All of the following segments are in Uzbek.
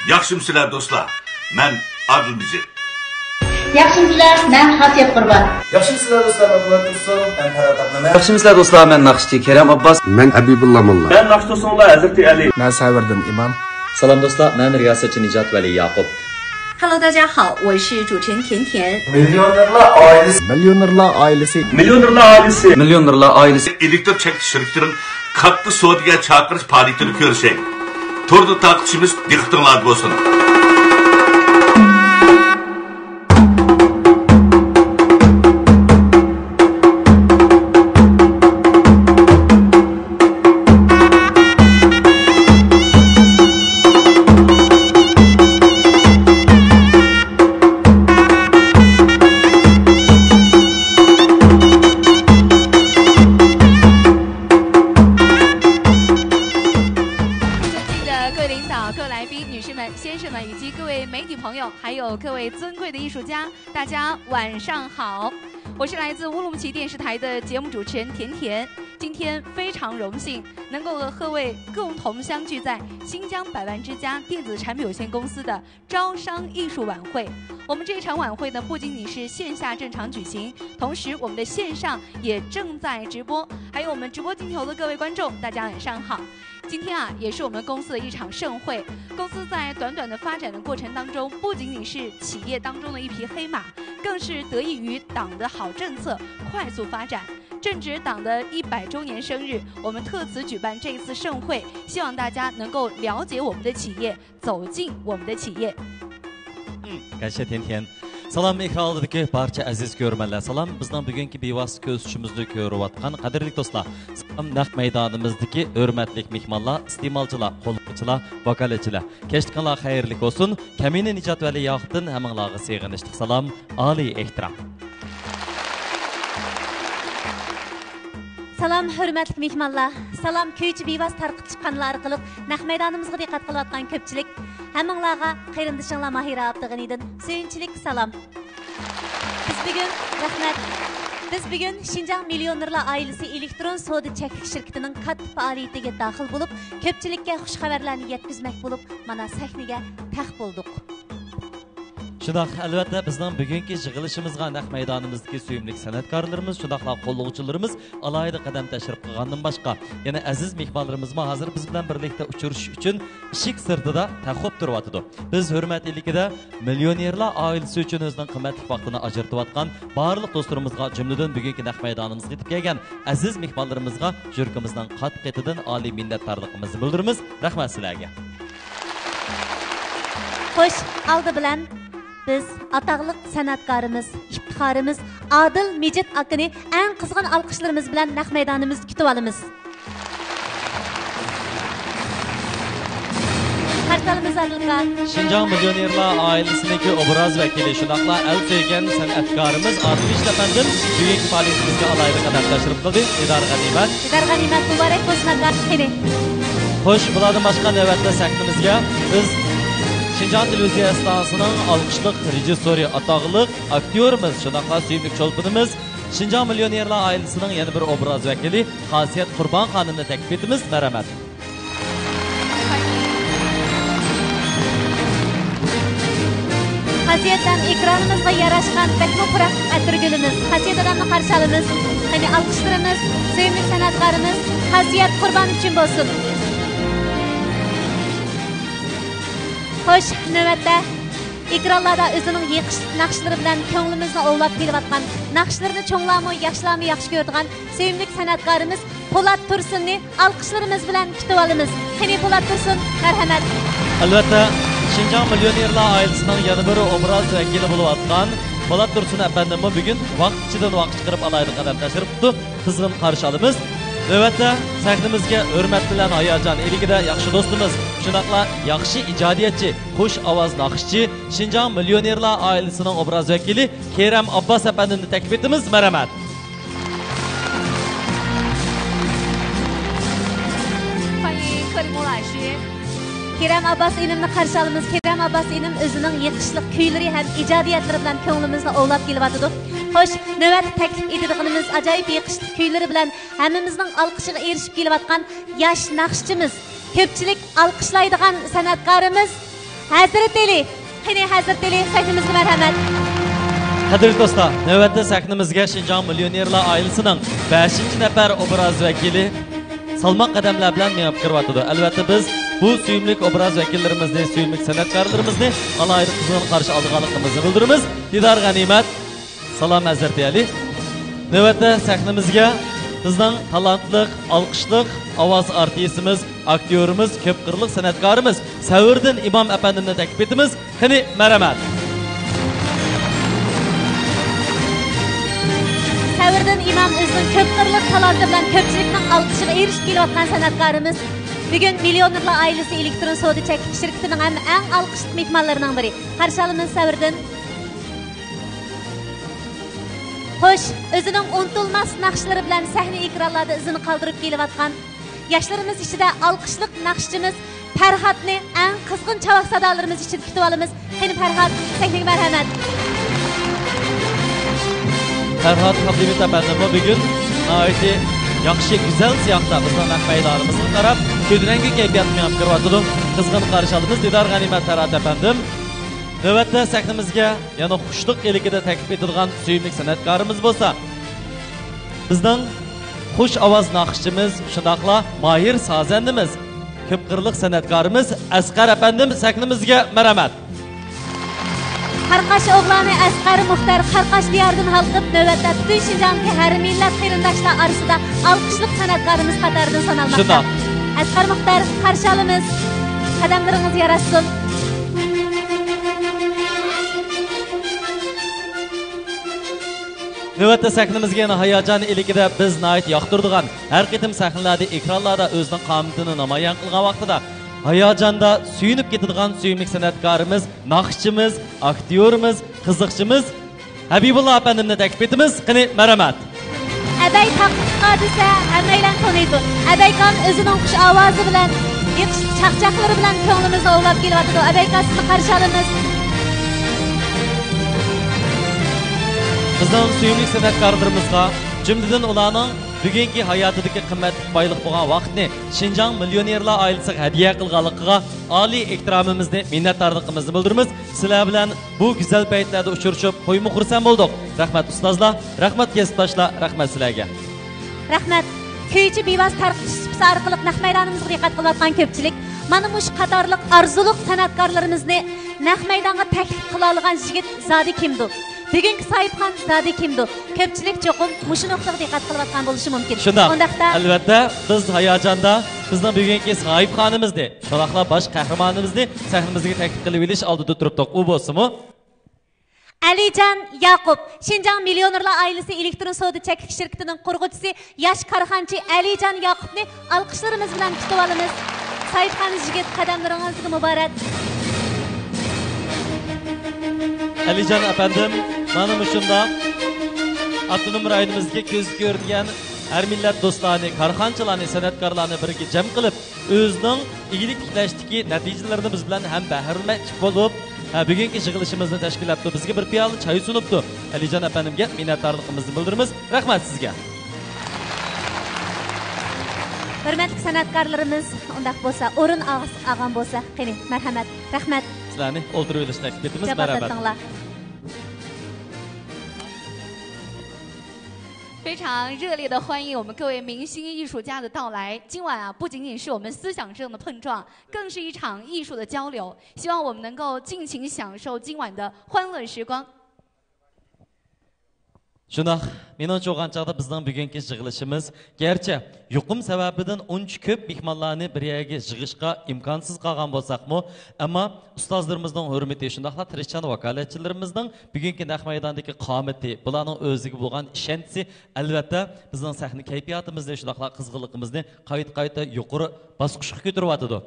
Yaxshimsizlar do'stlar. Men Adil Mijit. Yaxshimsizlar, men Xosiyat Qurbon. Yaxshimsizlar do'stlar, Abdullah Tursun, men Farhod Abdulla. Yaxshimsizlar do'stlar, men Naqshchi Kerem Abbas. Men Habibullah Mulla. Ben Naqshdo'stlar Hazreti Ali. Men Savirdin Imam. Salom do'stlar, men riyosatchi Nijat Vali Yaqub. Hello， 大家好，我是主持人甜甜。 Millionerlar ailesi. Millionerlar ailesi. Elektr çekiş şirketining katta so'diga chaqirish faoliyatini ko'rishak. Turda taqishimiz diqqatingizda bo'lsin.还有各位尊贵的艺术家，大家晚上好！我是来自乌鲁木齐电视台的节目主持人甜甜。今天非常荣幸能够和各位共同相聚在新疆百万之家电子产品有限公司的招商艺术晚会。我们这场晚会呢，不仅仅是线下正常举行，同时我们的线上也正在直播。还有我们直播镜头的各位观众，大家晚上好！今天啊，也是我们公司的一场盛会。公司在短短的发展的过程当中，不仅仅是企业当中的一匹黑马，更是得益于党的好政策快速发展。正值党的100周年生日，我们特此举办这一次盛会，希望大家能够了解我们的企业，走进我们的企业。感谢甜甜。Salam ekranlardagi barcha aziz ko'rmanlar. Salam bizning bugungi bevosita ko'zishimizni ko'rayotgan qadrli do'stlar. Salam naq maydonimizdagi hurmatli mehmonlar, iste'molchilar, qo'llovchilar, vakolatchilar. Kechqurunlar xayrli bo'lsin. Kamina Nijat Vali Yaqubdan hammanglarga seg'inishli salom, oliy ehtirom. Salam hurmatli mehmonlar. Salam ko'ychi bevos tarqib chiqqanlar orqali naq maydonimizga diqqat qilayotgan ko'pchilik. Hammanglarga qarindishinglar Mahira Abdug'aniydan suyunchilik salom. Biz bugun Şinjan Millionerlar ailesi elektron savdo cheklik shirkatining katta faoliyatiga daxil bo'lib, ko'pchilikka xush xabarlarni yetkazmak bo'lib, mana sahnaga taq bo'ldik. Shundoq albatta bizning bugungi yig'ilishimizga naq maydonimizdagi suyumli san'atkorlarimiz, shundoqla qo'llovchilarimiz alohida qadam tashrif qilgandan boshqa, yana aziz mehmonlarimiz hozir biz bilan birlikda uchirish uchun eshik sirtida taqib turyapti. Biz hurmatliligida millionerlar oilasi uchun o'zining qimmatli vaqtini ajratayotgan barliq do'stlarimizga, jumladan bugungi naq maydonimizga yetib kelgan aziz mehmonlarimizga yurtimizdan qat-qatidan oliy minnatdorligimizni bildiramiz. Rahmat sizlarga. Xo'sh, oldi bilan biz ataqlıq san'atkorimiz, iftixorimiz Adil Mijit akini eng qizg'in alqishlarimiz bilan naq maydonimizda kutib olamiz. Qartalimiz alqa. Şinjan Millionerlar ailesiniki obraz vakili shunaqla el sevgan san'atkorimiz Adil Mijit afandim bugungi faoliyatimizga alohida qadam tashrif qildi. Idor g'animat. Idor g'animat muborak bo'lsin akini. Xo'sh, bulardan boshqa navbatda sahnamizga biz Şinjan Televiziya stansiyasining alqishliq rejissyori atog'liq aktyorimiz, shunaqla suyimli cho'lpinimiz, Şinjan Millionerlar ailasining yana bir obraz vakili Xosiyat Qurbon xonimni taklif etamiz. Marhamat. Xosiyatdan ekranimizga yarashgan teknoprakt atirgulimiz, Xosiyat odamni qarshi olamiz. Qani alqishlarimiz suyimli san'atkorimiz Xosiyat Qurbon uchun bo'lsin. Xo'sh, navbatda ekranlarda o'zining naqshlari bilan ko'nglimizni ovlab kelayotgan, naqshlarni cho'nglarmi, yaxshilarmi yaxshi ko'radigan sevimli san'atkorimiz Po'lat Tursunni alqishlarimiz bilan kutib olamiz. Qani Po'lat Tursun, marhamat. Albatta, Şinjan Millionerlar ailasining yana bir obraz vakili bo'layotgan Po'lat Tursun apandimni bugun vaqt ichidan vaqt chiqarib alayda qadam tashrif qildi. Qizg'in qarshi olamiz. Navbatda sahnamizga hurmat bilan hayajon eligida yaxshi do'stimiz, shunaqla yaxshi ijodiyatchi, xush ovoz naqshchi, Şinjan Millionerlar ailasining obraz vakili Kerem Abbas apandimni taklif etamiz. Marhamat. Kerem Abbas inimni qarshi olamiz. Kerem Abbas inim o'zining yiqishliq kuylari ham ijodiyatlari bilan ko'nglimizni ovlab kelyapti. Xo'sh, navbat taklif etadiganimiz ajoyib yiqishli kuylari bilan hammamizning olqishiga erishib kelayotgan yosh naqshchimiz, ko'pchilik olqishlaydigan san'atkorimiz Hazrat Ali. Qani Hazrat Ali sahnimizga marhamat. Qadrli do'stlar, navbatda sahnimizga Shinjong millionerlar oilasining 5-nafar obraz vakili salmoq qadamlar bilan menib kiryapti. Albatta biz bu suyumlik obraz vakillarimizni, suyumlik san'atkorlarimizni alohida qizg'in qarshi olganligimizni bildiramiz. Didor G'animat, salom Hazrat Ali. Navbatda sahnimizga bizning talantli, olqishliq ovoz artistimiz, aktyorimiz, ko'p qirliq san'atkorimiz Savirdin Imom apandimni taklif etamiz. Qani marhamat. Savirdin Imom o'zining ko'p qirliq talanti bilan ko'pchilikning olqishiga erishib kelayotgan san'atkorimiz. Bugun millionerlar oilasi elektron savdo chekish shirkatining ham eng olqishli mehmonlaridan biri. Qarshi olamiz Savirdin. Xo'sh, o'zining unutulmas naqshlari bilan sahna ekranlarida izini qoldirib kelayotgan yoshlarimiz ichida olqishliq naqshchimiz Farhodni eng qizg'in chavoq sadolarimiz ichida kutib olamiz. Qani Farhod, sahnaga marhamat. Farhod Habibov tapandim bugun ayti yaxshi, go'zal siyoqda bizning naqmaylarimizga qarab, ko'drangi kayfiyatni ham kiryapti. Qizg'in qarshi olamiz. Didor G'animat Farhod tapandim. Navbatda sahnimizga yana xushluq eligida taklif etilgan suyumli san'atkorimiz bo'lsa, bizning xush ovoz naqshchimiz, shundaqla mahir sozandimiz, ko'p qirliq san'atkorimiz Asqar apandim sahnimizga marhamat. Qarqash o'g'loni Asqar Muxtar Qarqash diyoridan halqib navbatda butun Shinjongdagi har millat qarindoshlar orasida olqishliq san'atkorimiz qatoridan sanalmoqda. Asqar Muxtar, qarshi olamiz. Qadamlaringiz yarashsin. Navbatda sahnimizga yana hayajon iligida biz nayt yoqtirdigan har qitim sahnalarda ekranlarda o'zining qomatini namoyon qilgan vaqtida hayajonda suyunib ketadigan suyumli san'atkorimiz, naqshchimiz, aktyorimiz, qiziqchimiz Habibulloh apandimni taklif etamiz. Qani marhamat. Abay taqdiqqa desa hammalar taniydi. Abaykan o'zining xush ovozi bilan, yiqish chaqchaqlari bilan ko'nglimizni ovlab kelyapti. Abaykasini qarshi olamiz. Bizning suyumli san'atkorlarimizga jumladan ularning bugungi hayotidagi qimmatli boylik bo'lgan vaqtni Shinjong millionerlar oilasiga hadiya qilganligiga oliy ehtiromimizni, minnatdorligimizni bildiramiz. Sizlar bilan bu go'zal paytlarda uchrashib, qo'ymi xursand bo'ldik. Rahmat ustozlar, rahmat kasbdoshlar, rahmat sizlarga. Rahmat. Kuychi bevos tarqitish orqali naq maydonimizga diqqat qilayotgan ko'pchilik mana mush qatorliq arzuliq san'atkorlarimizni naq maydonga taklif qila olgan yigit zodi kimdir? Bugungi sohibxon zodi kimdir? Ko'pchilik cho'qim mushu nuqtaga diqqat qilayotgan bo'lishi mumkin. Undaqda albatta biz hayajonda bizning bugungi sohibxonimizni, shunaqla bosh qahramonimizni sahnamizga taklif qilib olish oldida turibdik. U bo'lsa-mu Alijon Yaqub, Shinjong millionerlar oilasi elektron savdo chekish shirkatining qurg'uvchisi, yosh korxonchi Alijon Yaqubni olqishlarimiz bilan kutib olamiz. Sohibxon yigit, qadamlaringizga muborak. Alijon apandim, mana shunda avtonom rayonimizga ko'z ko'rgan har millat do'stlarni, korxonchilarni, san'atkorlarni birga jam qilib, o'zining igilik tiklashdagi natijalarini biz bilan ham bahramand bo'lib, bugungi yig'ilishimizni tashkil etdi. Bizga bir piyola choy sunibdi. Alijon apandimga minnatdorligimizni bildiramiz. Rahmat sizga. Hurmatli san'atkorlarimiz, undaq bo'lsa, o'rin olgan bo'lsa, qani marhamat. Rahmat. Sizlarni o'ltirib olishni taklif etamiz. Barabar. 非常热烈的欢迎我们各位明星艺术家的到来。今晚啊，不仅仅是我们思想上的碰撞，更是一场艺术的交流。希望我们能够尽情享受今晚的欢乐时光。 Shundoq, menimcha o'g'anchaqda bizning bugungi yig'ilishimiz garchi yuqum sababidan uncha ko'p mehmonlarni bir yerga yig'ishga imkonsiz qolgan bo'lsak-mu, ammo ustozlarimizning hurmati, shundoqla tirishchan vakolatchilarimizning bugungi naq maydondagi qomati, bularning o'ziga bo'lgan ishonchi albatta bizning sahna kayfiyatimizni, shundoqla qizg'inligimizni qayta yuqori bosqichga ko'taryapti.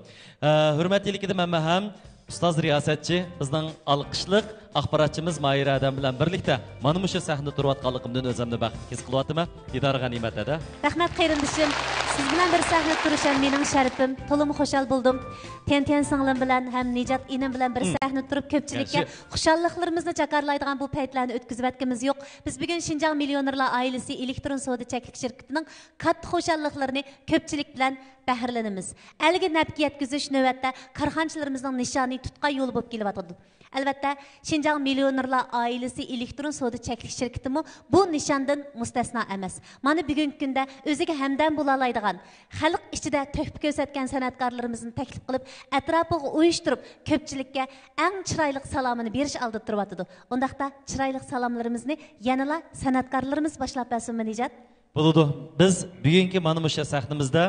Hurmatlilikda men ham ustoz riyosatchi, bizning olqishliq axborotchimiz Mayra Adam bilan birlikda mana shu sahnada turayotganligimdan o'zimni baxtli his qilyapman. Didor G'animat ada. Rahmat qayrindishim. Siz bilan bir sahnada turishim mening sharafim. To'liq xushal bo'ldim. Ten singlim bilan ham Nijat inim bilan bir sahnada turib ko'pchilikka xushalliklarimizni jakarlaydigan bu paytlarni o'tkazib atganimiz yo'q. Biz bugun Şinjan Millionerlar oilasi elektron savdo cheklik shirkatining katta xushalliklarini ko'pchilik bilan bahrilanamiz. Alga nafga yetkazish navbatda korxonchilarimizning nishoni tutqan yo'li bo'lib kelyapti. Albatta, Şinjan Millionerlar oilasi elektron savdo cheklik shirkatimi bu nishondan mustasno emas. Mana bugungi kunda o'ziga hamdam bo'la oladigan, xalq ichida töhfa ko'rsatgan san'atkorlarimizni taklif qilib, atrofiga uyushtirib, ko'pchilikka eng chiroyli salomini berish oldi turyapti. Undaqda chiroyli salomlarimizni yanala san'atkorlarimiz boshlab bersinmi Nijat? Bo'ladi. Biz bugungi mana bu sahnamizda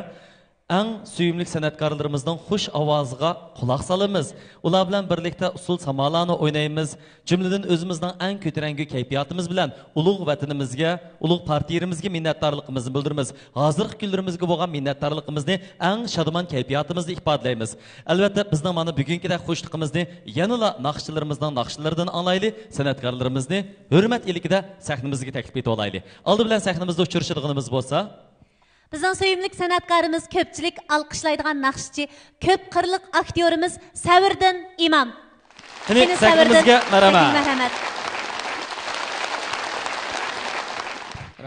eng suyumli san'atkorlarimizning xush ovoziga quloq solamiz. Ular bilan birlikda usul samolarni o'ynaymiz. Jumladan o'zimizning eng ko'taranki kayfiyatimiz bilan ulug' vatanimizga, ulug' partiyarimizga minnatdorligimizni bildiramiz. Hozirgi kunlarimizga bo'lgan minnatdorligimizni eng shodmon kayfiyatimizda ifodalaymiz. Albatta bizning mana bugünkidek xushligimizni yanada naqshchilarimizning naqshlaridan anglayli, san'atkorlarimizni hurmat ilikida sahnamizga taklif etib olaylik. Oldi bilan sahnamizda uchrashadiganimiz bo'lsa, bizning sevimli san'atkorimiz ko'pchilik alqishlaydigan naqshchi, ko'p qirliq aktyorimiz Savirdin Imom. Sahnamizga marhamat.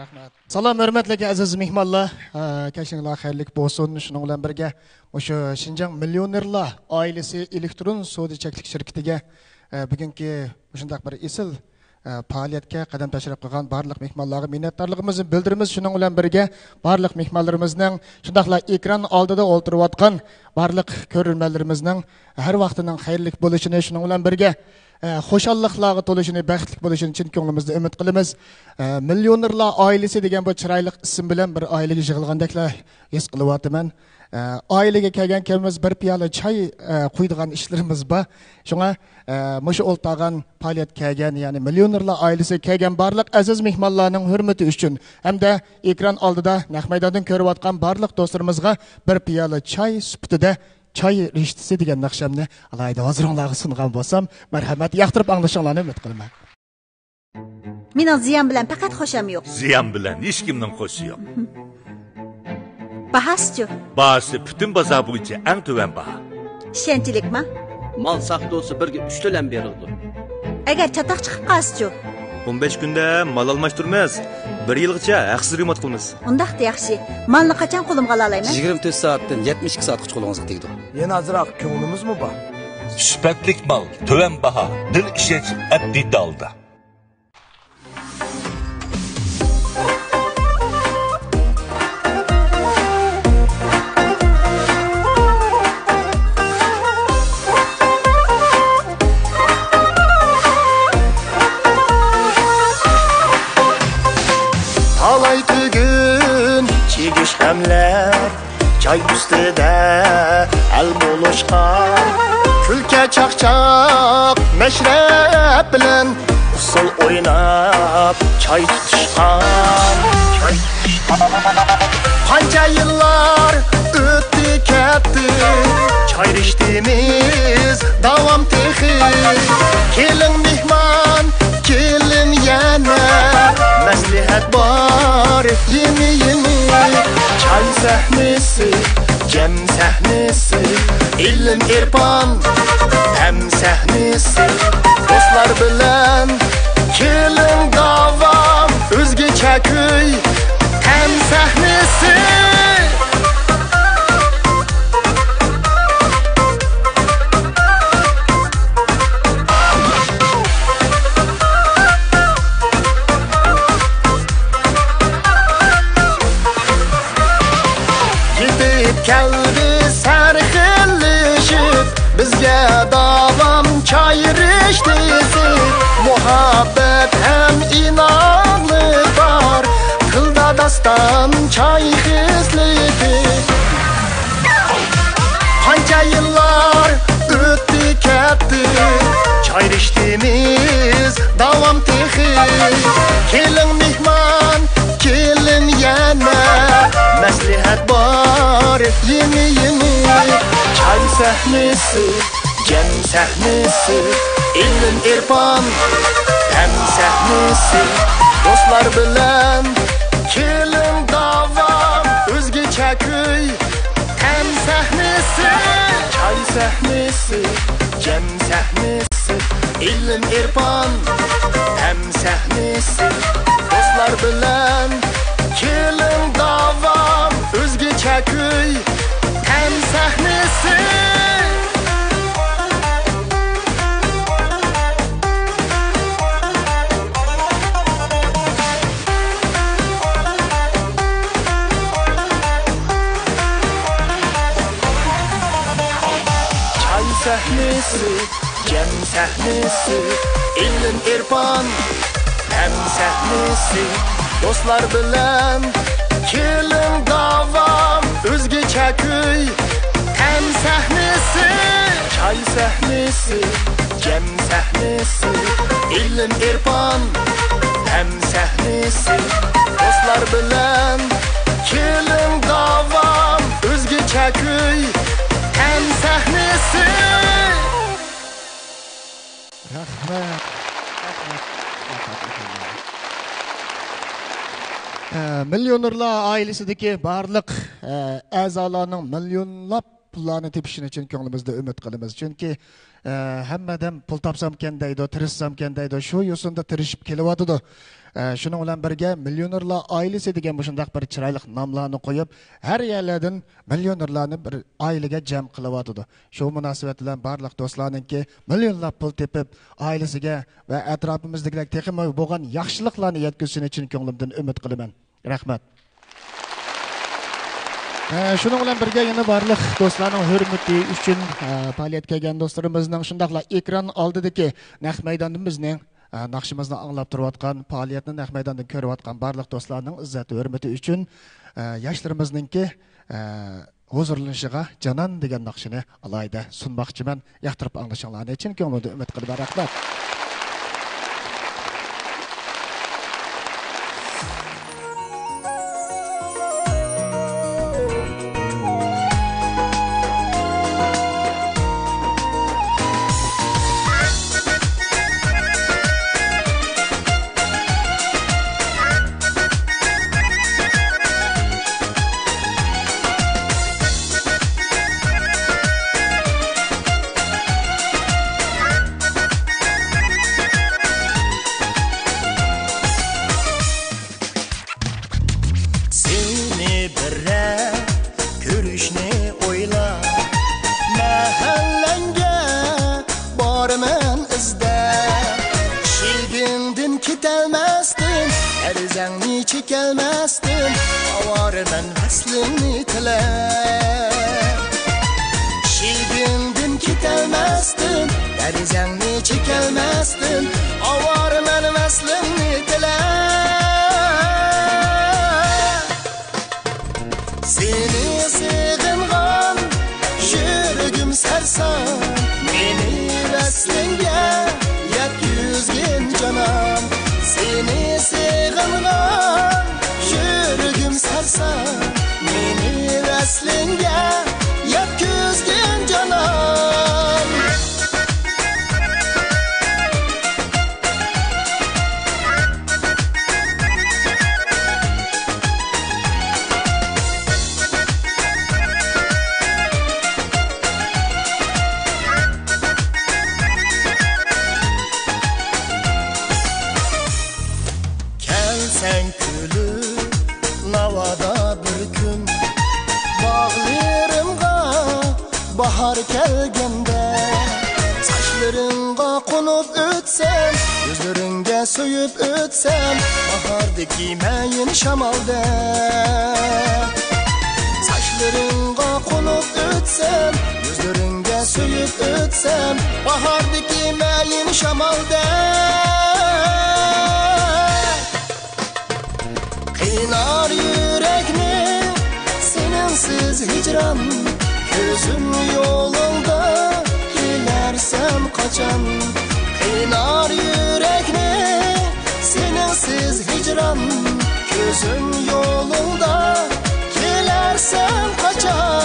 Rahmat. Salom hurmatli aziz mehmonlar. Kashinglar xayrlik bo'lsin. Shuning bilan birga o'sha Şinjan Millionerlar oilasi elektron savdo cheklik shirkatiga bugungi shunday bir esil faoliyatga qadam tashrif qilgan barliq mehmonlarga minnatdorligimizni bildiramiz. Shuning bilan birga barliq mehmonlarimizning shundaqla ekran oldida o'tirayotgan barliq ko'rganlarimizning har vaqtining xayrlik bo'lishini, shuning bilan birga xushalliqlarga to'lishini, baxtli bo'lishini chin ko'nglimizda umid qilamiz. Millionerlar oilasi degan bu chiroyli ism bilan bir oilaga yig'ilgandeklar his qilyapman. Ailəyə gələn kəmimiz bir piyalı çay quyduğan işlərimiz var. Şuna məşə oltağan fəaliyyət gələn, yəni Millionerlar ailəsi gələn barlıq əziz mehmanlarının hürməti üçün həm də ekran aldıda naq meydandan görüb atqan barlıq dostlarımızğa bir piyalı çay sübütüdə çay riştisi degan naqshamni alayda hozirlarga sungan bo'lsam, marhamat yaxtırıb anlaşanlarını ümid qilman. Mening ziyon bilan faqat xo'sham yo'q. Ziyon bilan hech kimning xo'shi yo'q. Bahasçı. Bahası bütün bazar bo'yicha eng tuvan baha. Ishonchlikmi? Mal saxta olsa birga 3 to'lam berildi. Agar chatoq chiqib qolsa-chi? 15 kunda mal almashtiramiz. 1 yilgacha haqsiz remont qilamiz. Undaqda yaxshi. Malni qachon qo'limga ola olayman? 24 soatdan 72 soatgacha qo'lingizga tegdi. Yana azroq ko'nglimizmi bor? Sifatlik mal, tuvan baha, dil ishonch addi dalda. Hamler çay üstüde el buluşkan külke çakçak meşrep bilen usul oynap çay tutuşkan Qancha yıllar öttü ketdi çay içtiğimiz davam tehi kelin mehman kelin yana maslahat bor yemi çay sahnesi cem sahnesi ilim irfan hem sahnesi dostlar bilen kelin davam o'zgacha kuy hem sahnesi keldi sarxillishib bizga davom çay rishtisi muhabbat ham inonlik bor tilda dastan çay hisligi qancha yillar o'tdi ketdi çay rishtimiz davom tehi kelin mehmon kelin yana maslahat bor yemi çay sahnesi cem sahnesi ilim irfan hem sahnesi dostlar bilen kelin davam o'zgacha köy hem sahnesi çay sahnesi cem sahnesi ilim irfan hem sahnesi dostlar bilen kelin davam o'zgacha köy hem sahnesi sahnesi, cem sahnesi, ilim irfan hem sahnesi, dostlar bilen kelin davam o'zgacha köy hem sahnesi, çay sahnesi, cem sahnesi, ilim irfan hem sahnesi, dostlar bilen kelin davam o'zgacha köy hem sahnesi. Rahmet. Milyonerlar ailesideki barliq a'zolarning millionlab pullarni tepishini uchun ko'nglimizda umid qilamiz. Chunki hammadan pul topsam ekan deydi, tirishsam ekan deydi, shu yo'sinda tirishib kelyotdi. Shuning bilan birga millionerlar oilasi degan shunday bir chiroyli nomlarni qo'yib, har yerlardan millionerlarni bir oilaga jam qilyotdi. Shu munosabat bilan barliq do'stlarningki millionlab pul tepib, oilasiga va atrofimizdagilarga texmi bo'lgan yaxshiliklarni yetkazishini uchun ko'nglimdan umid qilaman. Rahmat. Shuning bilan birga yana barliq do'stlarning hurmati uchun faoliyat qilgan do'stlarimizning shundaqla ekran oldidagi naq maydonimizning naqshimizni anglab turayotgan, faoliyatni naq maydonda ko'rayotgan barliq do'stlarning izzati hurmati uchun yoshlarimizningki huzurlanishiga Janan degan naqshini alayda sunmoqchiman. Yoqtirib anglashinglarni uchun ko'nglimda umid qilib rahmat. Çekelmezdim, avarmen veslini tilep. Şilgindin kitelmezdim, derizemni çekelmezdim, avarmen veslini tilep. Seni sığıngan, yürügüm sersan, beni veslinge, yat yüzgin canam. Seni sığıngan, yürügüm sersan, beni veslinge, yat yüzgin canam. Sen külüp lavada bir gün bağlarımga bahar kelgende saçlarınga konup ötsem gözleringe söyüp ötsem bahardaki meyin şamalda saçlarınga konup ötsem gözleringe söyüp ötsem bahardaki meyin şamalda Kıynar yürekni seninsiz hicran Gözüm yolunda gilersem kaçan Kıynar yürekni seninsiz hicran Gözüm yolunda gilersem kaçan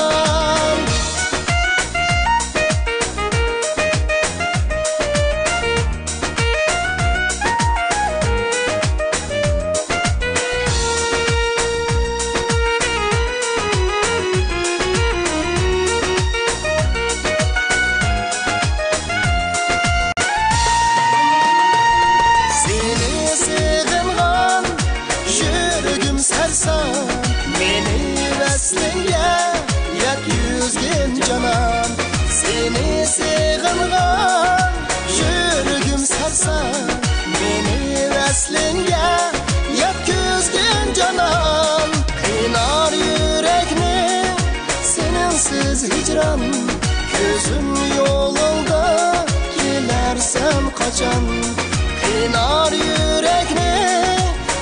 kaçan Kıynar yürekni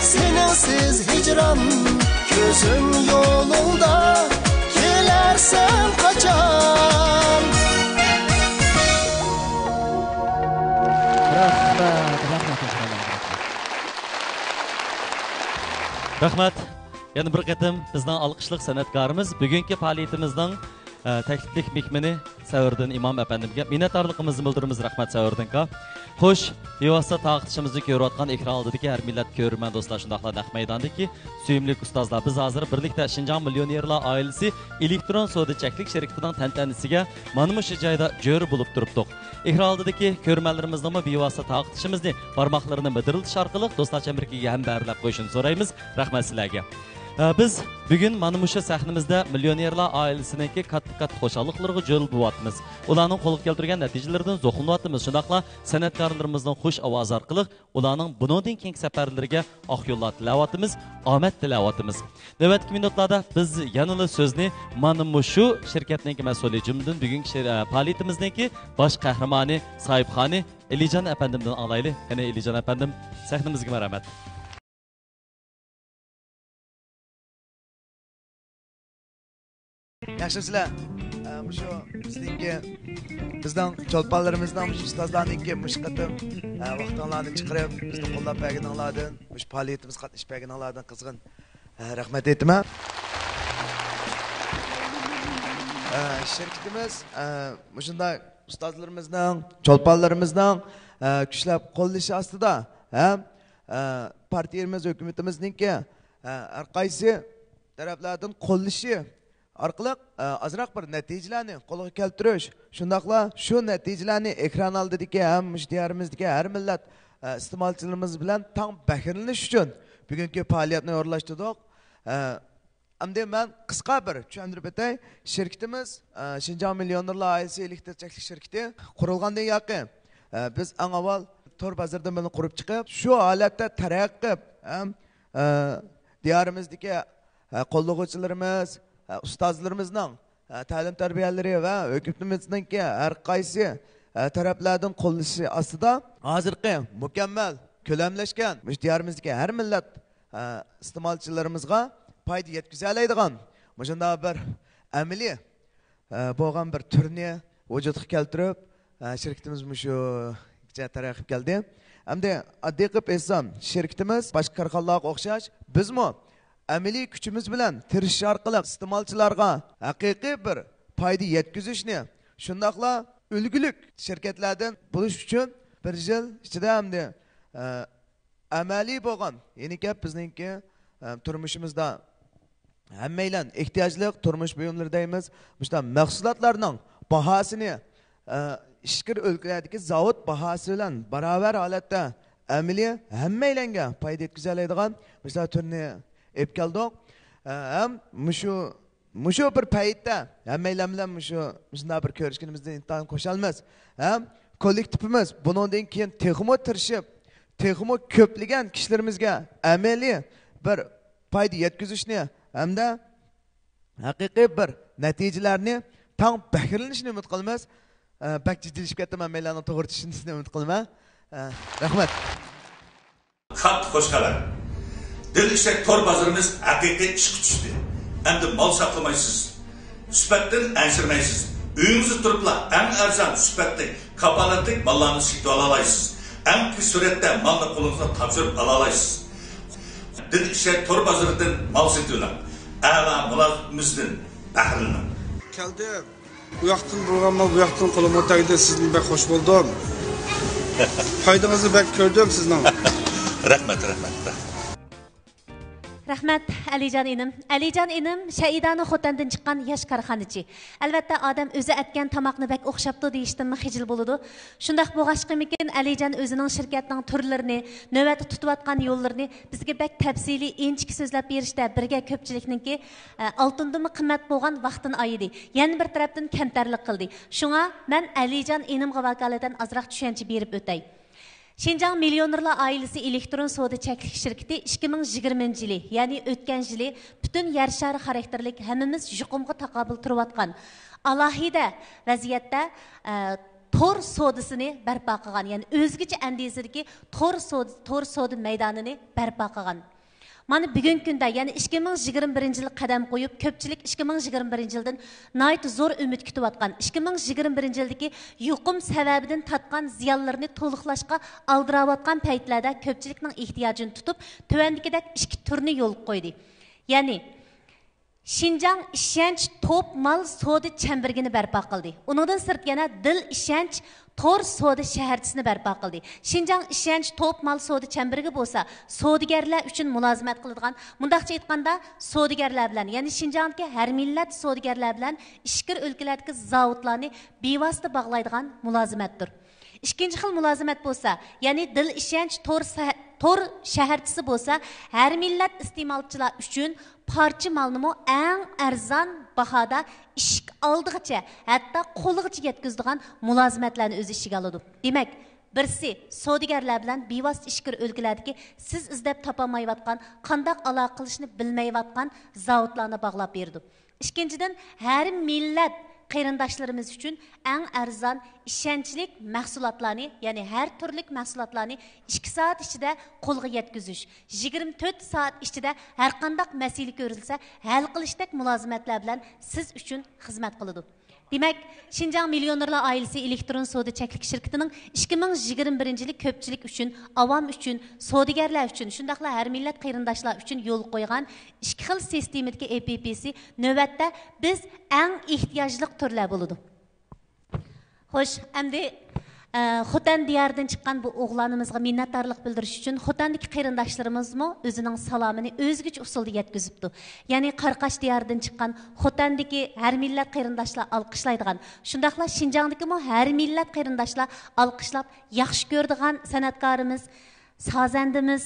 seninsiz hicran Gözüm yolunda gelersen kaçan Rahmat. Yana bir qatim bizning alqishliq san'atkorimiz bugungi faoliyatimizning takliflik mehmoni Savurdin Imom efendimga minnatdorligimizni bildiramiz. Rahmat Savurdinga. Xo'sh, bevosita taqdishimizni ko'rayotgan ekran oldidagi har millat ko'rman do'stlar, shundaqla naq maydondagi suyimli ustozlar, biz hozir birlikda Shinjong millionerlar oilasi elektron savdochilik shirkatining tantanasiga mana shu joyda jo'ri bo'lib turibdik. Ekran oldidagi ko'rmanlarimizning bevosita taqdishimizni barmoqlarini midiritish orqali do'stlarcha birga hambarlab qo'yishni so'raymiz. Rahmat sizlarga. Biz bugün mana shu sahnimizda millionerlar oilasiniki katta xo'shalliqlarga jo'l bo'lyapmiz. Ularning qo'lga keltirgan natijalaridan zo'qlanyapmiz. Shundaqla san'atkorlarimizning xush ovoz orqali ularning bundan keyingi safarlariga oq yo'llar tilayapmiz, omad tilayapmiz. Navbatdagi minutlarda biz yanada so'zni mana shu shirkatning mas'uli jumladan bugungi faoliyatimizniki bosh qahramoni, sohibxoni Elijon efendimdan olaylik. Yana Elijon efendim sahnimizga marhamat. Yaxshimsizlar. Shu sizningki bizning cho'lponlarimizdan shu ustozlarningki mushqatim vaqtlarni chiqarib bizni qo'llab berganlardan, shu faoliyatimiz qatnashib berganlardan qizg'in rahmat aytaman. Shirkatimiz shunday ustozlarimizning, cho'lponlarimizning kuchlab qo'llashi ostida ham partiyamiz, hukumatimizninki har qaysi taraflardan qo'llashi orqali azroq bir natijalarni qo'lga keltirish, shundaqla shu natijalarni ekran oldidagi ham mushtiyarimizdagi har millat iste'molchilarimiz bilan tang bahramlanish uchun bugungi faoliyatni o'rlashtirdik. Endi men qisqa bir tushuntirib o'tay. Shirkatimiz Shinjong millionerlar oilasi elektrochaklik shirkati qurilgandan yaqin biz eng avval tor bozordan buni qurib chiqib, shu holatda taraqqi diyorimizdagi qo'llovchilarimiz, ustozlarimizning ta'lim tarbiyalari va hukumatimizning har qaysi taraflardan qo'llashi ostida hozirgi mukammal ko'lamlashgan diyorimizdagi har millat iste'molchilarimizga foyda yetkaza oladigan shunday bir amaliy bo'lgan bir turni vujudga keltirib shirkatimiz shu taraqqi keldi. Endi oddiy qilib aytsam, shirkatimiz boshqa korxonalarga o'xshash bizmi amaliy kuchimiz bilan tirishish orqali iste'molchilarga haqiqiy bir foyda yetkazishni, shundaqla ulgulik shirkatlardan bo'lish uchun bir yil ichida hamda amaliy bo'lgan, ya'ni gap bizningki turmushimizda hammaylan ehtiyojli turmush buyumlari deymiz. Shunday mahsulotlarning bahosini ishkir o'lkalardagi zavod bahosi bilan barobar holatda amaliy hammaylanga foyda yetkaza oladigan misol turni ep keldik. Ham mushu bir paytda hammaylar bilan shunday bir ko'rishganimizdan intayin qo'shalmiz. Ham kollektivimiz bundan keyin texmo tirishib, texmo ko'pligan kishilarimizga amaliy bir foyda yetkazishni hamda haqiqiy bir natijalarni tang bahramlanishni umid qilamiz. Bak jiddilashib ketdim, hammalarning to'g'ri tushunishini umid qilaman. Rahmat. Qat xo'sh qalar. Dil ishak tor bozorimiz haqiqiy ishga tushdi. Endi mol saqlamaysiz, sifatdan ansirmaysiz. Uyingizda turibla eng arzon sifatli, kapolatli mallarni sotib olaysiz. Eng tez suratda malni qo'lingizga topshirib olaysiz. Dil ishak tor bozoridan mal sotib oling. A'lo mulozimizdan bahramlan. Keldim. Bu yoqdan bo'lganman, bu yoqdan qo'limga tegdi. Sizni bek xush bo'ldim. Foydangizni bek ko'rdim sizning. Rahmat. Rahmat Alijon inim. Alijon inim Shaidani Xotandan chiqqan yosh korxonachi. Albatta odam o'zi atgan tomoqni bak o'xshabdi deyishdanmi xijil bo'ladi. Shundaq bo'lg'ashqimikin Alijon o'zining shirkatining turlarini, navbatda tutayotgan yo'llarini bizga bak tafsiliy inchik so'zlab berishda birga ko'pchilikningki oltindimi qimmat bo'lgan vaqtini ayirdi. Yana bir tarafdan kamtarlik qildi. Shunga men Alijon inimga vakolatan azroq tushuncha berib o'tay. Shinjong millionerlar oilasi elektron savdochilik shirkati 2020 yili, ya'ni o'tgan yili butun yer shari xarakterlik hammamiz yuqumga taqobil turayotgan alohida vaziyatda tor sodasini barpo qilgan, ya'ni o'zgacha andizdagi tor soda maydonini barpo qilgan. Mana bugungi kunda, ya'ni 2021 yil qadam qo'yib, ko'pchilik 2021 yildan nihoyat zo'r umid kutayotgan. 2021 yildagi yuqum sababidan tatgan ziyonlarni to'liqlashga aldirayotgan paytlarda ko'pchilikning ehtiyojini tutib, tuvandagidek ikki turni yo'l qo'ydi. Ya'ni Şinjan ishonch top mal soda chambergini barpo qildi. Uningdan sirt yana dil ishonch tor soda shaharchisini barpo qildi. Şinjan ishonch top mal soda chambergi bo'lsa, sodigarlar uchun mulozimat qiladigan, mundaqcha aytganda, sodigarlar bilan, ya'ni Şinjandagi har millat sodigarlar bilan ishkir o'lkalardagi zavodlarni bevosita bog'laydigan mulozimatdir. İkinci xil mulozimat bo'lsa, ya'ni dil ishonch tor shaharchisi bo'lsa, har millat iste'molchilar uchun parça malını eng arzon bahoda ishq oldigacha, hatto qo'ligacha yetkazadigan mulozimatlarni o'z ishiga oladi. Demak, birisi savdogarlar bilan bevosita ishkir o'lkalardagi siz izlab topolmayotgan, qanday aloqa qilishni bilmayotgan zavodlarni bog'lab berdi. Ikkinchidan, har millat qarindoshlarimiz uchun eng arzon ishonchlik mahsulotlarni, ya'ni har turli mahsulotlarni 2 soat ichida qo'lga yetkazish, 24 soat ichida har qanday masala ko'rilsa hal qilishdek mulozimatlar bilan siz uchun xizmat qiladi. Demak, Şinjan Millionerlar ailesi elektron soda cheklik shirkatining 2021 yili ko'pchilik uchun, avam uchun, savdogarlar uchun, shundaqla har millat qarindoshlar uchun yo'l qo'ygan ikki xil sistemadagi EPP'si navbatda biz eng ehtiyojli turlar bo'ladi. Xo'sh, endi Xotan diyardan chiqqan bu o'g'lonimizga minnatdorlik bildirish uchun Xotandagi qarindoshlarimiz-mo o'zining salomini o'zgacha usulda yetkazibdi. Ya'ni Qarqash diyardan chiqqan Xotandagi har millat qarindoshlar alqishlaydigan, shundaqla Şinjandagi-mo har millat qarindoshlar alqishlab yaxshi ko'radigan san'atkorimiz, sozandimiz,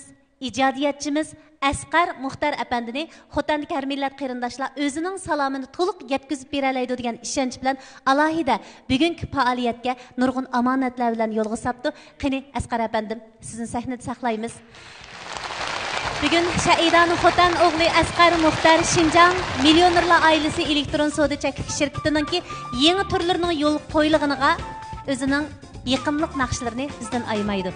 ijodiyatchimiz Asqar Muxtar apandini Xotandagi har millat qarindoshlar o'zining salomini to'liq yetkazib beralaydi degan ishonch bilan alohida bugungi faoliyatga nurg'un omonatlar bilan yo'lga sapdi. Qani Asqar apandim, sizni sahnada saqlaymiz. Bugun Shaidani Xotan o'g'li Asqar Muxtar Şinjan Millionerlar ailesi elektron soda cheklik shirkatininki yangi turlarining yo'l qo'yilganiga o'zining yiqimliq naqshlarini bizdan aymaydi.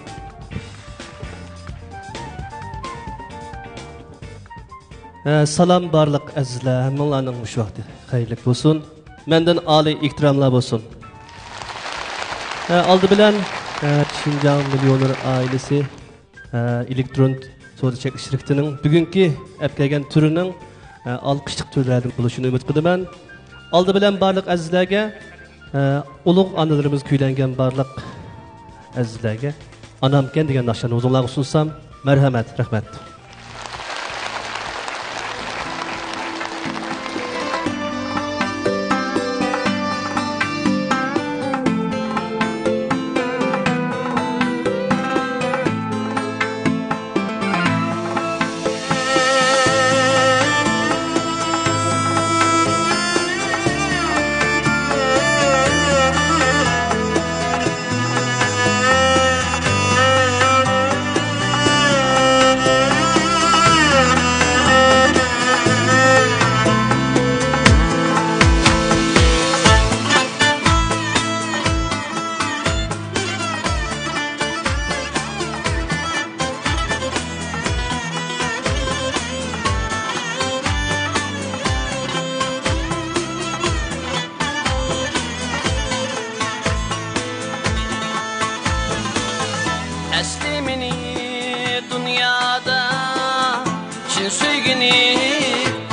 Salam barliq azizlar, hammalarning mush vaqti xayrli bo'lsin. Mendan oliy ehtiromlar bo'lsin. Oldi bilan Şinjan Millioner ailesi elektron soda cheklik shirkatining bugungi kelgan turining olqishliq turlaridan bo'lishini umid qilaman. Oldi bilan barliq azizlarga, ulug' onalarimiz kuylangan barliq azizlarga onamken degan naqshani o'zinglarga sunsam, marhamat, rahmat.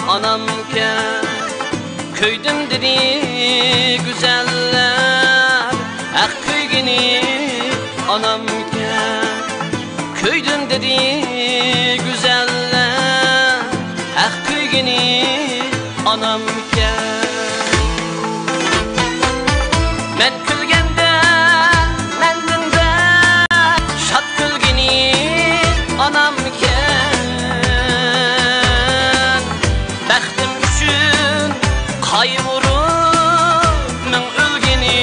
anamken Köydüm dedi güzeller Ah köygini anamken Köydüm dedi güzeller Ah köygini anamken Men külgende mendin de Şat külgini anamken Bəxtim üçün kayvurub Mən ölgeni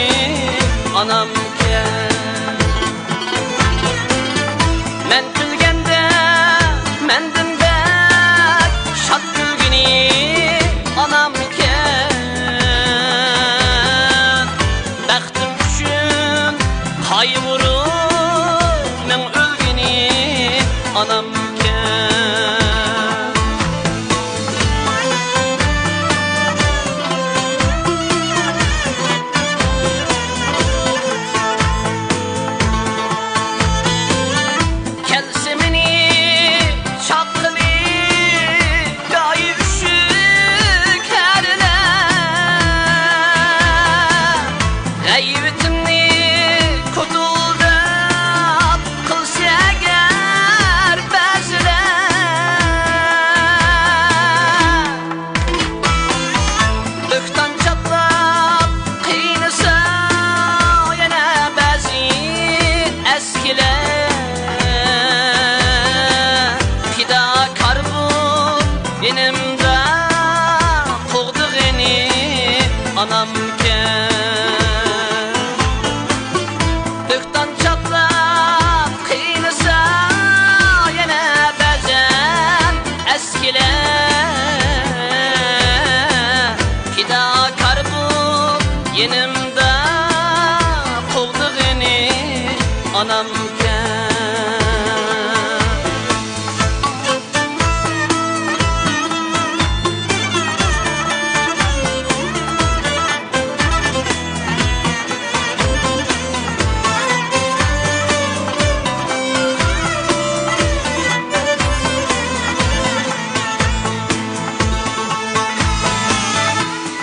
anamken Men külgende mendin de Şat külgini anamken anamken.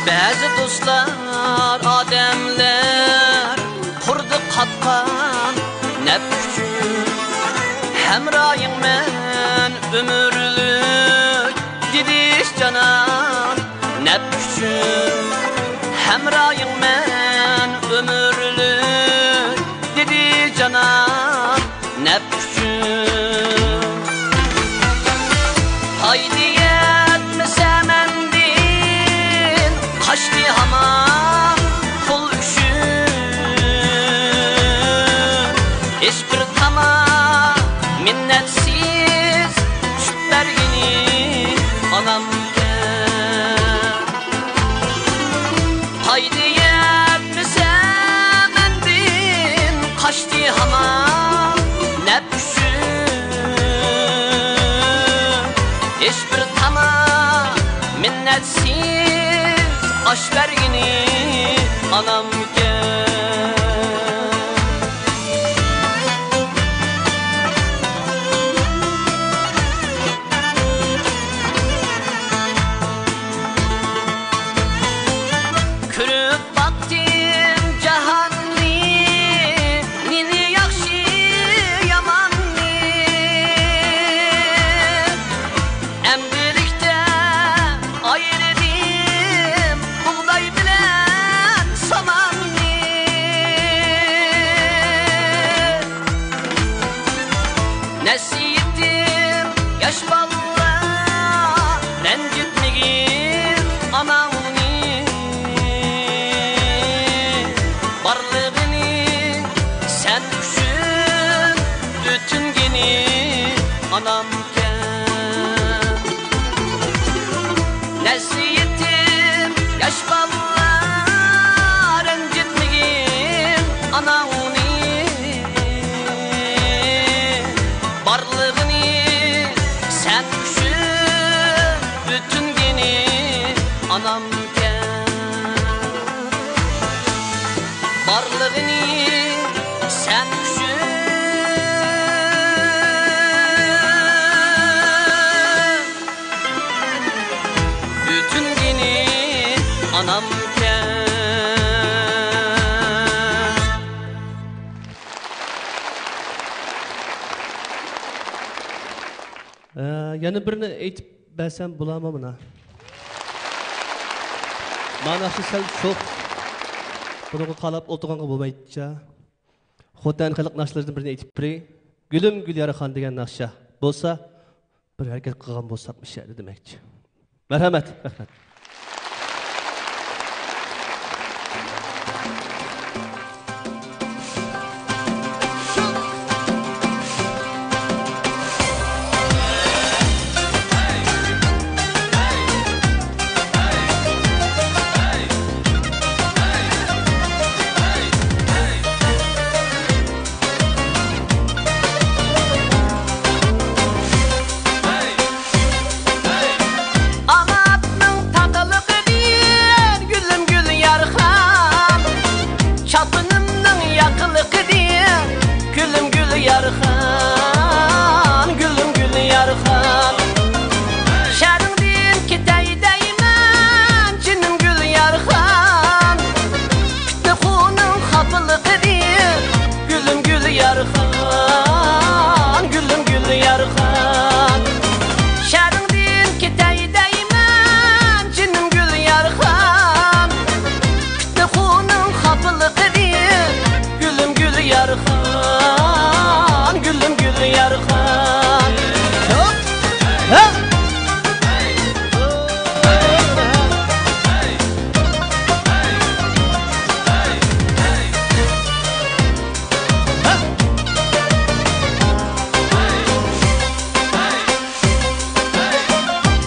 Bazı dostlar, adamlar kurdu qatqan nefçün Hemrayın men ömürlük didiş canan nefçün Hemrayın men ömürlük didiş canan nefçün Haydi yetmese mendin kaçtı hamam pul üçün Hiçbir tamam minnetsiz sütlergini anamken Haydi yetmese mendin kaçtı hamam nefçün Hiçbir tamam minnetsiz aş vergini anamken Kürüp baktım cahanni nini yakşı yamanni Emdilikte ayırdım buğday bilen samanni Nesiyettim yaş balla rencitmegin anamni Varlığını sen düşün bütün geni anamken Nesiyetim yaş ballar rencitmegin anamni Varlığını sen düşün bütün geni anamken Varlığını sen düşün bütün geni anamken Yana birini aytib bersam bo'ladimi buni? Mana shu sal sho'x. Buni qalab o'tirganga bo'lmaydi-cha. Xotan xalq naqshlaridan birini aytib beray. Gülüm gül yaraxon degan naqsha bo'lsa, bir harakat qilgan bo'lsak ishadi demakchi. Marhamat, rahmat. yarxan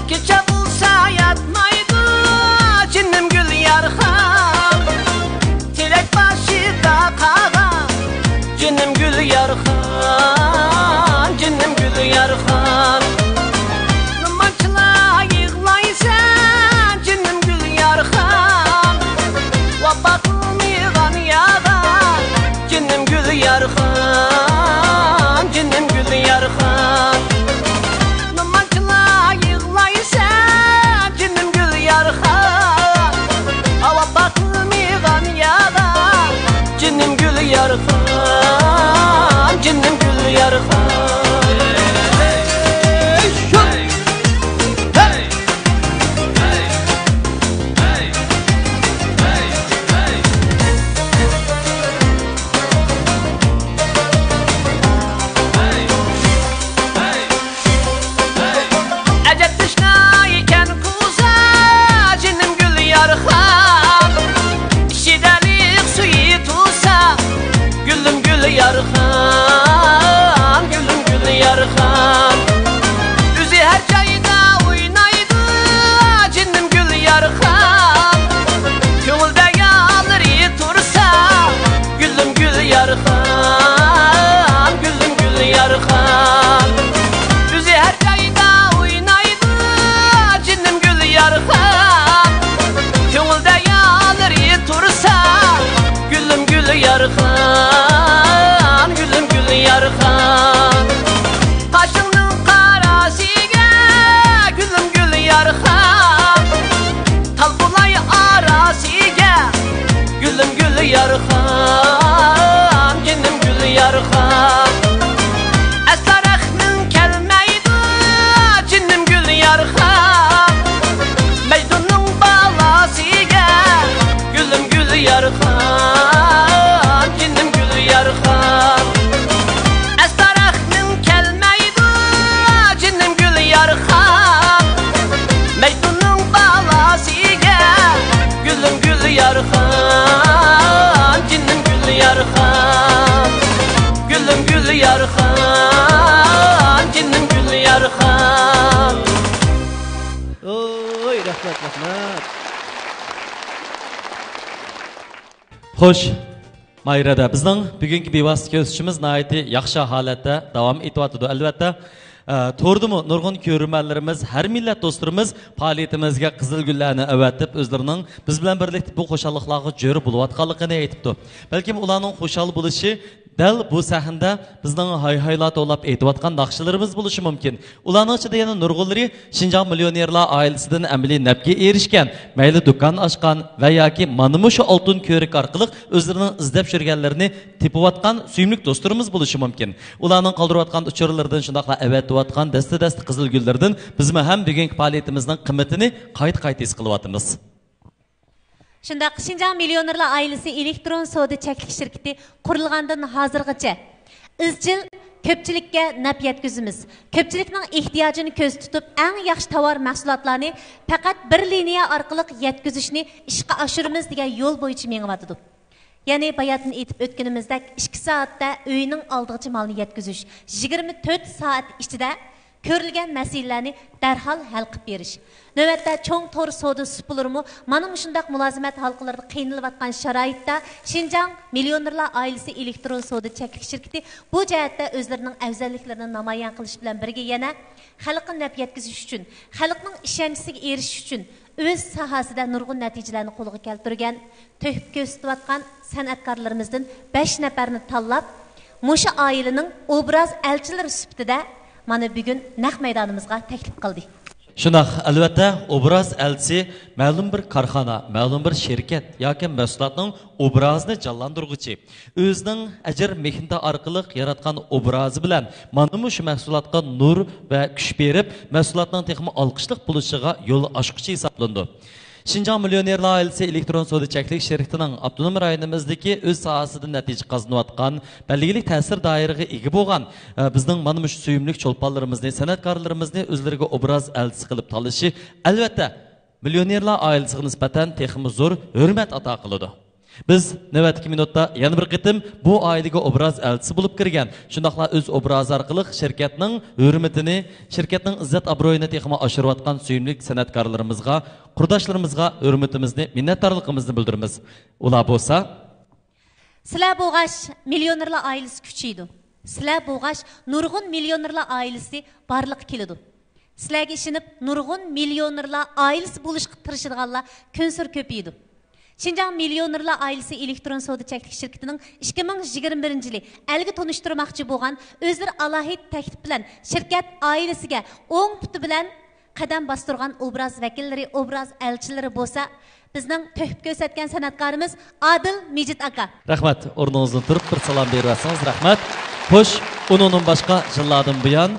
Gece bulsa yatmaydı cinnim gül yarxan Tilek başıda kalan cinnim gül yarxan Cinnim gül yarxan Numançla yığlaysan cinnim gül yarxan Vapakılmıgan yadan cinnim gül yarxan Cinnim gül yarxan Numançla yığlaysan cinnim gül yarxan Vapakılmıgan yadan cinnim gül yarxan Cinnim gül yarxan Əcəb düşna ikən kuza cinnim gül yarxan İşidəlik suyu tusa Gülüm gül yarxan Gülüm gül yarxan Üzü hər çayda oynaydı cinnim gül yarxan Köngüldə yalır tursa Gülüm gül yarxan Gülüm gül yarxan Üzü hər çayda oynaydı cinnim gül yarxan Köngüldə yalır tursa Gülüm gül yarxan Gülüm gül yarxan Qaşının qarasıga Gülüm gül yarxan Talbulay arasıga Gülüm gül yarxan Cinnim gül yarxan Əsla rəxmin kəlməydi Cinnim gül yarxan Mecnunun balasıga Gülüm gül yarxan Cinnim gül yarxan Əsla rəxmin kəlməydi Cinnim gül yarxan Mecnunun balasıga Gülüm gül yarxan Cinnim gül yarxan Gülüm gül yarxan Cinnim gül yarxan Oy, rahmat, rahmat. Xo'sh, Mayrada bizning bugungi bevosita ko'rsatishimiz nihoyatda yaxshi holatda davom etyapti. Albatta, to'rdimi nurg'un ko'rmanlarimiz, har millat do'stlarimiz faoliyatimizga qizil gullarni avatib, o'zlarining biz bilan birlikda bu xo'shalliklarga jo'ri bo'layotganligini aytibdi. Balki ularning xushal bo'lishi dal bu sahnada bizning hay-haylar to'lab aytayotgan naqshlarimiz bo'lishi mumkin. Ularning ichida yana nurg'unlari Shinjong millionerlar oilasidan amaliy nafga erishgan, mayli do'kon ochgan va yoki mana shu oltin ko'rik orqali o'zlarining izlab yurganlarini tepayotgan suyimli do'stlarimiz bo'lishi mumkin. Ularning qoldirayotgan uchurlardan shundoqla avatayotgan dasta-dasta qizil gullardan biz ham bugungi faoliyatimizning qimmatini qayta his qilyapmiz. Shundaq Shinjong millionerlar oilasi elektron savdo cheklik shirkati qurilgandan hozirgacha izchil ko'pchilikka naf yetkazamiz. Ko'pchilikning ehtiyojini ko'z tutib, eng yaxshi tovar mahsulotlarni faqat bir liniya orqali yetkazishni ishga oshiramiz degan yo'l bo'yicha mengyapti. Ya'ni bayatını etib o'tganimizdek 2 soatda uyning oldigacha malni yetkazish, 24 soat ichida ko'rilgan masalalarni darhol hal qilib berish. Navbatda cho'ng to'r savdo supulurmi mana shunday mulozimat halqalarida qiynalayotgan sharoitda Shinjong millionerlar oilasi elektron savdo cheklik shirkati bu jihatda o'zlarining afzalliklarini namoyon qilish bilan birga yana xalqqa naf yetkazish uchun, xalqning ishonchiga erishish uchun o'z sohasida nurg'un natijalarni qo'lga keltirgan, to'hib ko'rsatayotgan san'atkorlarimizdan 5 nafarni tanlab, musha oilaning obraz elchilari sifatida mana bugun naq maydonimizga taklif qildi. Shunaq, albatta, obraz elchisi ma'lum bir korxona, ma'lum bir shirkat yoki mahsulotning obrazini jonlantiruvchi, o'zining ajr mehnati orqali yaratgan obrazi bilan mana shu mahsulotga nur va kuch berib, mahsulotning texmi olqishliq bo'lishiga yo'l ochquchi hisoblandi. Şinjan Millionerlar Ailesi elektron savdo cheklik şirketining avtonom rayonimizdagi o'z sohasida natija qozonayotgan, belgili ta'sir doiraga ega bo'lgan bizning mana shu suyumlik cho'lponlarimizni, san'atkorlarimizni o'zlariga obraz elchisi qilib talishi albatta Millionerlar Ailesiga nisbatan texmi zo'r hurmat ato qiladi. Biz navbatdagi minutda yana bir qitim bu oilaga obraz elchisi bo'lib kirgan. Shundaqla o'z obrazi orqali shirkatning hurmatini, shirkatning izzat obro'yini texmi oshirayotgan suyumlik san'atkorlarimizga, qurdoshlarimizga hurmatimizni, minnatdorligimizni bildiramiz. Ular bo'lsa, sizlar bo'lg'ash Millionerlar Ailesi kuchaydi. Sizlar bo'lg'ash nurg'un Millionerlar Ailesi barliq keladi. Sizlarga ishonib nurg'un Millionerlar Ailesi bo'lishga tirishadiganlar kunsir ko'paydi. Şinjan Millionerlar Ailesi elektron savdo cheklik şirketining 2021 yili elga tonuşturmoqchi bo'lgan o'zlari alohid taklif bilan shirkat oilasiga o'ng puti bilan qadam bostirgan obraz vakillari, obraz elchilari bo'lsa, bizning to'hib ko'rsatgan san'atkorimiz Adil Mejit aka. Rahmat, o'rningizdan turib bir salom berasiz. Rahmat. Xo'sh, uningdan boshqa yillardan buyon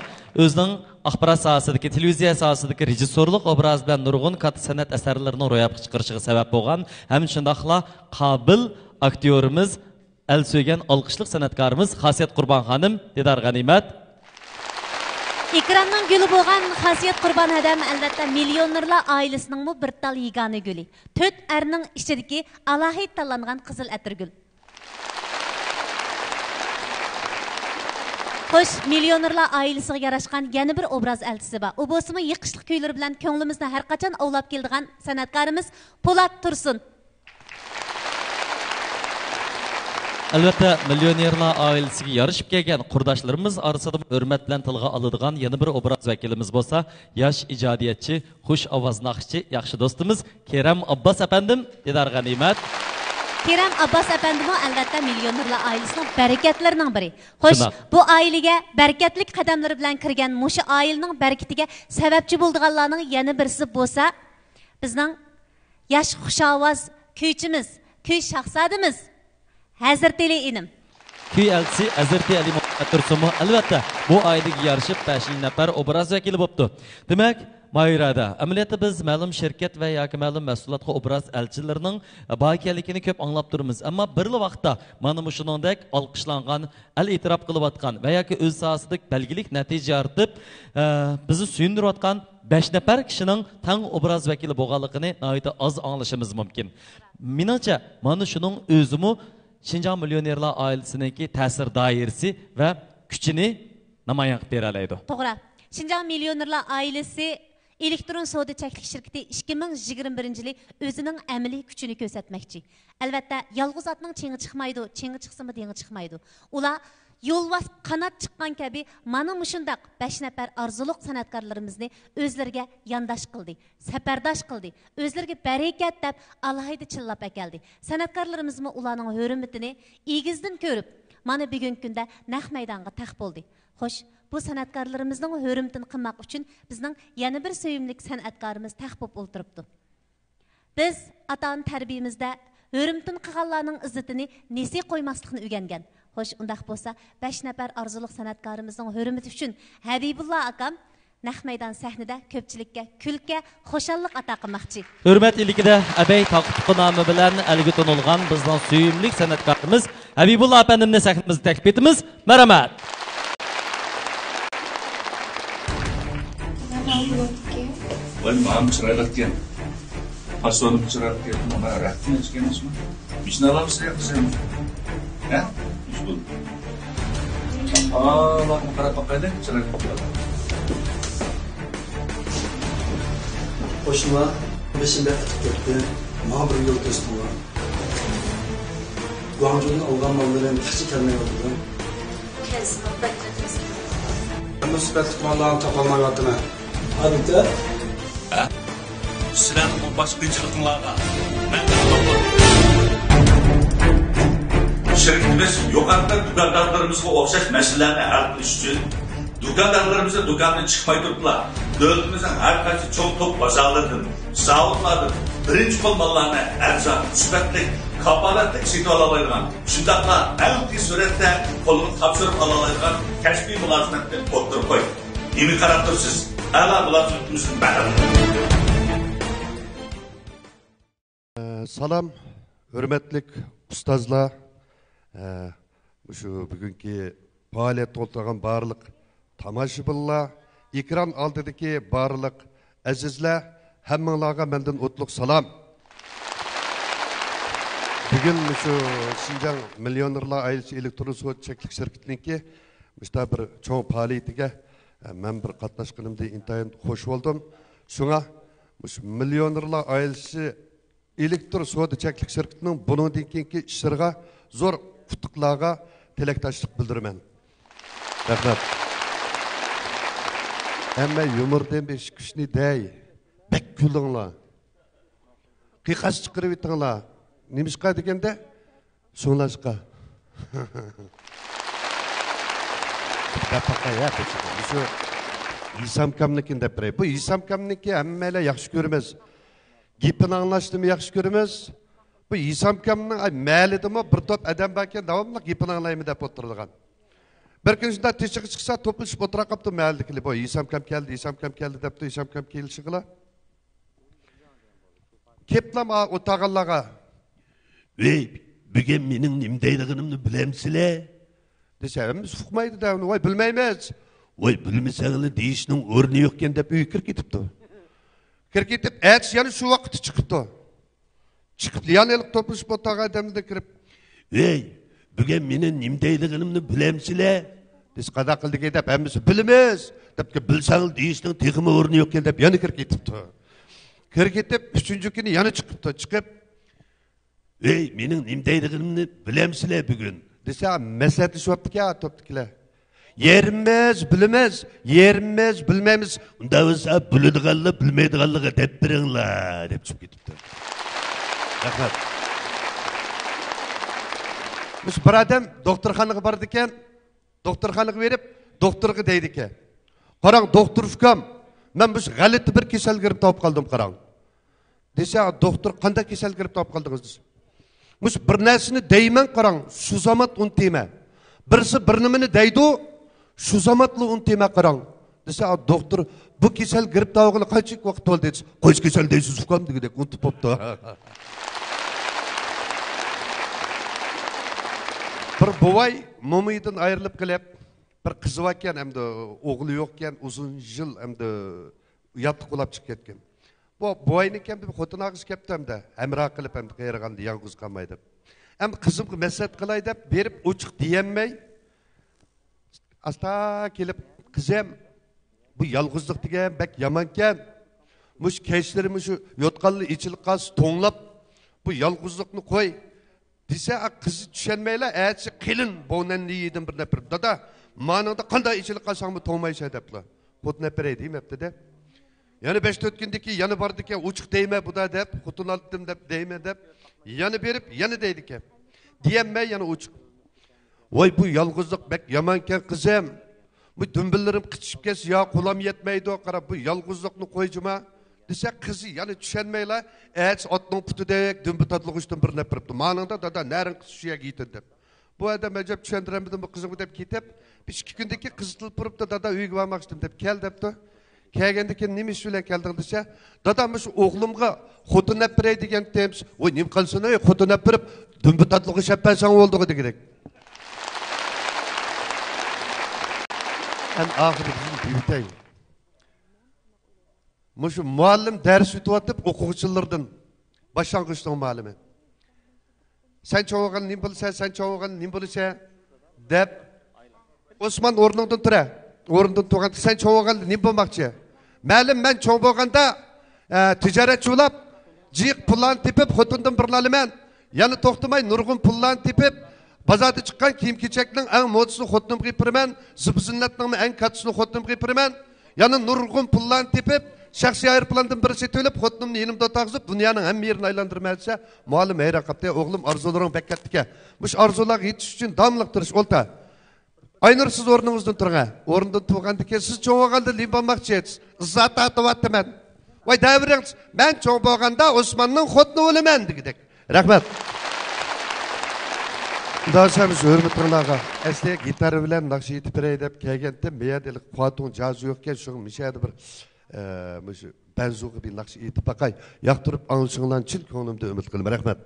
o'zining axborot sohasidagi, televiziya sohasidagi rejissyorlik obraz bilan nurg'un katta san'at asarlarini ro'yobga chiqarishiga sabab bo'lgan, ham shundaqla qobil aktyorimiz, el so'ygan olqishliq san'atkorimiz Xosiyat Qurbon xonim, Didor G'animat. Ekranning guli bo'lgan Xosiyat Qurbon adam albatta Millionerlar Ailesining bir tal yegona guli. 4 erning ichidagi alohid tanlangan qizil atirgul. Xo'sh, Millionerlar Ailesiga yarashgan yana bir obraz elchisi bor. U bo'lsa yiqishliq kuylar bilan ko'nglimizni har qachon ovlab keladigan san'atkorimiz Po'lat Tursun. Albatta, Millionerlar Ailesiga yarashib kelgan qurdoshlarimiz orasida hurmat bilan tilga oladigan yana bir obraz vakilimiz bo'lsa, yosh ijodiyatchi, xush ovoz naqshchi, yaxshi do'stimiz Kerem Abbas apandim, Didor G'animat. Kerem Abbas efendimi albatta Millionerlar Ailesining barakatlarining biri. Xo'sh, bu ailaga barakatlik qadamlari bilan kirgan mushu ailening barakatiga sababchi bo'lganlarning yana birisi bo'lsa, bizning yosh xushovoz kuychimiz, kuy shahzodimiz Hazrati Ali inim. Kuy elchisi Hazrati Ali Tursunmu albatta bu ailaga yarashib 5 nafar obraz vakili bo'libdi. Demak, Mayrada, amaliyotda biz ma'lum shirkat va yoki ma'lum mahsulotga obraz elchilarining boykanligini ko'p anglab turamiz. Ammo bir vaqtda mana shuningdek olqishlangan, e'tirof qilayotgan va yoki o'z sohasidagi belgilik natija ortib, bizni suyundirayotgan 5 nafar kishining tang obraz vakili bo'lganligini nihoyatda oz anglashimiz mumkin. Menimcha, mana shuning o'zimi Şinjan Millionerlar Ailesininki ta'sir doirasi va kuchini namoyon qilib bera oladi. To'g'ri. Şinjan Millionerlar Ailesi elektron savdo cheklik shirkati 2021 yili o'zining amaliy kuchini ko'rsatmoqchi. Albatta, yolg'iz otning chengi chiqmaydi, chengi chiqsa-mu dengi chiqmaydi. Ular yo'lvas qanot chiqqan kabi mana mushundaq 5 nafar arzuliq san'atkorlarimizni o'zlariga yondosh qildi, safardosh qildi, o'zlariga barakat deb alohida chillab akeldi. San'atkorlarimizmi ularning hurmatini egizdan ko'rib, mana bugungi kunda naq maydonga taq bo'ldi. Xo'sh, bu san'atkorlarimizning hurmatini qilmoq uchun bizning yana bir sevimlik san'atkorimiz taq bo'lib o'tiribdi. Biz ota-ona tarbiyamizda hurmatini qilganlarning izzatini nesi qo'ymaslikni o'rgangan. Xo'sh, undaq bo'lsa 5 nafar arzuliq san'atkorimizning hurmati uchun Habibullah akam naq maydon sahnida ko'pchilikka kulka, xushallik ato qilmoqchi. Hurmat ilikida abay taqib nomi bilan alga tonilgan bizning suyumlik san'atkorimiz Habibullah apandimni sahnamizga taklif etamiz. Marhamat. Voy, ma'am chiroyli ekan. Asonib chiroyli ekan. Mana raqtin ichganmizmi? Bishnalamiz qilsam. Ha? Usul. Allah qarab boqaylik, chiroyli bo'ladi. Qo'shma beshinda ketdi. Mana bir yo'l to'sdim. Guangzhoudan olgan mollarim hech kelmayapti. Kelsin, bekletimiz. Ben sifatli mallarni topolmayaptım. Adita? Ha? Sizlarning bu boshqachiliklarga men shirkatimiz yuqorida do'kondarimizga o'xshash masalalarni hal qilish uchun do'kondarimizga do'kondan chiqmay turibdilar. Davlatimizning har qaysi cho'ng top bozorlardan, zavodlardan birinchi qo'l mallarni arzon, sifatli, kafolatli sotib ola oladigan, shundaqla albatta suratda qo'lini topshirib ola oladigan kasbiy mulozimatni o'tirib qo'y. Nima qarab tursiz? A'lo mulozimatimizning badali. Salam, hürmetlik ustazlar, şu bugünkü faaliyet oltağın barlık tamashabinlar, ekran altındaki barlık azizler, hemmelerine menden otluk salam. Bugün şu Şinjan Milyonerlar Ailesi Elektron Soğut Çeklik Şirketininki işte bir çoğun faaliyetiga ben bir katlaşkınımda intayın hoş oldum. Şuna Milyonerlar Ailesi Elektron Soğut Çeklik Şirketinin bunun dinkinki işlerine zor kutuklarga tilektaşlık bildirimen. Rahmet. Ama yumurdan beş kişini dey. Bek gülünler. Kıykas çıkırıp etinler. Nemişka degende? Soğulaşka. Dapaka ya. Şu İsam kamnikinde birey. Bu İsam kamniki hemmeyle yakşı görmez. Gipini anlaştığımı yakşı görmez. Bu İsam kamının məlidi mi bir top adam bakken davamlı gipini anlayımı dep oturduğun. Bir gün şunda teşik çıksa toplaşıp otura kaptı məlidikili. Bu İsam kam geldi depti, İsam kam kelişi kıla. Keplam o tağallağa. Ey, bugün menin nimdeydiğinimni bilemsile? Dese, emmiz fukmaydı da onu, oy bilmeymez. Oy bilmeseniyle deyişinin örneği yokken dep üy kirketipti. Kirketip, etsi yani şu vakti çıkıptı. Çıkıp liyan elik toplaşıp o tağa adamda kirip. Ey, bugün menin nimdeydiğinimni bilemsile? Dese, kada kıldık edip, emmiz bilmez. Depki bilseniyle deyişinin tekimi örneği yokken dep yanı kirketipti. Kirketip, üçüncü günü yanı çıkıptı. Çıkıp, ey, menin nimdeydiğinimni bilemsile bugün. Dese, meseleti şu yaptık ya toptukile. Yerimiz, bilmez, yerimiz, bilmemiz. Onda olsa bildiğinli, bilmeydiğinliği dep birinler. Dep çıkıp gitipti. Rahmet. Bir adam doktorxanaga bardı eken, doktorxanaga verip, doktorga deydi eken. Qarang, doktor ukam, men biz g'alati bir kasal kirib topib qoldim, qarang. Dese, doktor qanday kasal kirib topib qoldingiz desa. Mus bir narsani deyman, qarang, shu zamat untayman. Birisi bir nimani deydi, shu zamatli untayman, qarang. Dese, doktor bu kasal kirib topgani qancha vaqt bo'ldi dedi. Qo'sh kasal deysiz ukam degandek untib qopti. Bir buvay mo'midan ayrilib kelib, bir qizi bor ekan, hamda o'g'li yo'q ekan, uzun yil hamda uyatga qulab chiqib ketgan. Bu buvaynikan bir xotin og'iz kelibdi hamda, hamroh qilib hamda qayraganda yolg'iz qolmay deb. Ham qizimga maslahat qilay deb berib ochiq deyolmay, asta kelib qizim, bu yolg'izlik degan bak yomon ekan. Mush kechlarimiz shu yotqanli ichilib qolsa to'nglab, bu yolg'izlikni qo'y. Dese, kızı düşenmeyle, eğerse kilin boğunan yiğidin bir nepir. Dada, manada qanday içilik kalsan mı toğmaysa depla. Kut nepir edeyim hep de. Yani 5-4 gündeki yanı vardı ki, uçuk değme bu da dep, kutun aldım dep, değme dep. Yanı berip, yanı deydik hep. Diyemme yanı uçuk. Vay bu yalgızlık bek yamanken kızım. Bu dümbüllerim kıçıp kes, ya kulam yetmeydi o kara, bu yalgızlıkını koycuma. Dese kızı yani düşenmeyle, eğer atının putu deyek, dümbü tadlık üstün bir nepiripti. Manında da nerin kızı şuya giyitin dep. Bu adam acaba düşendiremedim bu kızımı dep gitip, bir 2 gündeki kızıtılıp pırıp da üyge varmak istedim dep, gel depti. Kelgendeki nemi süyle geldin dese, dadamış oğlumga xotu nepirey degen demiş, oy nem kalsın oy, xotu nepirip, dümbü tadlığı şeppensen oldu degerek. En ahiri bizim büyüteyim. Şu muallim ders yutuvatıp okuvchilardan başlangıçtan muallimi. Sen çoğuğun nim bilse, sen çoğuğun nim bilse dep Osman ornundan tura. Ornundan tuğan sen çoğuğun nim bilmakçı. Мәлім мен çoğ болғанда ticaretçi olap, jiyik pullarni tepip, xotundan birlaliman. Yani to'xtamay nurg'un pullarni tepip, bazarda chiqqan kiyim-kechakning eng modasini xotinim qilib beraman, zib-zinnatning eng kattasini xotinim qilib beraman. Yani nurg'un pullarni tepip, shaxsiy aeroplandan birisi to'lib, xotinimni yenimda taqzib, dunyoning hamma yerini aylantirmaysa, muallim hayron qolibdi. O'g'lim orzularing bak katta ekan. Mush orzularga yetish uchun davomli turish o'lta. Aynur siz o'rningizdan turing. O'rnidan turgandan keyin siz cho'ng bo'lganda lim bo'lmoqchi edsiz. Izzat aytyapman. Voy davring, men cho'ng bo'lganda Osmonning xotini o'laman degidek. Rahmat. Daşamiz hürmetlilarga asli gitar bilan naqsh yetib beray deb kelganda meyadalik qotun jazi yo'q ekan, shu mishadi bir benzuğu bir nakşı itip bakay. Yaktırıp anılışınlan çil koğunumda ümit kılım. Rahmet.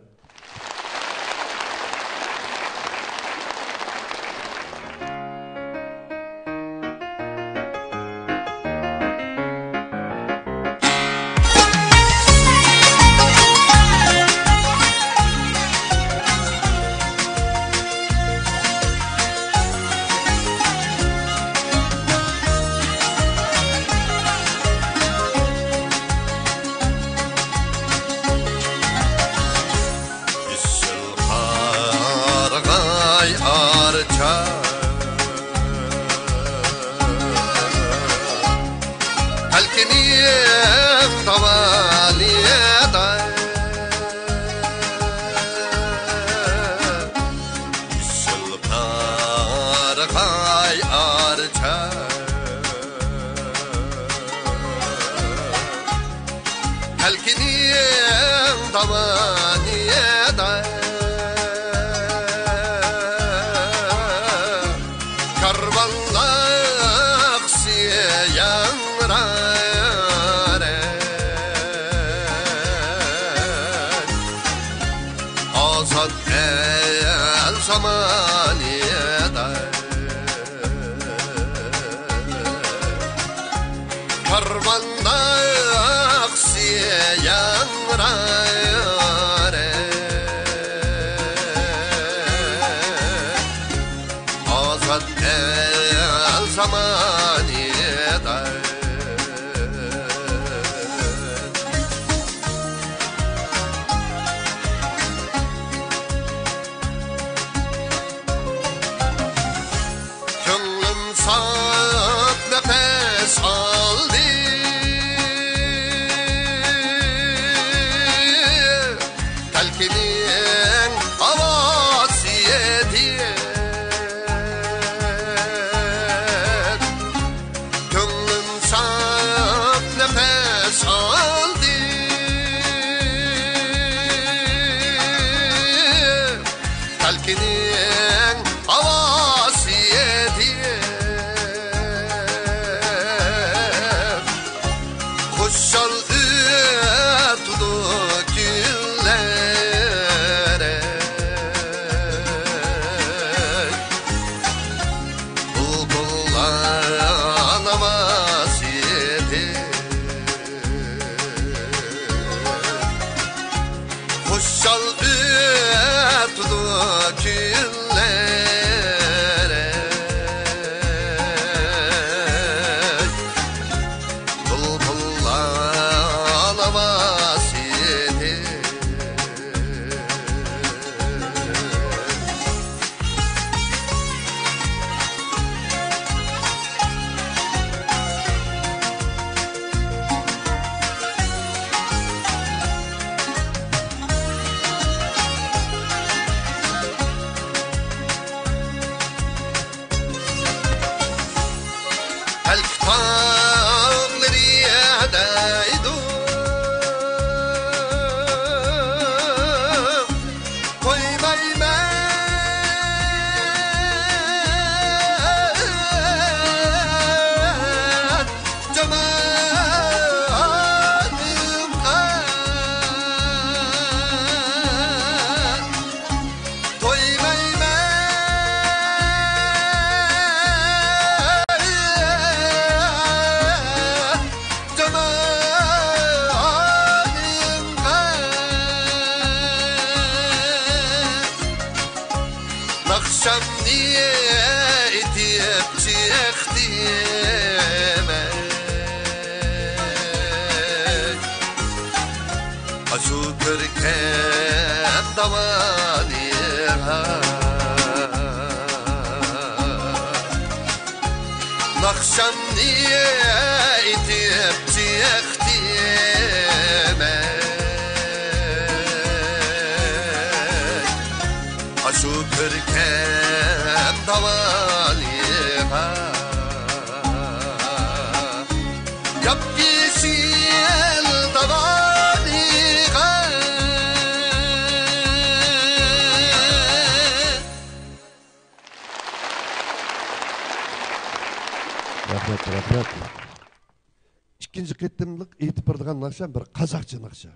ikkinchi qitimliq aytib beradigan naqsha bir qozoqcha naqsha.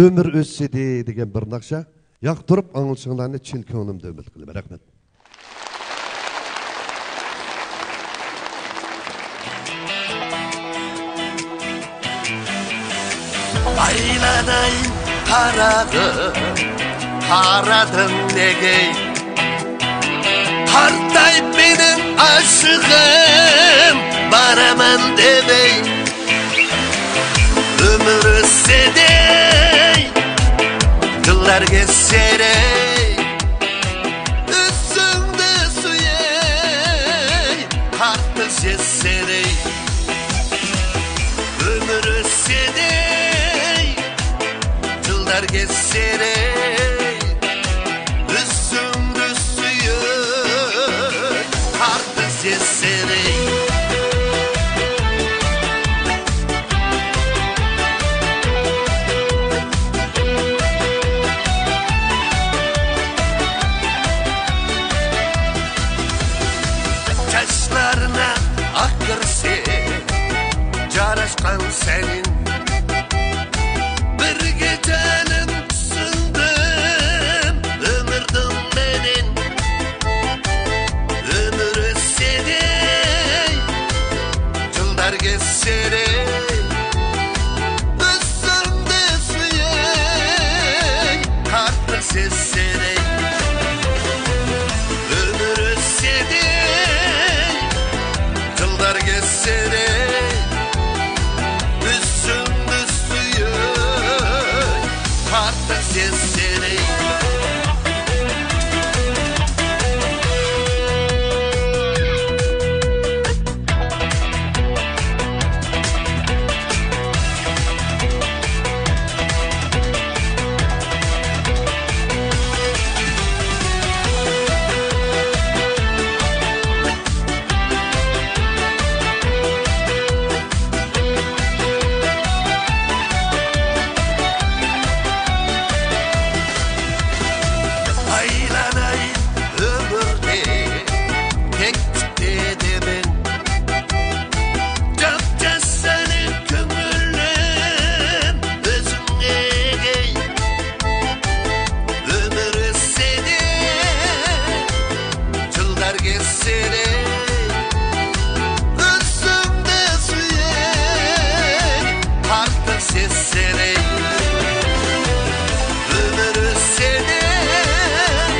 Ömür o'ssidi degan bir naqsha. Yoqtirib anglashinglarni chin ko'nglimda umid qilaman. Rahmat. Aylanay karadın nege Hartayıp benim aşığım Baraman demey Ömür sedey Yıllar geçserey Üstümde suyey Kartı sesserey Ömür sedey Yıllar geçserey Üstümde suyey Kartı sesserey Taşlarına akırsa Caraşkan senin Bir gecenin sındım Ömürdüm benim Ömürü sedey Yıllar geçserey Üstümde suyey Kartlı sesserey Ömürü sedey Yıllar geçserey Üstümde suyey Kartlı sesserey Aylanay ömürde tek dedemin Capca senin kömürlüm özüne gey Ömürü sedey Yıllar geçserey Üstümde suyey Kartı sesserey Ömürü sedey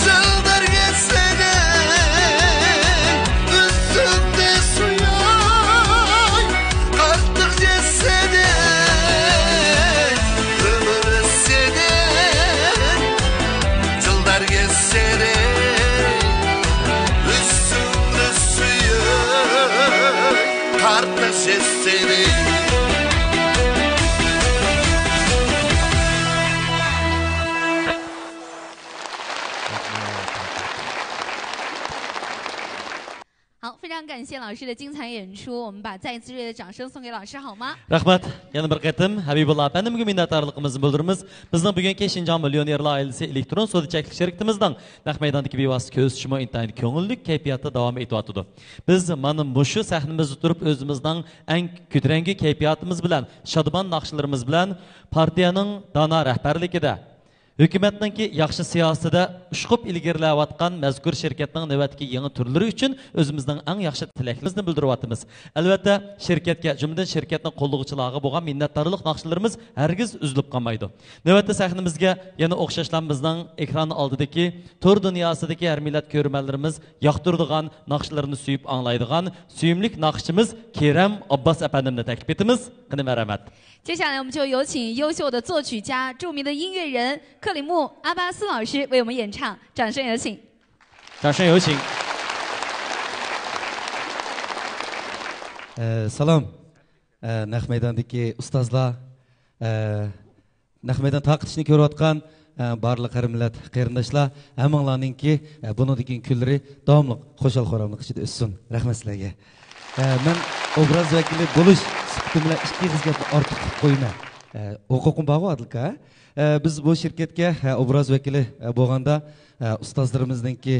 Yıllar geçserey Üstümde suyay Kartı sesserey Ömürü sedey Yıllar geçserey Üstümde suyay Kartı sesserey好，非常感谢老师的精彩演出，我们把再一次热烈的掌声送给老师好吗？ Rahmat. Yana bir qatim Habibullah apandimga minnatdorligimizni bildiramiz. Bizning bugungi Shinjong millionerlar oilasi elektron savdo cheklik shirkatimizning naq maydondagi bevosita ko'z tushma intayin ko'ngillik kayfiyatda davom etyotdi. Biz mana mushu sahnamizda turib o'zimizning eng ko'taranki kayfiyatimiz bilan, shodmon naqshlarimiz bilan partiyaning dono rahbarligida Hükümetninki yaxshi siyosatida ushqub ilgirlayotgan mazkur shirkatning navbatdagi yangi turlari uchun o'zimizning eng yaxshi tilaklarimizni bildiryapmiz. Albatta, shirkatga, jumladan shirkatning qo'llovchilariga bo'lgan minnatdorlik naqshlarimiz hargiz uzilib qolmaydi. Navbatda sahnamizga yana o'xshashlarımızning ekran oldidagi to'r dunyosidagi har millat ko'rmanlarimiz yoqtiradigan naqshlarni suyib anglaydigan suyimlik naqshchimiz Kerem Abbas apandimni taklif etamiz. Qani marhamat. 接下来我们就有请优秀的作曲家、著名的音乐人克里木·阿巴斯老师为我们演唱，掌声有请。掌声有请。 Salom. Naq maydondagi ustozlar, naq maydon taqitishni ko'rayotgan barliq har millat qarindoshlar, hammanglarningki buningdagi kunlari davomli xo'shal xo'ramlik ichida o'ssin. Rahmat sizlarga. Men obraz vakili bo'lish sifatim bilan ikki qizga ortiq qo'yman. Huquqim bor adilka. Biz bu shirkatga obraz vakili bo'lganda ustozlarimizningki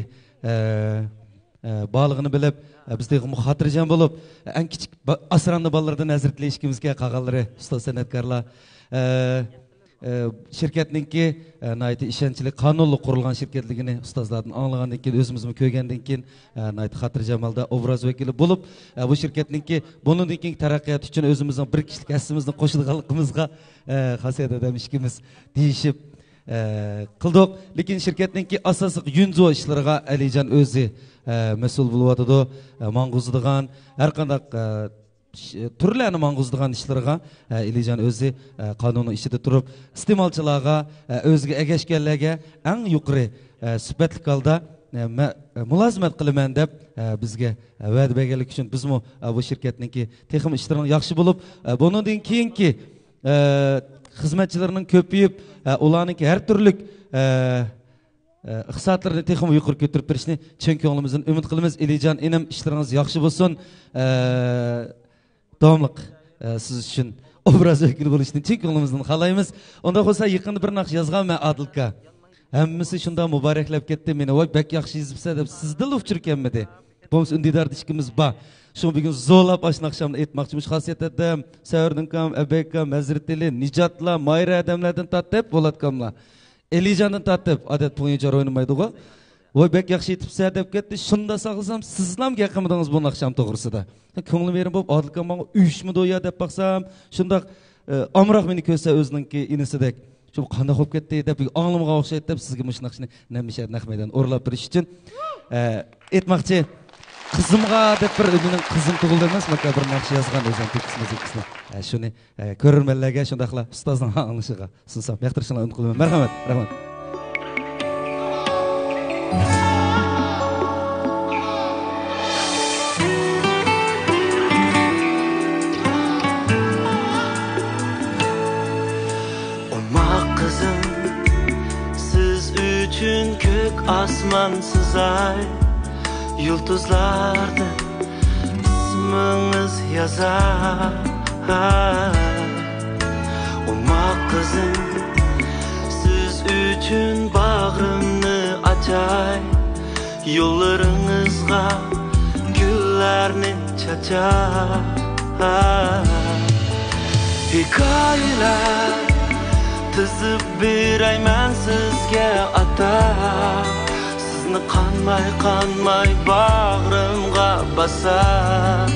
bağlığını bilip bizde muhatırcan bulup en küçük asranlı ballardan hazırlayışkimizge kağalları usta sanatkarlar şirketninki nayti işençilik kanunlu kurulgan şirketligini ustazlardan anlagandan keyin özümüzmü köygenden keyin nayti hatırjamalda obraz vekili bulup bu şirketninki bunundan keyin taraqqiyat üçün özümüzün bir kişilik aslımızın qo'shilganligimizga xosiyat edemishkimiz deyishib qildik. Lekin şirketninki asosiy yunzo ishlariga Alijon o'zi mas'ul bo'lyotidi. Mang'uzdigan har qanday türlerini mang'uzdigan ishlarga Alijon o'zi qonunni ishida turib, iste'molchilarga o'ziga egashganlarga eng yuqori sifatli holda mulozimat qilaman deb bizga va'da berganlik uchun bizmi bu shirkatninki texnik ishlarini yaxshi bo'lib, bundan keyingi xizmatchilarning ko'payib, ularningki har turli iqtisodlarni texnik yuqori ko'tarib berishni chin ko'nglimizdan umid qilamiz. Alijon inim ishlaringiz yaxshi bo'lsin. Davomliq siz uchun obraz vakili bo'lishni chin ko'nglimizdan xohlaymiz. Unda bo'lsa yaqinda bir naqsh yozganman Adilga. Hammasi shunda muboraklab ketdi meni. Voy bak yaxshi yozibsa deb sizda lufchirkanmidi. Bo'lmasa undidar ishimiz bor. Shu bugun zo'lab ashnaqshamni aytmoqchimiz. Xosiyat edim. Savrdinkam, Abekam, Hazratili, Nijatlar, Mayra adamlardan tatib bo'latkamlar. Alijondan tatib odat bo'yicha o'ynamaydi-ku. Voy bek yaxshi yetibsa deb ketdi. Shunda saqlasam sizlam yaqinmidingiz bu naqsham to'g'risida. Ko'nglim yerim bo'lib Odilkam menga uyushmi do'ya deb baqsam, shunda amroq meni ko'rsa o'ziningki inisidek. Shu qanday bo'lib ketdi deb onglimga o'xshaydi deb sizga mush naqshni Namishar Nahmaydan o'rlab berish uchun aytmoqchi. Qizimga deb bir mening qizim tug'ildi emas, maka bir naqsh yozgan o'zim tekisni. Shuni ko'rurmanlarga shundaqla ustozning anglishiga sunsam yoqtirishinglarni umid qilaman. Marhamat, rahmat. Kök asmansız ay Yıldızlarda isminiz yazar Ummak kızım Siz üçün bağrımni açay Yollarınızga güllerini çaçar Hikayeler Tızıp birayman sizge ata Sizni qanmay bağrımga basar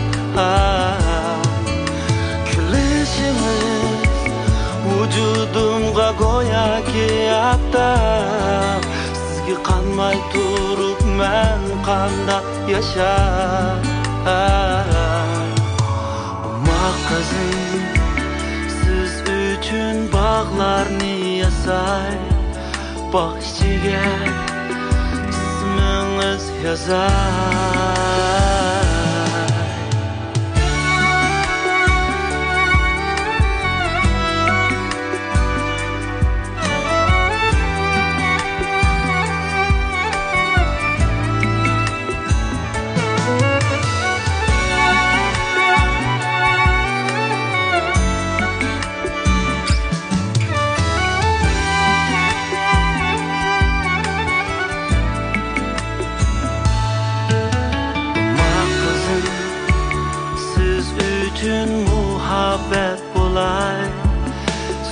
Külüşimiz vücudumga go'yoki ata Sizge qanmay turup men qandaq yashar Ummak qizim Üçün bağlarni yasay Bağ içiga isminiz yazar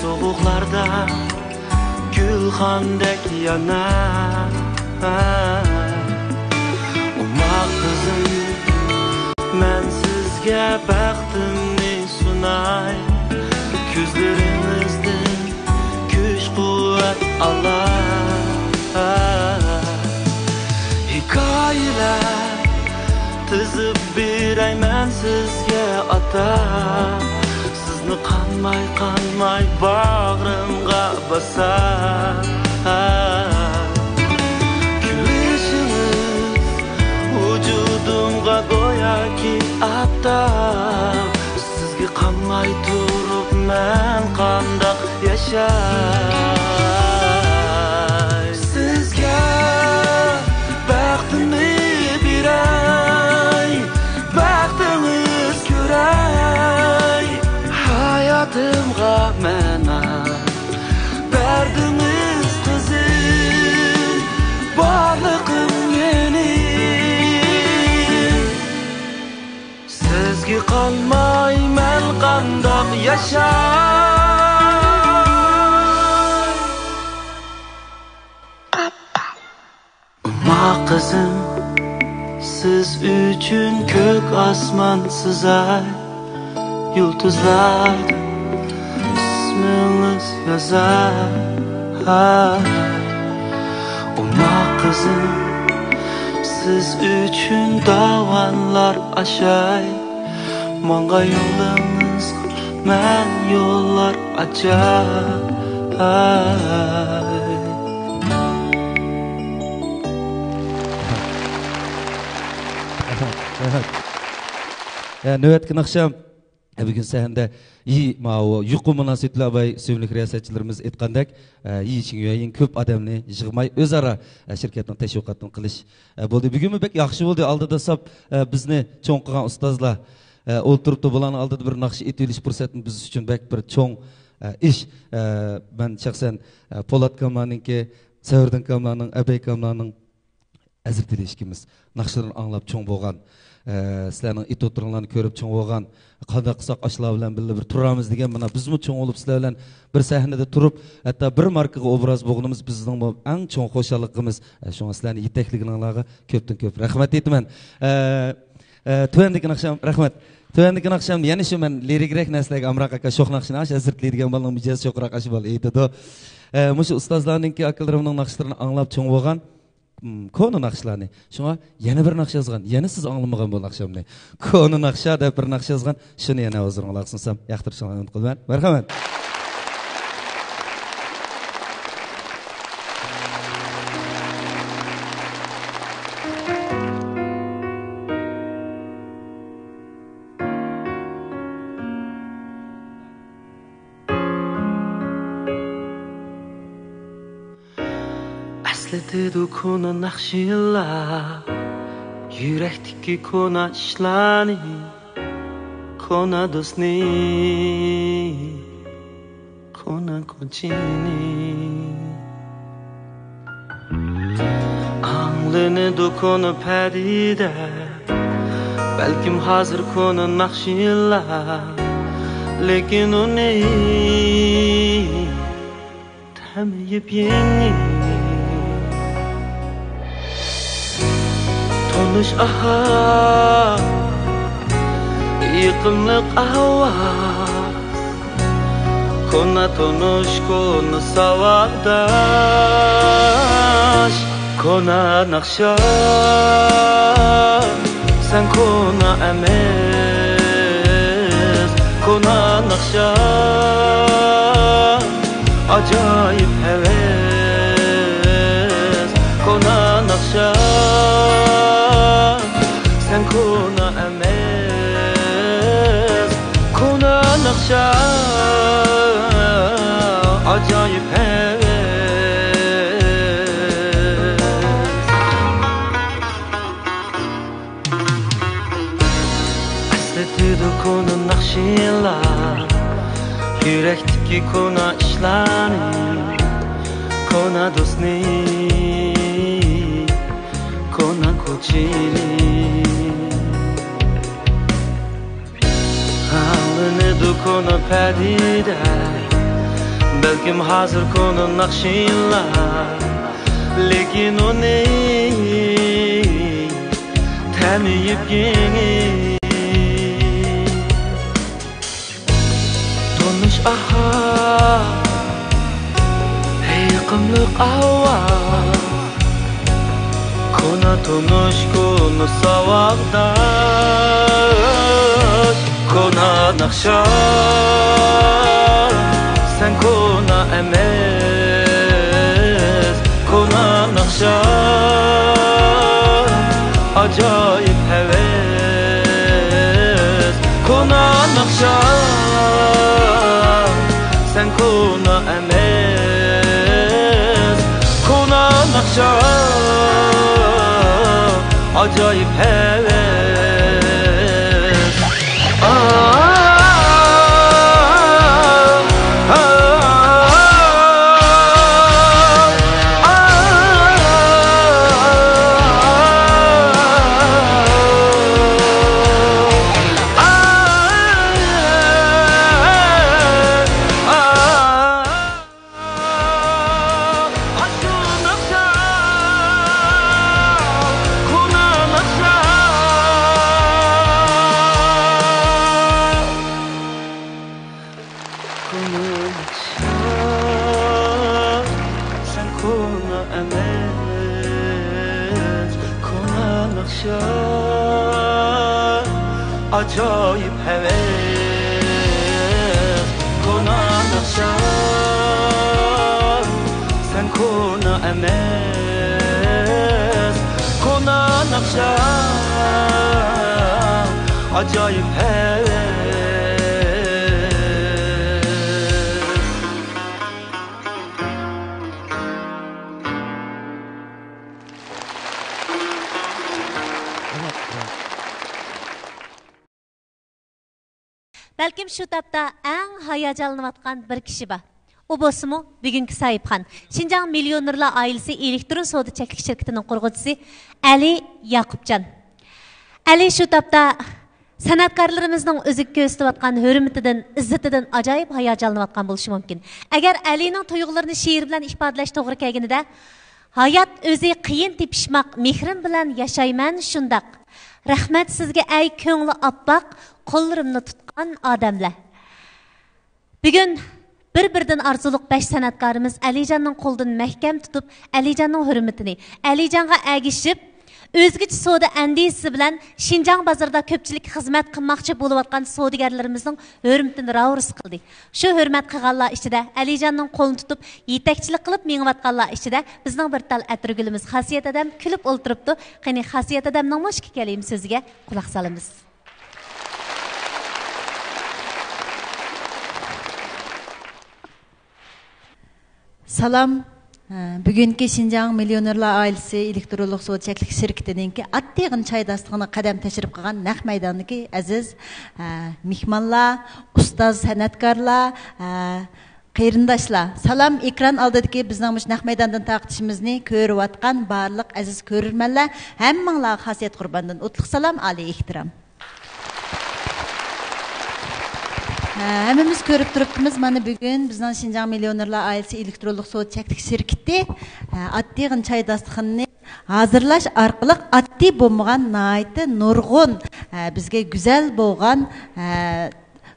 Soğuklarda gülxandek yanar Ummak kızım Men sizge baxtimni sunay Gözlerinizden güç kuvvet alar Hikayeler tizib birayman sizge ata Sizni qanmay bağrımga basar Gülüşünüz vücudumga go'yoki ata Sizge qanmay turup men qandaq yashay Sizge baxtimni beray Baxtimiz ko'ray Hayatımga mena Berdiniz kızı Bağlıkım yeni Sizge qalmayman qandoq yashay Ma qizim siz üçün kök asman sızay Yulduzlarda isminiz yazar Ma qizim siz üçün davanlar aşay Manga yolunuz men yollar açay Nöbetkin akşam bugün sahende iyi mao yuqu münasibetli abay sövünlük riyasatçılarımız etqandek iyi için yayın köp adamni yığmay özara şirketning teşviqatini qilish bo'ldi. Bugün bek yaxshi bo'ldi. Aldida sap bizni cho'ng qilgan ustozlar o'ltiribdi bularni oldida bir naqsh etilish fursatini biz uchun bek bir cho'ng ish. Ben shaxsan Polat Kamlaningki, Savurdin Kamlanning, Abay Kamlanning azir tilashkimiz naqshlarni anglab cho'ng bo'lgan. Sizlarning it o'tiringlarni ko'rib cho'ng bo'lgan. Qanday qilsak ashlar bilan birga bir turamiz degan mana bizmi cho'ng bo'lib sizlar bilan bir sahnada turib, hatto bir markaga obraz bo'lganimiz bizning eng cho'ng xo'shalligimiz. Shunga sizlarning yetakliginizlarga ko'pdan ko'p rahmat aytaman. Tuandagi akşam rahmat. Tuandagi akşam yana shu men lirikrek narsalarga amroq aka sho'x naqshini azirtlaydigan bo'lgan mijoz sho'qroq ashi bol aytadi. Mushu ustozlarningki akalarimning naqshlarini anglab cho'ng bo'lgan. Konu naqshlarni. Shunga yana bir naqsh yozgan. Yana siz anglamagan bu naqshamni. Konu naqsha deb bir naqsh yozgan. Shuni yana o'zingizlar qilsam, yoqtirishinglarni umid qilaman. Marhamat. Esletedu konu nakşilla Yürekteki konu işlani Kona dostni Kona koçini Anglını du konu pedide Belkim hazır konu nakşilla Lekin o ne Temeyip yeni Konuş aha Yıkımlık avaz Kona tonuş konu savadaş Kona nakşa Sen kona emez Kona nakşa Acayip heves Kona nakşa Sen kona emez Kona nakşa Acayip heves Esletidi kona nakşilla Yürekteki kona işlani Kona dostni Kona koçili Halını du konu pedide Belkim hazır konu nakşilla Lekin o ne Temeyip yeni Tonuş aha Yıkımlık avaz Kona tonuş konu savakdaş Kona nakşa Sen kona emez Kona nakşa Acayip heves Kona nakşa Sen kona emez Kona nakşa Acayip heves ajoyib heves Kona naqshan sen kona emes Kona naqshan ajoyib heves Belkim şu tapda en hayacanlanıvatkan bir kişi var. O bolsunmu bugünkü sahipxan. Şinjan Millionerlar ailesi elektron savdo çeklik şirketinin qurg'uvchisi Ali Yaqubjan. Ali şu tapda san'atkorlarimizning o'ziga ko'rsatayotgan hurmatidan, izzatidan ajoyib hayajonlanayotgan bo'lishi mumkin. Agar Alining tuyg'ularini she'r bilan ifodalash to'g'ri kelganida, hayot o'zi qiyin tepishmoq, mehrim bilan yashayman shundaq. Rahmat sizga ey ko'ngli oppoq, qo'llarimni tutgan odamlar. Bugun bir-biridan arzuluq 5 san'atkorimiz Alijonning qo'lidan mahkam tutib, Alijonning hurmatini, Alijonga agishib, o'zgacha savdo andisi bilan Şinjan bozorida ko'pchilik xizmat qilmoqchi bo'layotgan savdogarlarimizning hurmatini raurs qildi. Shu hurmat qilganlar ichida Alijonning qo'lini tutib, yetakchilik qilib mengayotganlar ichida bizning bir tal atirgulimiz Xasiyat odam kulib o'ltiribdi. Qani Xasiyat odamning moshki kalim so'ziga quloq solamiz. Salam. Bugünkü Şinjan Millionerlar ailesi elektronlik savdo çeklik şirketininki attiğin çaydastığını qadam teşrif qilgan naq maydondagi aziz mehmonlar, ustaz san'atkorlar, qarindoshlar. Salam ekran oldidagi bizning mush naq maydondan taqtishimizni ko'rayotgan barliq aziz ko'rurmanlar, hammanglarga xosiyat qurbondan o'tliq salam, oliy ehtirom. Hemimiz görüp duruptumuz. Mana bugün bizden Şinjan Millionerlar ailesi elektronlik savdo çeklik şirketi attiğin çaydastığını hazırlaş arqılıq atti bolmagan naiti nurgun bizge güzel bolgan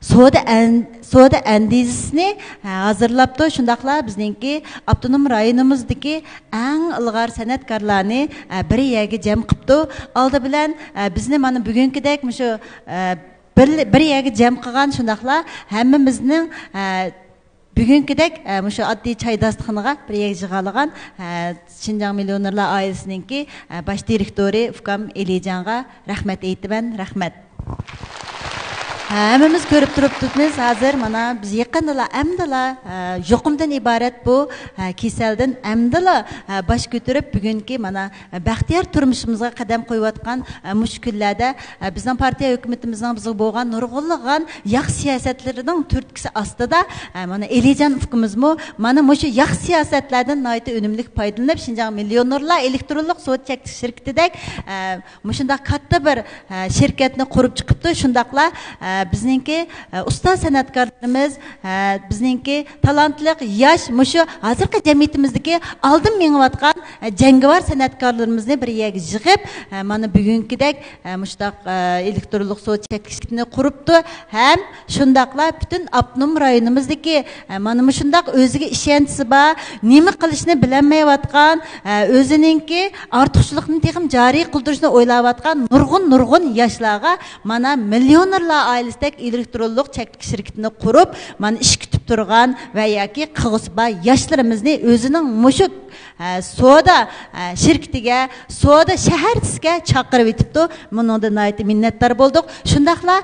savdo andizisini hazırlaptı. Şundaqla bizninki Abdunum rayonumuzdaki en ilgar san'atkorlarni bir yerga jam qilibdi. Aldı bilan bizni mana bugünkidek mushu bir yerga jam qilgan shundaqla hammamizning bugünkidek mushu oddiy choy dasturxoniga bir yerga yig'ilgan Şinjan Millionerlar oilasininki bosh direktori ukam Elijonga rahmat aytaman, rahmat. Hammamiz ko'rib turibmiz, hozir mana biz yaqinda amdala yuqumdan iborat bu kasaldan amdala bosh ko'tarib bugungi mana baxtiyor turmushimizga qadam qo'yayotgan mushkullarda bizning partiya hukumatimizning bizga bo'lgan nurg'unlagan yaxshi siyosatlarining turtkisi ostida mana Elijon ukamizmi mana shu yaxshi siyosatlardan nihoyatda unumli foydalanib Şinjan Millionerlar elektronlik savdo çeklik şirketidek shunday katta bir shirkatni qurib chiqibdi. Shundaqla bizninki usta san'atkorlarimiz, bizninki talantli yosh mushu hozirgi jamiyatimizdagi oldin mengayotgan jangovar san'atkorlarimizni bir yerga yig'ib, mana bugünkidek mushtaq elektronlik savdo çeklik şirketini quribdi. Ham shundaqla butun Abnum rayonimizdagi mana shundaq o'ziga ishonchi bor, nima qilishni bilmayotgan, o'zininki ortiqchilikni texim joriy qildirishni o'ylayotgan nurg'un yoshlarga mana Millionerlar ailesindek elektronlik çeklik şirketini kurup, man iş kütüp durgan ve yaki qılgısba yaşlarımızı özünün muşuk soda şirketiga, soda şehirtisiga chaqirib etibdi. Bundan nayet minnettar bulduk. Şundaqla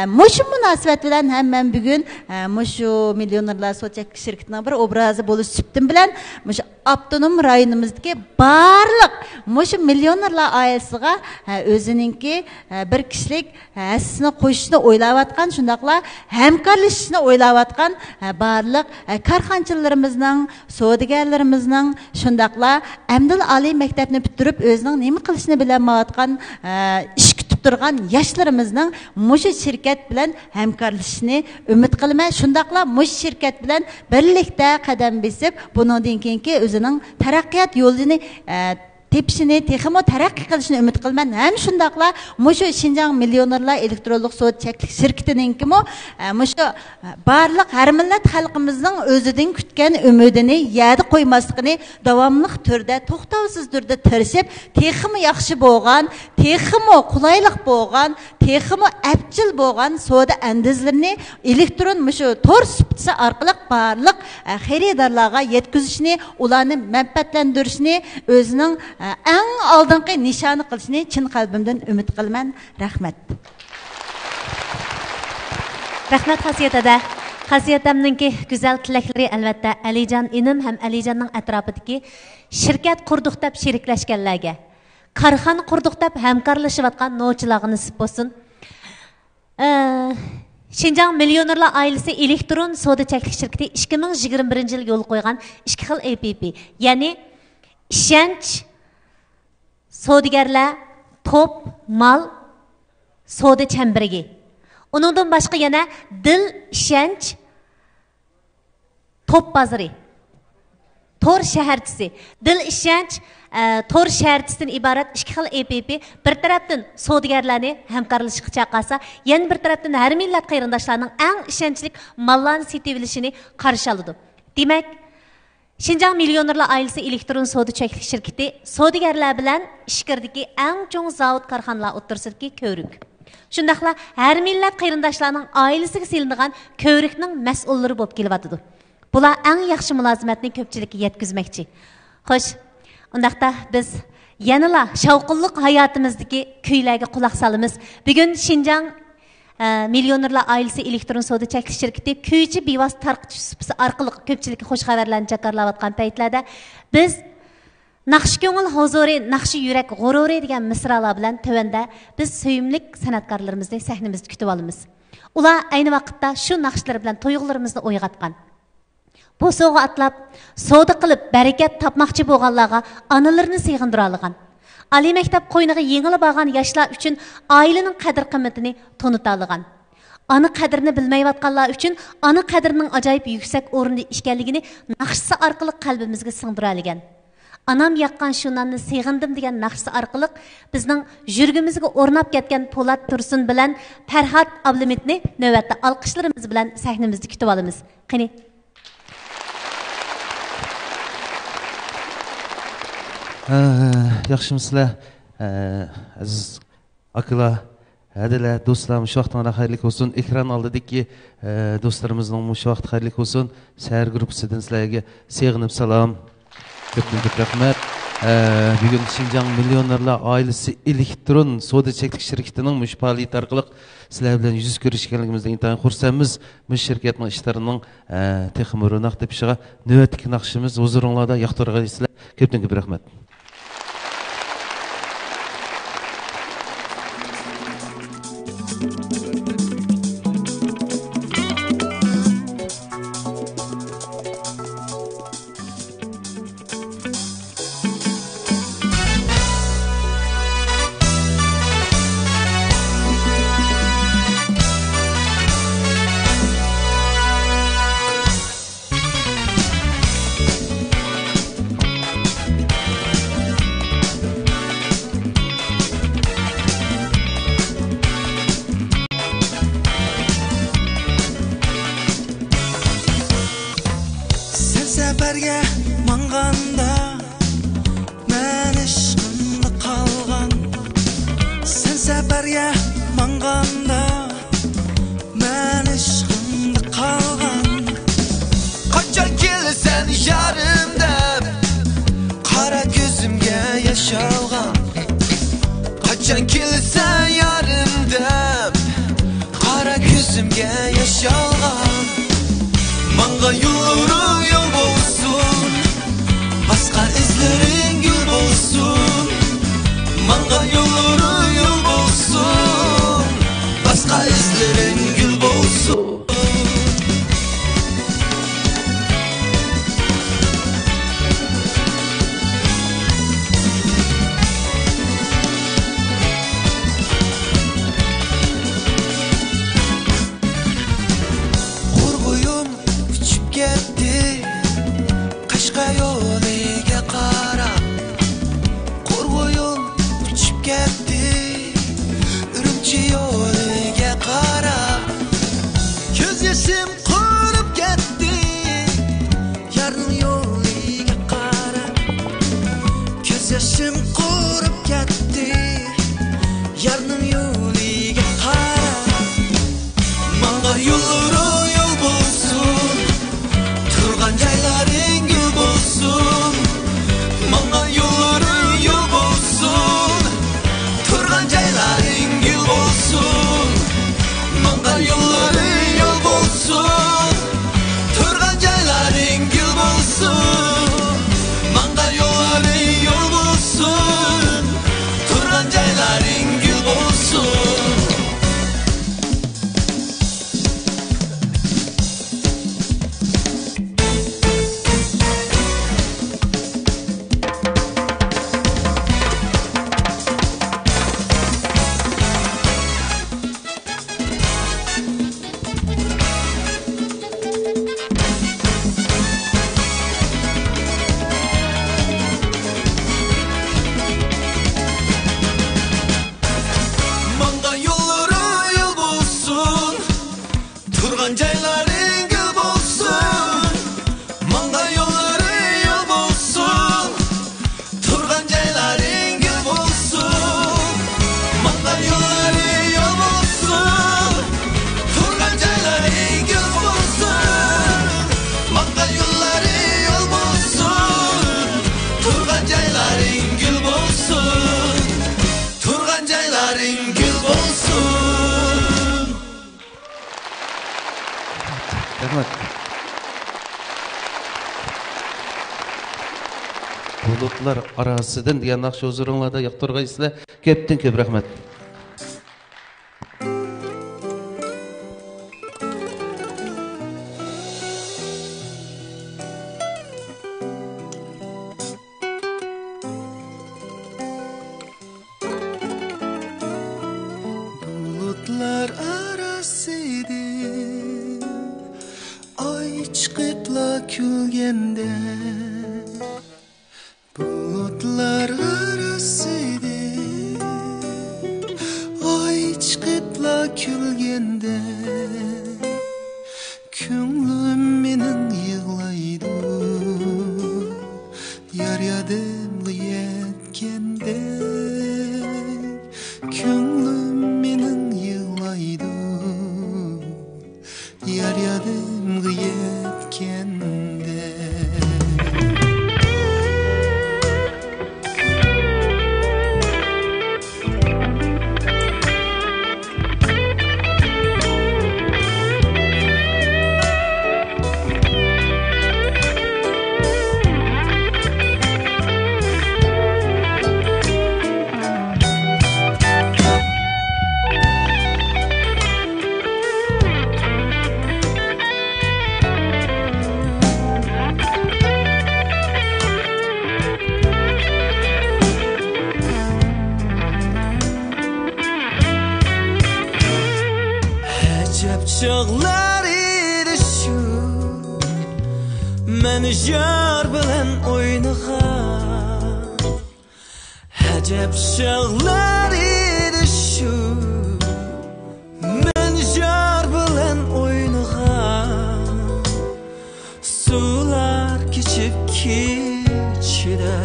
muşu münasebet bilen hemen bugün muşu Millionerlar savdo çeklik şirketinin bir obrazı boluş süptüm bilen muşu Abdunum rayonumuzdaki barliq muşu Millionerlar ailesiga özününki bir kişilik hissini qo'yishni o'ylayotgan, shundaqla hamkorlashishni o'ylayotgan barliq korxonchilarimizning, savdogarlarimizning, shundaqla amdil oliy maktabni bitirib o'zining nima qilishni bilmayotgan, ish kutib turgan yoshlarimizning mushu shirkat bilan hamkorlashishni umid qilaman. Shundaqla mushu shirkat bilan birlikda qadam besib, bundan keyingi o'zining taraqqiyot yo'lini tepishini, texmo taraqqiy qilishini umid qilaman. Ham shundaqla mushu Şinjan Millionerlar elektronlik sud cheklik shirkatininki-mo mushu barliq har millat xalqimizning o'zidan kutgan umidini yadi qo'ymasligini davomli turda, to'xtovsiz turda tirishib, texmo yaxshi bo'lgan, texmo qulaylik bo'lgan, texmo apchil bo'lgan savdo andizlarini elektron mushu tor suptisi orqali barliq xaridorlarga yetkazishni, ularni manfaatlantirishni o'zining eng oldingi nishoni qilishni chin qalbimdan umid qilaman. Rahmat. Rahmat Xasiyat-ada. Xasiyatamninki go'zal tilaklari albatta Alijon inim ham Alijonning atrofidagi shirkat qurduq deb sheriklashganlarga, korxona qurduq deb hamkorlashayotgan novchilarga nasib bo'lsin. Şinjan Millionerlar ailesi elektron savdo cheklik shirkati 2021 yil yo'l qo'ygan ikki xil APP, ya'ni ishonch savdogarlar top mal savdo chembiriga. Uningdan boshqa yana dil ishonch top bozori. Tor shaharchisi. Dil ishonch tor shaharchisidan iborat ikki xil APP bir tarafdan savdogarlarni hamkorlashishga chaqirsa, yana bir tarafdan har millat qarindoshlarning eng ishonchli mallarni sotib olishini qarshi oladi. Demak, Şinjan Millionerlar ailesi elektron savdo cheklik shirkati savdogarlar bilan ishkirdagi eng chong zavod korxonalar o'rtasidagi ko'rik. Shundaqla har millat qarindoshlarning oilasiga silingan ko'rikning mas'ullari bo'lib kelyapti. Bular eng yaxshi mulozimatni ko'pchilikka yetkazmoqchi. Xo'sh, undaqda biz yanala shavqinliq hayotimizdagi kuylarga quloq solamiz. Bugun Şinjan Millionerlar ailesi elektron savdo cheklik shirkati kuychi bevosita tarqitish supisi orqali ko'pchilikka xush xabarlarni jakarlayotgan paytlarda biz naqsh ko'ngil huzuri, naqshi yurak g'ururi degan misralar bilan tövanda biz suyimlik san'atkorlarimizni sahnamizda kutib olamiz. Ular ayni vaqtda shu naqshlar bilan tuyg'ularimizni uyg'otgan. Bu so'g'a atlab, savdo qilib barakat topmoqchi bo'lganlarga onalarini seg'indira olgan. Ali maktab qo'yniga yengilib olgan yoshlar uchun oilaning qadr-qimmatini tanıta olgan. Ana qadrini bilmayotganlar uchun ana qadrining ajoyib yuksak o'rinda ekanligini naqshsi orqali qalbimizga singdira olgan. Anam yaqqan shu nonni seg'indim degan naqshsi orqali bizning yurgimizga o'rnab ketgan Po'lat Tursun bilan Farhod Ablamitni navbatda olqishlarimiz bilan sahnamizda kutib olamiz. Qani Yaxshimisilar, aziz akalar, hadilar, do'stlar, shu vaqtdan xayrli olsun. Ekran oldidagi do'stlarimizning shu vaqt xayrli olsun. Sahar gruppasidan sizlarga seg'inib salom. Ko'p rahmat. Bugun Şinjan Millionerlar ailesi elektron savdo cheklik shirkatining mush faoliyati orqali sizlar bilan yuz ko'rishganligimizdan intayin xursandmiz. Bu shirkatning ishlarining texnik ro'naq tepishiga navbatdagi naqshimiz huzuringlarda yoqtirg'aysizlar. Ko'p rahmat. yo'liga qarab ko'z yashim qurib ketdi yarning yo'liga qarab ko'z yashim qurib ketdi yarning yo'liga qarab manga yo'llaring yo'l bo'lsin turgan joylaring gul bo'lsin manga yo'llaring yo'l bo'lsin turgan joylaring gul bo'lsin manga yo'llaring yo'l bo'lsin turgan joylaring gul bo'lsin manga yo'llaring yo'l bo'lsin turgan joylaring gul bo'lsin manga yo'llaring yo'l bo'lsin turgan joylaring gul bo'lsin manga yo'llaring yo'l bo'lsin turgan joylaring gul bo'lsin manga yo'llaring yo'l bo'lsin turgan joylaring gul bo'lsin manga yo'llaring yo'l bo'lsin turgan joylaring gul bo'lsin turgan joylaring gul bo'lsin Rahmat. Bulutlar arasıdan degan naqsh huzuringlarda yoqtirgaysizlar. Ko'pdan ko'p rahmat. bulutlar arasıydı ay çıkıpla külgende bulutlar arasıydı ay çıkıpla külgende ko'nglim mening yig'laydi yar yadimga yetganda ko'nglim mening yig'laydi yar yadimga yetganda Acep çağlar idi şu men jar bilen oynagan Acep çağlar idi şu men jar bilen oynagan sular keçip keçide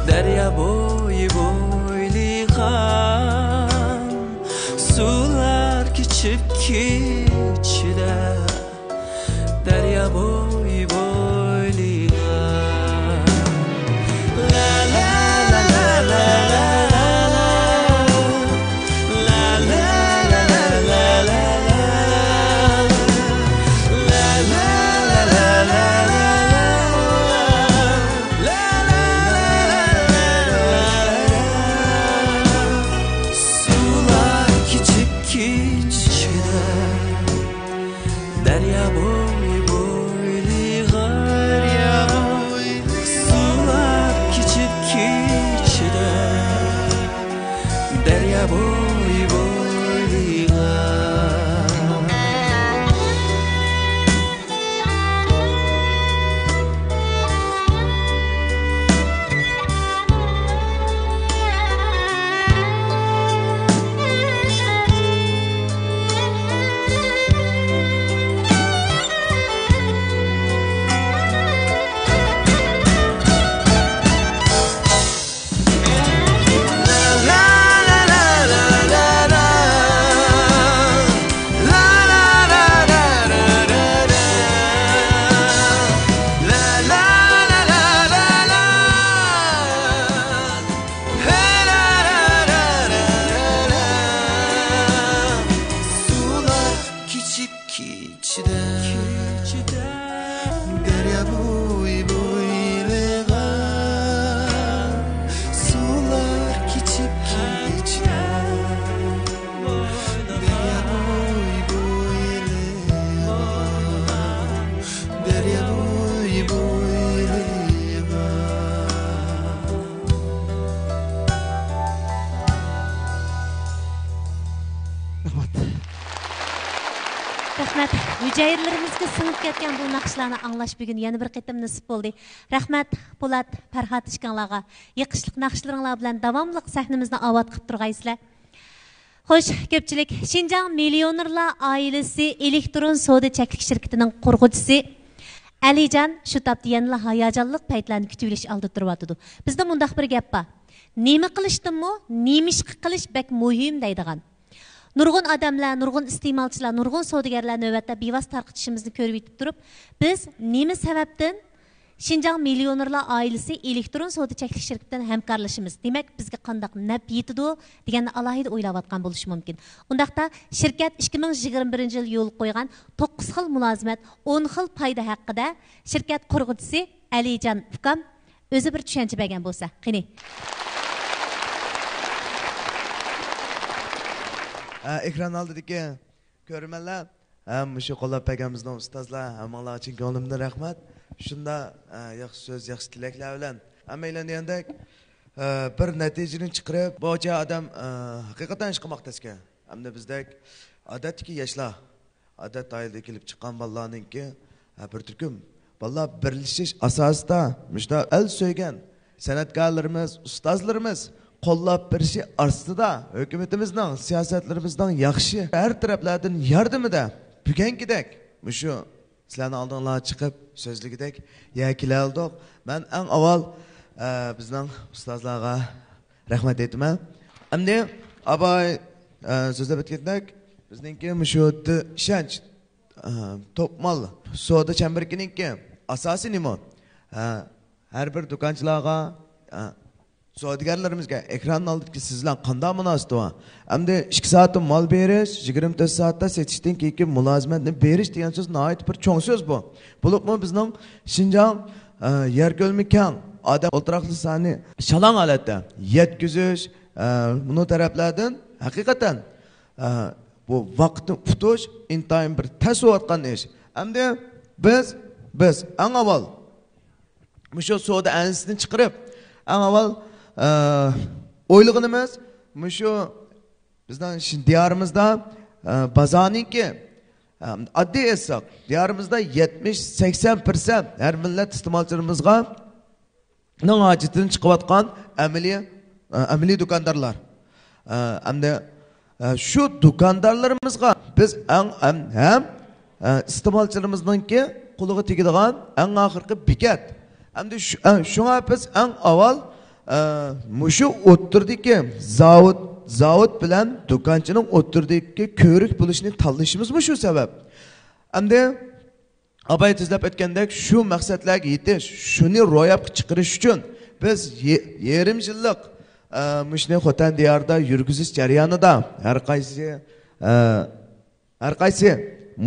derya boyu boyligan sular keçip keçide derya boyu boyligan la la la la la la Rahmat. Mücahirlerimizga singib ketgan bu naqshlarni anglash bugun yana bir qitim nasib bo'ldi. Rahmat Po'lat, Farhod ishkanlarga yiqishliq naqshlaringlar bilan davomli sahnamizni obod qilib turgaysizlar. Xo'sh, ko'pchilik Xinjiang Millionerlar oilasi elektron savdo cheklik shirkatining qurg'uvchisi Alijon shu topda yana hayajonli paytlarni kutib olish oldi turyapti. Bizda mundaq bir gap bor. Nima qilishdimi, nima ish qilish bek muhim deydigan. Nurg'un odamlar, nurg'un iste'molchilar, nurg'un savdogarlar navbatda bevosita tarqatishimizni ko'rib yetib turib, biz nima sababdan Xinjiang Millionerlar oilasi elektron savdo cheklik shirkatidan hamkorlashimiz. Demak, bizga qandaq naf yetidi deganni alohida o'ylayotgan bo'lishi mumkin. Undaqda shirkat 2021-yil yo'l qo'ygan 9 xil mulozimat, 10 xil foyda haqida shirkat qurg'uvchisi Alijon ukam o'zi bir tushuncha bergan bo'lsa, qani. Ekran oldidagi ko'rmanlar, ham shu qo'llab berganimizning ustozlar, hammalar uchun ko'nglimdan rahmat. Shunda yaxshi so'z, yaxshi tilaklar bilan hammalarning bir natijani chiqarib, bu odam haqiqatan ish qilmoqda ekan. Hamda bizdek odatdagi yoshlar, odat oilada kelib chiqqan bolalarningki bir turkum bolalar birlashish asosida mushta el so'ygan san'atkorlarimiz, ustozlarimiz qo'llab berishi ostida hukumatimizning, siyosatlarimizning yaxshi har taraflardan yordamida bugungidek mushu sizlarning oldinglarga chiqib so'zligidek yakilaldik. Men eng avval bizning ustozlarga rahmat aytaman. Endi abay so'zlab o'tgandek bizningki mushu ishonch topmal savdo chambarkininki asosiy nima? Har bir do'konchilarga savdogarlarimizga ekran oldidagi sizlar qanday munosabat bor? Endi 2 soat mol berish, 24 soatda setishdan keyin mulozimatni berish degan so'z nihoyat bir cho'ng so'z bu. Bo'libmi bizning Xinjiang yer ko'lami keng, odam o'ltiraqli soni shalon holatda yetkazish, buni taraflardan haqiqatan bu vaqtni tutish intayin bir tasavvurotgan ish. Endi biz eng avval mushu savdo anisidan chiqarib, eng avval o'ylig'inimiz mushu bizning diyorimizda bozorniki oddiy etsak diyorimizda 70-80% har millat iste'molchilarimizga hojatini chiqayotgan amaliy do'kondorlar. Hamda shu do'kondorlarimizga biz ham iste'molchilarimizninki qo'liga tegadigan eng oxirgi bekat. Hamda shunga biz eng avval mushu o'tirdiki zavod bilan do'konchining o'tirdiki ko'rik bo'lishini tanlashimiz shu sabab. Endi abay tezlab o'tgandek shu maqsadlarga yetish, shuni ro'yobga chiqarish uchun biz yarim yillik mushni Xotan diyorida yurgizish jarayonida har qaysi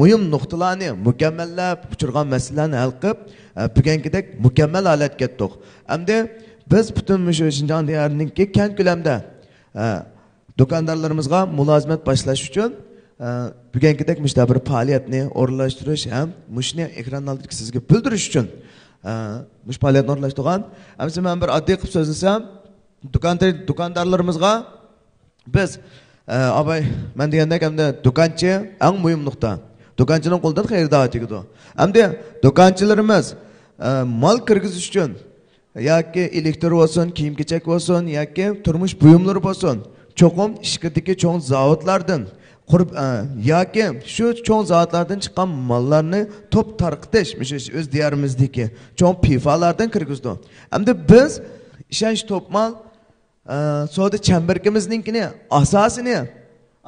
muhim nuqtalarni mukammallab uchirgan masalalarni hal qilib bugungidek mukammal holatga keldik. Endi biz butun mushu Xinjiang diyorininki keng ko'lamda do'kondorlarimizga mulozimat boshlash uchun bugungidek mushta bir faoliyatni o'rinlashtirish ham mushni ekran oldida sizga bildirish uchun mush faoliyatni o'rinlashtirgan. Hamsi men bir oddiy qilib so'zlasam, do'kondorlarimizga biz abay men degandek hamda do'konchi eng muhim nuqta. Do'konchining qo'lidan xaridor tegadi. Hamda do'konchilarimiz mol kirgizish uchun yoki elektr bo'lsin, kiyim-kechak bo'lsin, yoki turmush buyumlari bo'lsin, cho'qim ishkirdagi cho'ng zavodlardan qurib yoki shu cho'ng zavodlardan chiqqan mollarni to'p tarqitish, o'z diyorimizdagi cho'ng pifalardan kirgizdi. Hamda biz ishonch topmal savdo chambarkimizningkini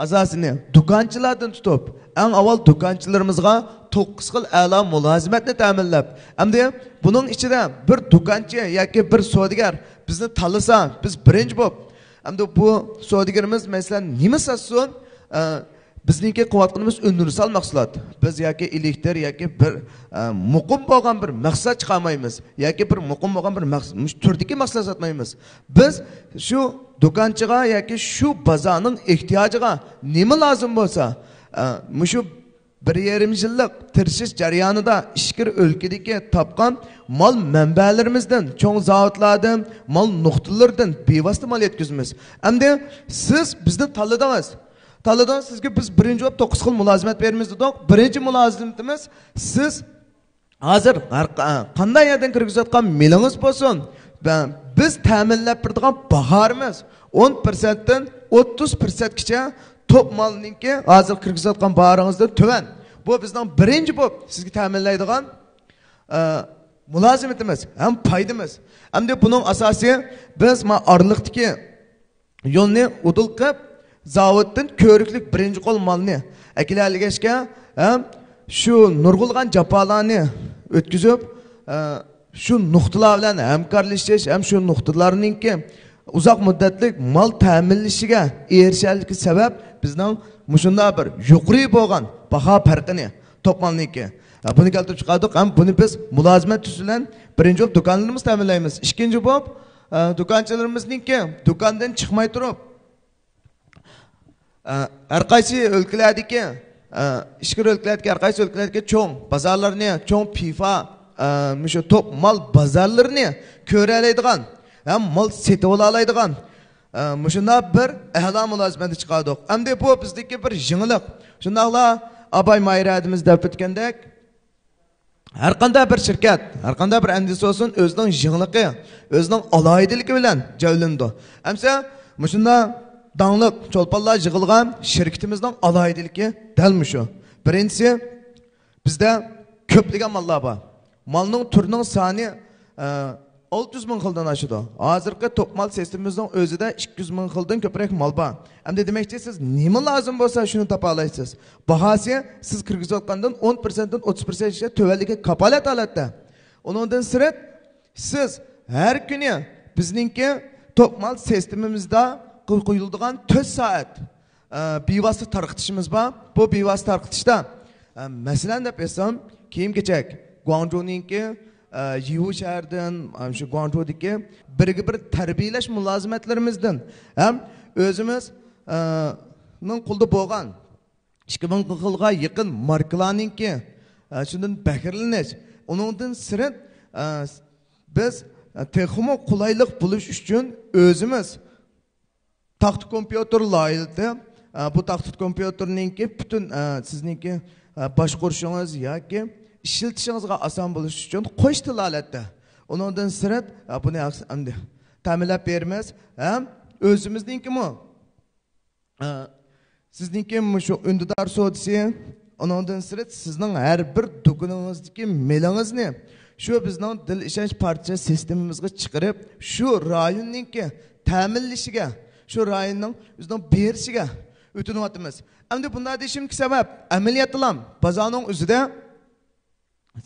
asosini do'konchilardan tutib, eng avval do'konchilarimizga 9 xil a'lo mulozimatni ta'minlab, hamda buning ichida bir do'konchi yoki bir savdogar bizni tanlasa, biz birinchi bo'lib, hamda bu savdogarimiz masalan nima satsin, bizningki qilayotganimiz universal mahsulot. Biz yoki elektr yoki bir muqim bo'lgan bir mahsulot chiqarmaymiz, yoki bir muqim bo'lgan bir turdagi mahsulot sotmaymiz. Biz shu do'konchiga yoki shu bozorning ehtiyojiga nima lozim bo'lsa, mushu 1,5 yillik tirishish jarayonida ishkir o'lkadagi topgan mol manbalarimizdan, cho'ng zavodlardan, mol nuqtalaridan bevosita mol yetkazamiz. Endi siz bizni tanladingiz. taladan sizga biz birinchi bo'lib 9 xil mulozimat beramiz dedik. Birinchi mulozimatimiz siz hozir qanday yerdan kirgizayotgan milingiz bo'lsin, biz ta'minlab turadigan baharimiz 10% dan 30%gacha top malninki hozir kirgizayotgan baharingizdan tuvan. Bu bizning birinchi bo'lib sizga ta'minlaydigan mulozimatimiz, ham foydamiz. Hamda buning asosiy biz orliqdagi yo'lni udul qilib zavoddan ko'riklik birinchi qo'l malni akilalgashga ham shu nurg'ulgan jafolarni o'tkazib shu nuqtalar bilan hamkorlashish ham shu nuqtalarningki uzoq muddatli mal ta'minlashiga erishishlik sabab bizning mushunda bir yuqori bo'lgan baho farqini topmalniki buni keltirib chiqardik. Ham buni biz mulozimat tusilan birinchi bo'lib do'konlarimiz ta'minlaymiz. Ikkinchi bo'lib do'konchilarimizninki do'kondan chiqmay turib har qaysi o'lkalardagi ishkir o'lkalardagi har qaysi o'lkalardagi cho'ng bozorlarni, cho'ng FIFA shu top mal bozorlarini ko'ra oladigan, ham mal setib ola oladigan shunda bir a'lo mulozimatni chiqardik. Hamda bu bizdagi bir yenilik. Shundaqla Abay Mayradimiz deb o'tgandek har qanday bir shirkat, har qanday bir endüstri olsun o'zining yenilig'i, o'zining aloyidaligi bilan javlandi. Hamsa shunda dаңлық чолпанlar yig'ilgan shirkatimizning aloyidaligi dal shu. Birinchisi bizda ko'plagan mallar bor. Malning turining soni 600 ming xildan oshadi. Hozirgi to'pmal sistemamizning o'zida 200 ming xildan ko'proq mal bor. Hamda demakchi siz nima lozim bo'lsa shuni topa olasiz. Bahasi siz kirgizayotgandan 10% dan 30% to'valigi kapolat holatda. Uningdan sirat siz har kuni bizningki to'pmal sistemamizda qo'yiladigan 4 soat bevosita tarqitishimiz bor. Bu bevosita tarqitishda masalan deb aytsam, kiyim-kechak Guangzhou'ninki Yiwu shahardan shu Guangzhou'dagi bir tarbiyalash mulozimatlarimizdan ham o'zimiz ning qo'lda bo'lgan 2000 xilga yaqin markalarninki shundan bahralanish. Uningdan sirat biz texmo qulaylik bo'lish uchun o'zimiz taxt kompyuter loyihasi, bu taxt kompyuterninki butun sizningki boshqarishingiz yoki ishlatishingizga oson bo'lishi uchun qo'sh til holatda. Uningdan sirat buni endi ta'minlab beramiz. Ham o'zimizninkimi sizningki shu undidor sodisi, uningdan sirat sizning har bir do'koningizdagi melingizni shu bizning dil ishonch parcha sistemamizga chiqarib, shu rayonninki ta'minlashiga, shu rayonning o'zining berishiga o'tinyapmiz. Endi bunday deyishimki sabab amaliyotlar bozorning o'zida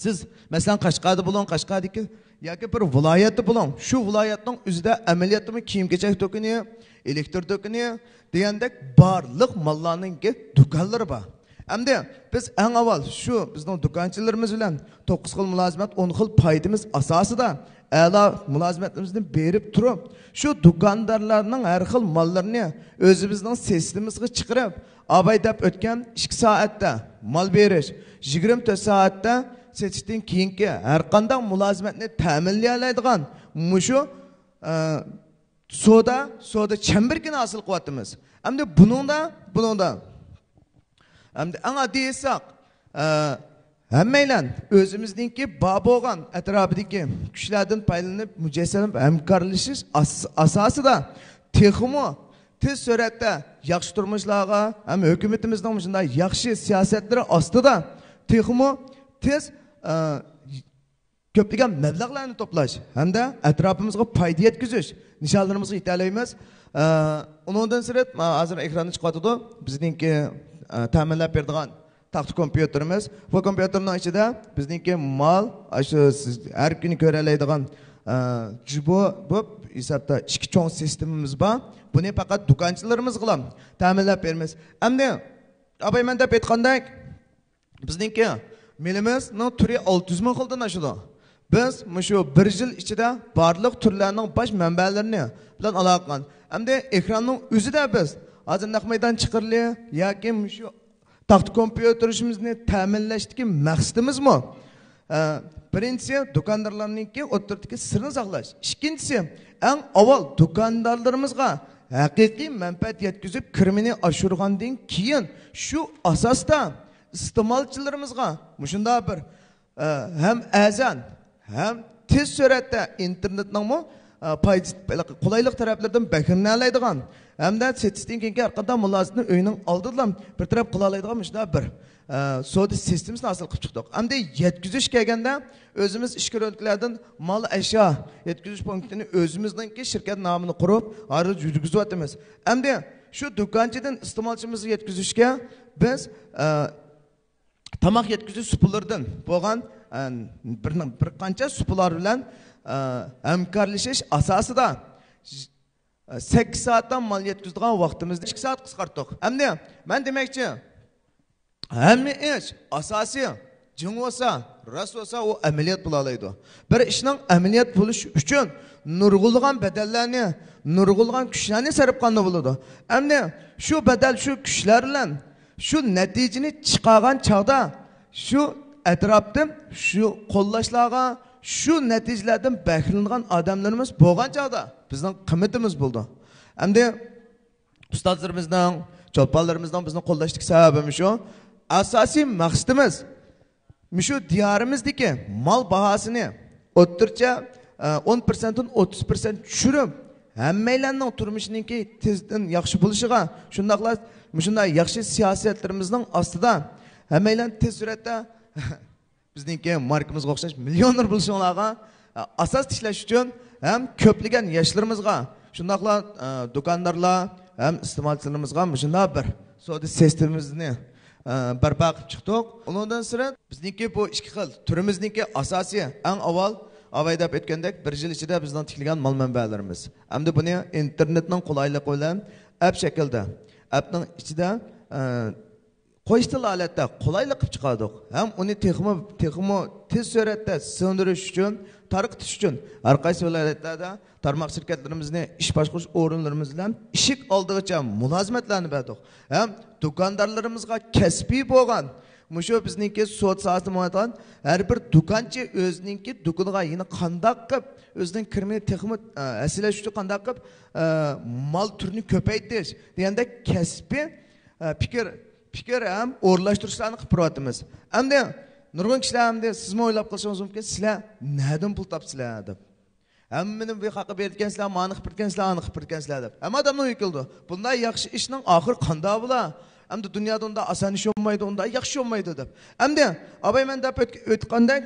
siz masalan Qashqarda bo'ling, Qashqardagi yoki bir viloyatda bo'ling, shu viloyatning o'zida amaliyotmi kiyim-kechak do'koni, elektr do'koni degandek barliq mallarninki do'konlari bor. Endi biz eng avval shu bizning do'konchilarimiz bilan 9 xil mulozimat, 10 xil foydamiz asosida a'lo mulozimatimizni berib turib, shu do'kondorlarning har xil mallarini o'zimizning sistemamizga chiqarib, abay deb o'tgan 2 soatda mal berish, 24 soatda setishdan keyingi har qanday mulozimatni ta'minlay oladigan mushu soda chamberkini hosil qilyapmiz. Endi buningda endi eng oddiy esa hammaylar o'zimizningki bor bo'lgan atrofidagi kuchlardan foydalanib mujassamlab hamkorlashish asosida texmo tez suratda yaxshi turmushlarga ham hukumatimizning shunday yaxshi siyosatlari ostida texmo tez ko'plagan mablag'larni to'plash hamda atrofimizga foyda yetkazish nishonlarimizga yeta olamiz. Uningdan sirat hozir ekranda chiqyapti bizningki ta'minlab beradigan taxt kompyuterimiz. Bu kompyuterning ichida bizningki mal shu har kuni ko'ra oladigan bu hisobda ikki cho'ng sistemamiz bor. Buni faqat do'konchilarimizga ta'minlab beramiz. Endi abay men deb aytgandek bizningki milimizning turi 600 ming xildan oshadi. Biz shu 1 yil ichida barliq turlarning bosh manbalarini bilan aloqalan. Endi ekranning o'zida biz hozir naq maydon chiqirli yoki shu taxt kompyuterimizni ta'minlashdagi maqsadimizmi? Birinchisi do'kondorlarningki o'rtadagi sirni saqlash. Ikkinchisi eng avval do'kondorlarimizga haqiqiy manfaat yetkazib kirmini oshirgandan keyin shu asosda iste'molchilarimizga shunda bir ham azan ham tez suratda internetning qulaylik taraflardan bahramlanadigan hamda setisdan keyingi orqada mulozimni uyning oldida bir taraf qila oladigan shunda bir savdo sistemasini hosil qilib chiqdik. Hamda yetkazish kelganda o'zimiz ishga o'tkilardan mol ashyo yetkazish punktini o'zimizningki shirkat nomini qurib hozir yurgizyapmiz. Hamda shu do'konchidan iste'molchimizga yetkazishga biz tomoq yetkazish supularidan bo'lgan bir qancha supular bilan hamkorlashish asosida 8 soatdan mal yetkazadigan vaqtimizni 2 soat qisqartdik. Hamda men demoqchi, hamma ish asosiy jing bo'lsa, rost bo'lsa u amaliyot bo'la oladi. Bir ishning amaliyot bo'lishi uchun nurg'ulg'an badallarni, nurg'ulg'an kuchlarni sarf qilganda bo'ladi. Hamda shu badal, shu kuchlar bilan shu natijani chiqargan chog'da shu atrofda shu qo'llashlarga shu natijalardan bahramlangan odamlarimiz bo'lgan chog'da bizning qimmatimiz bo'ldi. Hamda ustozlarimizning, cho'ponlarimizning bizni qo'llashlik sababimiz shu. Asosiy maqsadimiz shu diyorimizdagi mol bahosini o'ttircha 10% dan 30% tushirib, hammalarning turmushininki tezdan yaxshi bo'lishiga, shundaqla shunday yaxshi siyosatlarimizning ostida hammalar tez suratda bizningki markamizga o'xshash millioner bo'lishinglarga asos tishlash uchun ham ko'plagan yoshlarımizga, shundaqla do'kondorlar ham iste'molchilarimizga shunday bir savdo sistemamizni barpo qilib chiqdik. Undan so'ng bizningki bu ikki xil turimizningki asosiy eng avval avaydab aytgandek 1 yil ichida bizning tikilgan mol manbalarimiz. Hamda buni internetning qulayligi bilan app shaklda, appning ichida qo'shtil holatda qulaylik qilib chiqardik. Ham uni texmo tez suratda sindirish uchun, tarqitish uchun har qaysi viloyatlarda tarmoq shirkatlarimizni ish boshqarish o'rinlarimiz bilan ishik oldigacha mulozimatlarni berdik. Ham do'kondorlarimizga kasbiy bo'lgan mushu bizningki so'z sohasida bo'lgan har bir do'konchi o'zininki do'koniga yana qanday qilib o'zining kirmini texmo asilash uchun qanday qilib mol turini ko'paytirish deganda kasbiy fikr ham o'rlashtirishlarni qilib turyapmiz. Hamda nurg'un kishilar hamda sizmi o'ylab qolishingiz mumkin, sizlar nereden pul topsizlar deb. Hammani bu haqqa bergansizlar, mani qilib bergansizlar, ani qilib bergansizlar deb. Hamma odamlar yukildi. Bunday yaxshi ishning oxir qanday bo'lar? Hamda dunyoda unda oson ish bo'lmaydi, unda yaxshi bo'lmaydi deb. Hamda abay men deb o'tgandek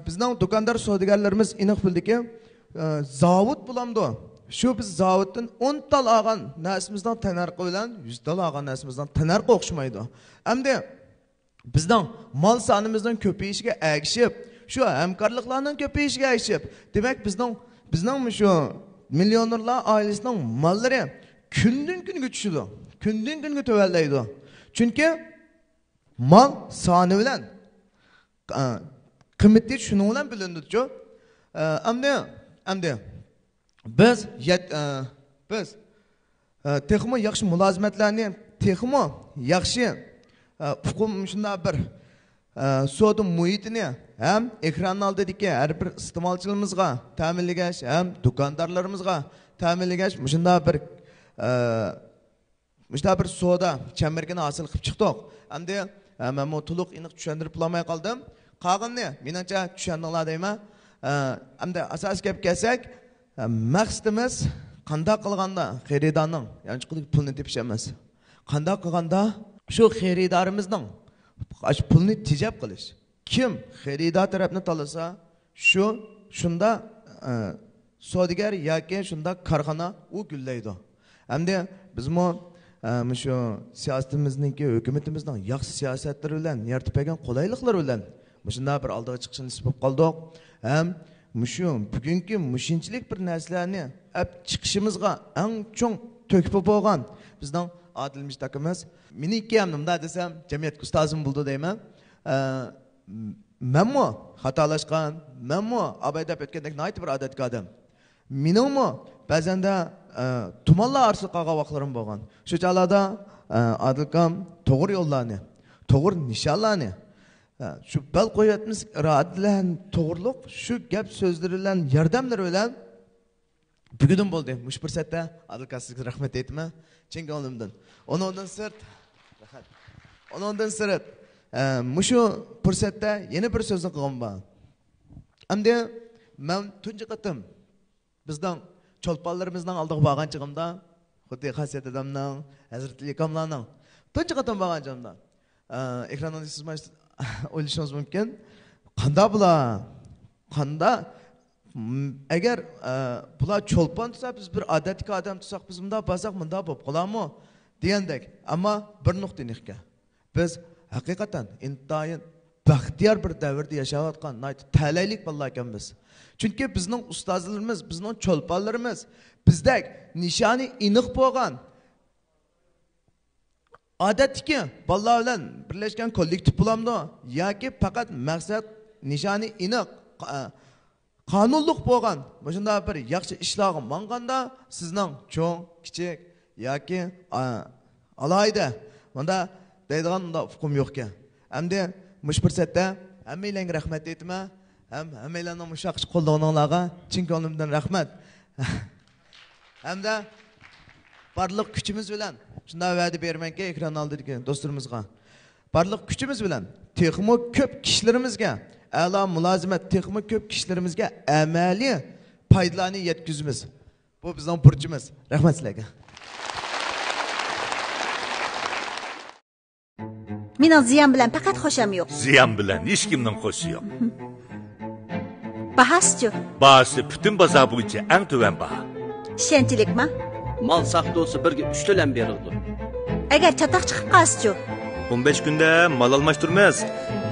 bizning do'kondor savdogarlarimiz aniq bildiki, zavod bulamdi. Shu biz zavoddan 10 tal olgan narsimizdan tanarqi bilan 100 tal olgan narsimizdan tanarqi o'xshamaydi. Hamda bizning mol sonimizning ko'payishiga ergishib, shu hamkorliklarning ko'payishiga ergishib, demak bizning shu millionerlar oilasining mollari kundan kunga tushadi. Kundan kunga to'vallaydi. Chunki mol soni bilan qiymati shuning bilan bilindi-ku. Hamda biz texmo yaxshi mulozimatlarni, texmo yaxshi huquq shunday bir savdo muhitini ham ekran oldidagi har bir iste'molchilarimizga ta'minlash, ham do'kondorlarimizga ta'minlash shunday bir savdo chamirgini hosil qilib chiqdik. Hamda men bu to'liq aniq tushuntirib olmay qoldim. Qolganini meningcha tushundinglar deyman. Hamda asosiy gap kelsak, maqsadimiz qanday qilganda xaridorning, ya'ni pulni tepish emas. Qanday qilganda shu xaridorimizning pulni tejab qilish. Kim xaridor tarafini tanlasa, shunda savdogar yoki shunda korxona u gullaydi. Hamda bizmo shu siyosatimizning, hukumatimizning yaxshi siyosatlari bilan, yaratib bergan qulayliklar bilan shunday bir oldiga chiqishni nasib bo'lib qoldik. Ham bugungi mushinchilik bir narsalarni chiqishimizga eng cho'ng to'kib bo'lgan bizning Adil Mishtaqimiz. Meniki ham nima desam, jamiyat ustozim bo'ldi deyman. Menmi xatolashgan, menmi abaydab o'tgandek nayt bir odatga odam. Menimi ba'zanda tumanlar orqali qolgan vaqtlarim bo'lgan. Shu chog'larda Adilkam to'g'ri yo'llarni, to'g'ri nishonlarni shu bal qo'yatmiz irodalan to'g'riliq shu gap so'zlar bilan yordamlar bilan Bugün bo'ldi. Mush fursatda Adilkar sizga rahmat aytaman. Chin ko'nglimdan. Ondan sirt mushu fursatda yana bir so'zni qilgan bor. Endi men tunji qatim bizning cho'lponlarimizning oldiga borgan chig'imda, xuddi Xasiyat odamning, Hazrat Ikomlarning tunji qatim borgan chig'imda ekrandan siz o'ylashingiz mumkin. Qanda bular? Qanda agar bular cho'lpon tutsa, biz bir odatga odam tutsak, biz bunda borsak, bunda bo'lib qolarmi degandek. Ammo bir nuqta nihga. Biz haqiqatan intayin baxtiyor bir davrda yashayotgan talaylik bolalar ekanmiz. Chunki bizning ustozlarimiz, bizning cho'lponlarimiz bizdek nishoni aniq bo'lgan odatdagi bolalar bilan birlashgan kollektiv bo'lamdi yoki faqat maqsad nishoni aniq qonunliq bo'lgan shunda bir yaxshi ishlarga manganda sizning cho'ng, kichik yoki alayda bunda deydigan hukum yo'q ekan. Endi mush fursatda hammanglarga rahmat aytaman. Hammanglarning mushaqchi qo'llag'inglarga chin ko'nglimdan rahmat. Hamda barliq kuchimiz bilan shunday va'da bermanki ekran oldidagi do'stlarimizga. Barliq kuchimiz bilan texmo ko'p kishilarimizga a'lo mulozimat texmo ko'p kishilarimizga amaliy foydalarni yetkazamiz. Bu bizning burchimiz. Rahmat sizlarga. Mening ziyon bilan faqat xo'sham yo'q. Ziyon bilan hech kimning xo'shi yo'q. Bahaschi? Bahasi butun bozor bo'yicha eng tuvan baho. Ishonchlikmi? Mal saxta olsa birga 3 to'lam berildi. Agar chatoq chiqib qolsa-chi? 15 kunda mal almashtiramiz.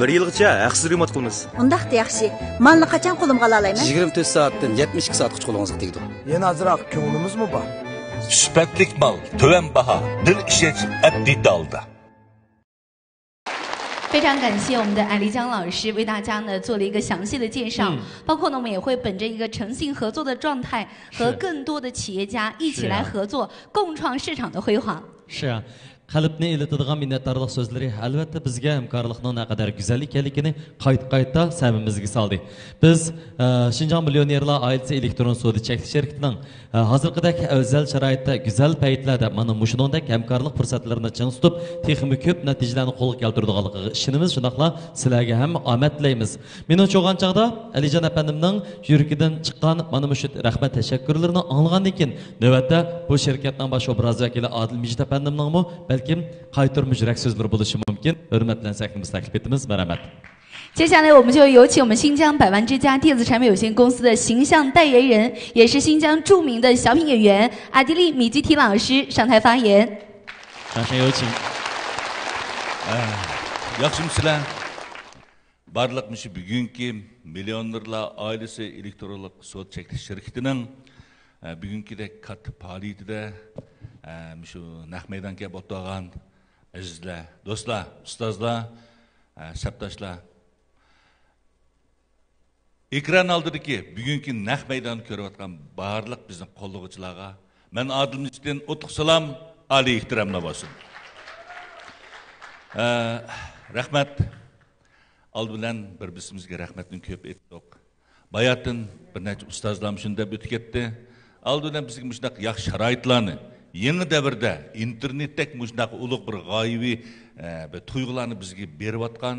1 yilgacha haqsiz remont qilamiz. Undaqda yaxshi. Malni qachon qo'limga ola olayman? 24 soatdan 72 soatgacha qo'lingizga tegdi. Yana azroq ko'nglimizmi bor? Sifatlik mal, tuvan baho, dil ishonch abdida oldi. 非常感谢我们的艾丽江老师为大家呢做了一个详细的介绍，包括呢我们也会本着一个诚信合作的状态，和更多的企业家一起来合作，共创市场的辉煌。是啊。qalbni elitadigan minnatdorlik so'zlari albatta bizga hamkorlikning naqadar go'zal ekanligini qayta samimizga soldi. Biz Xinjiang Millionerlar oilasi elektron savdo cheklanish shirkatining hozirgidek afzal sharoitda go'zal paytlarda mana shuningdek hamkorlik fursatlarini ching tutib, texnik ko'p natijalarni qo'lga keltiradiganligiga ishonamiz. Shundoqla sizlarga ham omad tilaymiz. Meni cho'g'an chaqda Alijon apandimning yuragidan chiqqan mana shu rahmat tashakkurlarini anglagandan keyin navbatda bu shirkatning bosh obraz vakili Adil Mijit apandimning belki qaytarmajrak so'zlar bo'lishi mumkin. Hurmatlansak biz taklif etamiz. Marhamat. 接下来我们就有请我们新疆百万之家电子产品有限公司的形象代言人，也是新疆著名的小品演员阿迪丽米基提老师上台发言。掌声有请。Yaxshimsizlar. Barliq mush bugungi millionerlar oilasi elektronlik sud cheklash shirkatining bugünkidek katta faoliyatida shu naq maydonga o'tgan azizlar, do'stlar, ustozlar, sabdoshlar. Ekran oldidagi bugungi naq maydonni ko'rayotgan barliq bizning qo'llovchilarga men Adil Mijitdan o'tliq salom, oliy ehtiromlar bo'lsin. Rahmat. Al bilan bir-birimizga rahmatni ko'p etdik. Bayatın bir necha ustozlar shunda o'tib ketdi. Al bilan bizga shunday yaxshi sharoitlarni yeni davrda internetdek shunday ulug' bir g'oyiviy tuyg'ularni bizga berib atgan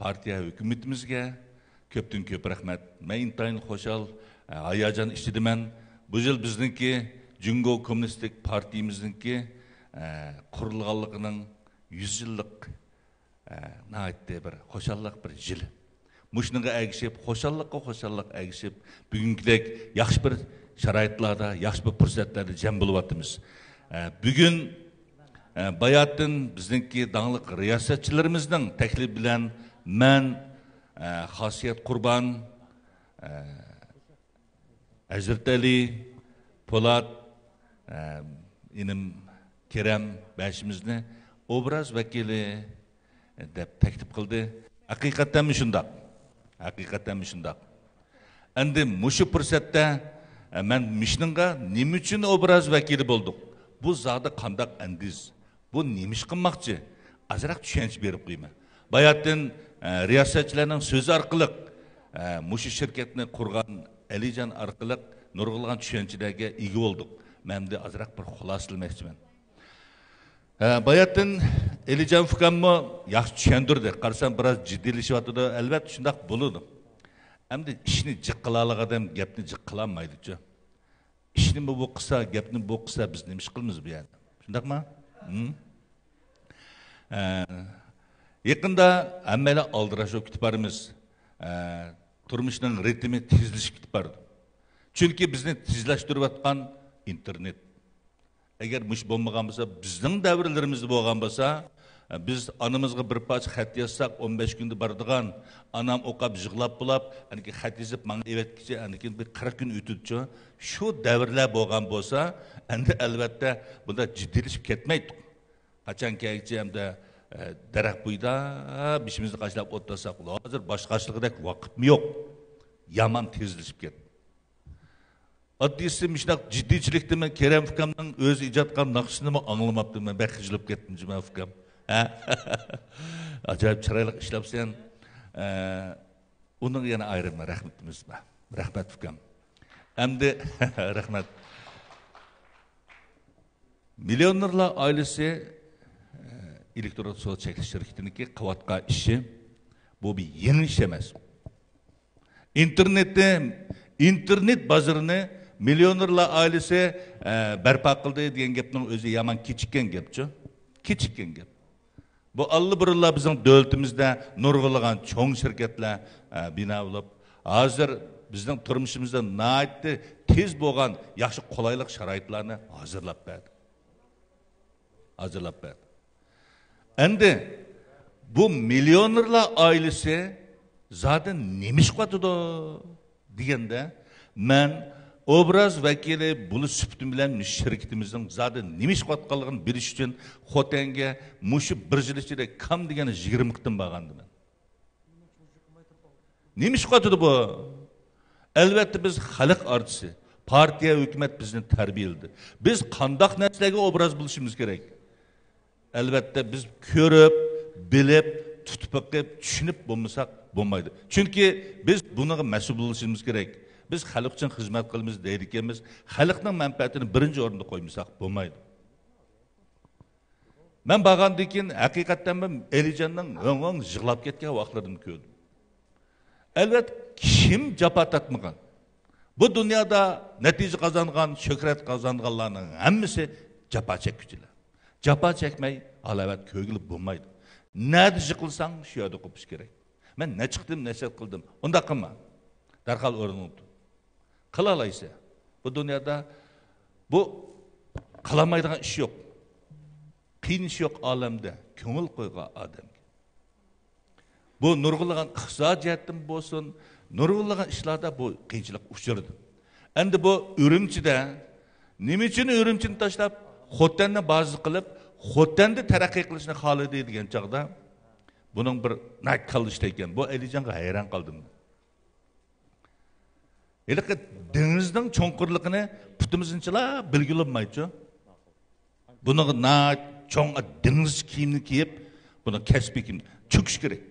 partiya hukumatimizga ko'pdan ko'p rahmat. Men intayin xo'shal, hayajon ichidaman. Bu yil bizningki Jungo Kommunistik partiyamizningki qurilganligining 100 yillik nəhayətdə bir xoşallıq bir yil. Muşnığa əgişib, xoşallıq əgişib, bugünkidək yaxşı bir şəraitlarda, yaxşı bir fürsətlərdə cəm buluyatımız. Bugün bayatın bizdənki dağlıq riyasətçilərimizдің təklif bilən mən Xasiyat Qurban, Hazrat Ali, Polat, inim Kerem bəşimizni obraz vəkili deb taklif qildi. Haqiqatan shundoq. Endi mushu fursatda men mishninga nima uchun obraz vakili bo'ldik? Bu zodi qandaq andiz? Bu nima ish qilmoqchi? Azroq tushunch berib qo'yman. Bayatdan riyosatchilarning so'zi orqali mushu shirkatni qurgan Alijon orqali nurg'ulg'an tushunchalarga ega bo'ldik. Men de azroq bir xulosalamaqchiman. Bayatdan Elijon Fukammo yaxshi tushuntirdi. Qarasam biroz jiddiylashyapti. Albatta shunday bo'ladi. Endi ishni jiq qila olgan odam gapni jiq qila olmaydi-ku. Ishni bu qilsa, gapni bu qilsa biz nima ish qilamiz bu yerda? Shundaqmi? Yaqinda hammalar aldirash o'tib boramiz. Turmushning ritmi tezlashib ketib bordi. Chunki bizni tezlashtirayotgan internet. Agar mush bo'lmagan bo'lsa, bizning davrlarimizda bo'lgan bo'lsa, biz anamızga bir parça xat yazsak 15 günde bardıgan, anam o'qib yig'lab bulab, aniki xat yazib menga evetkicha, aniki bir 40 gün o'tibchi. Shu davrlar bo'lgan bo'lsa, endi albatta bunda jiddiyleşib ketmaydi. Qachonki hamda daraxt bo'yida bishimizni qashlab o'tlasak, hozir boshqachiligidek vaqtim yo'q. Yaman tezlashib ketdi. Oddiysi mishnak jiddiychilikdimi Kerem Fukamning o'zi ijod qilgan naqshini anglamabdim. Men baxijilib ketdim Juma Fukam. Acayip chiroyli ishlabsan. Uning yana ayrim rahmatimiz bor. Rahmat Fukam. Endi rahmat. Milyonlarlar ailesi elektron so'z chekish shirkatiniki qilayotgan ishi bu bir yeni ish emas. İnternet bazarini milyonlarlar ailesi barpo qildi degan gapning o'zi yaman kichikkan gapchi. Kichikkan gap. Bu allı-burullar bizim devletimizde nurg'ulagan cho'ng shirkatlar bina bo'lib, hozir bizning turmushimizda nihoyatda tez bo'lgan yaxshi qulaylik sharoitlarni hozirlab berdi. Endi bu milyonlarlar ailesi zaten nima ish qiladi deganda, men obraz vakili bunu süptüm bilen şirketimizin zaten nimiş qatqanligini bilish uchun Xotanga mushu bir yil ichida kam degani 20 qitim bag'andim men. Nimiş qatdi bu? Albatta biz xalq artisi, partiya, hukumat bizni tarbiyaladi. Biz qandaq narsalarga obraz bo'lishimiz kerak. Albatta biz ko'rib, bilib, tutib qilib, tushunib bo'lmasak bo'lmaydi. Chunki biz buniga mas'ul bo'lishimiz kerak. Biz xalq uchun xizmat qilamiz deydiganmiz, xalqning manfaatini birinchi o'rinda qo'ymasak bo'lmaydi. Men bag'andan keyin haqiqatan men Elijonning o'ng yig'lab ketgan vaqtlarini ko'rdim. Albatta kim jafo tatmagan? Bu dunyoda natija qozongan, shuhrat qozonganlarning hammasi jafo chekuvchilar. Jafo chekmay alavat ko'gilib bo'lmaydi. Nada yiqilsang shu yerda qo'pish kerak. Men ne chiqdim, nasihat qildim. Unda qilma. Darhol o'rningni Kılalaysa, bu dünyada bu kılamaydıgan iş yok. Qiyin iş yok alemde. Köngül koygan adam. Bu nurgulagan iqtisodiyatim bo'lsin, nurgulagan ishlarda bu qiyinchilik uchirdi. Endi bu Ürümchida nima uchun Ürümchini tashlab, Xotanni bazi qilib, Xotanni taraqqiy qilishni xohlaydi degan chaqda buning bir nak qilishdi ekan. Bu Elijonga hayron qoldim. Elki denizden çoğunkurluğunu putumuzunçala bilgilenmeydi. Bunu çoğun deniz kiyimini giyip, bunu kesbi kiyimini çıkış gerek.